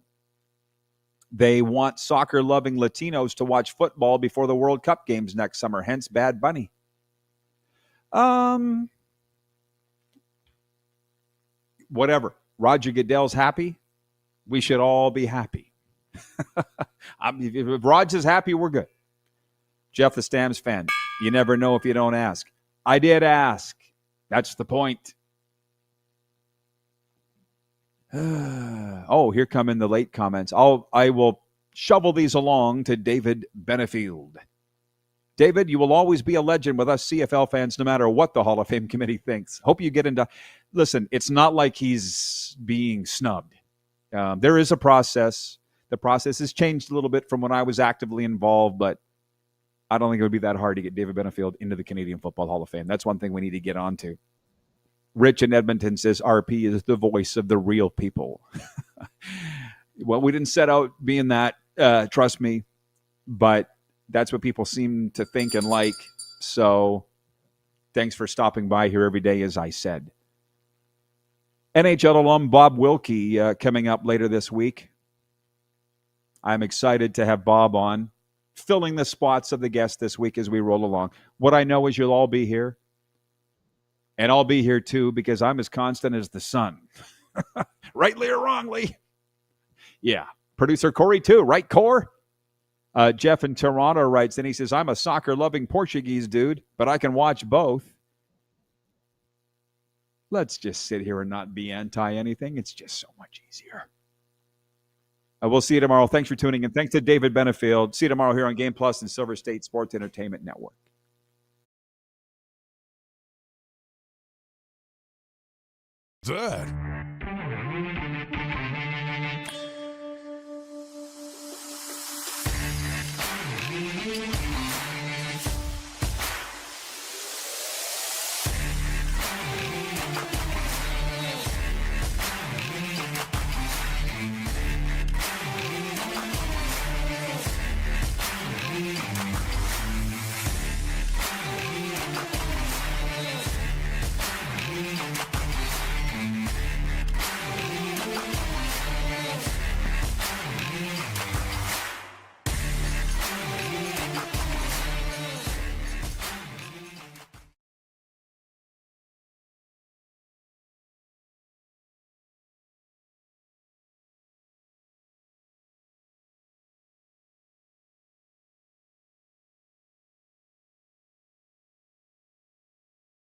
They want soccer-loving Latinos to watch football before the World Cup games next summer, hence Bad Bunny. Whatever. Roger Goodell's happy. We should all be happy. If Raj is happy, we're good. Jeff, the Stamps fan. You never know if you don't ask. I did ask. That's the point. Here come in the late comments. I will shovel these along to David Benefield. David, you will always be a legend with us CFL fans, no matter what the Hall of Fame committee thinks. Hope you get into... Listen, it's not like he's being snubbed. There is a process. The process has changed a little bit from when I was actively involved, but I don't think it would be that hard to get David Benefield into the Canadian Football Hall of Fame. That's one thing we need to get on to. Rich in Edmonton says RP is the voice of the real people. Well, we didn't set out being that, trust me, but that's what people seem to think and like. So thanks for stopping by here every day, as I said. NHL alum Bob Wilkie coming up later this week. I'm excited to have Bob on, filling the spots of the guests this week as we roll along. What I know is you'll all be here. And I'll be here too, because I'm as constant as the sun. Rightly or wrongly. Yeah. Producer Corey too, right, Cor? Jeff in Toronto writes, and he says, I'm a soccer-loving Portuguese dude, but I can watch both. Let's just sit here and not be anti-anything. It's just so much easier. We'll see you tomorrow. Thanks for tuning in. Thanks to David Benefield. See you tomorrow here on Game Plus and Silver State Sports Entertainment Network. That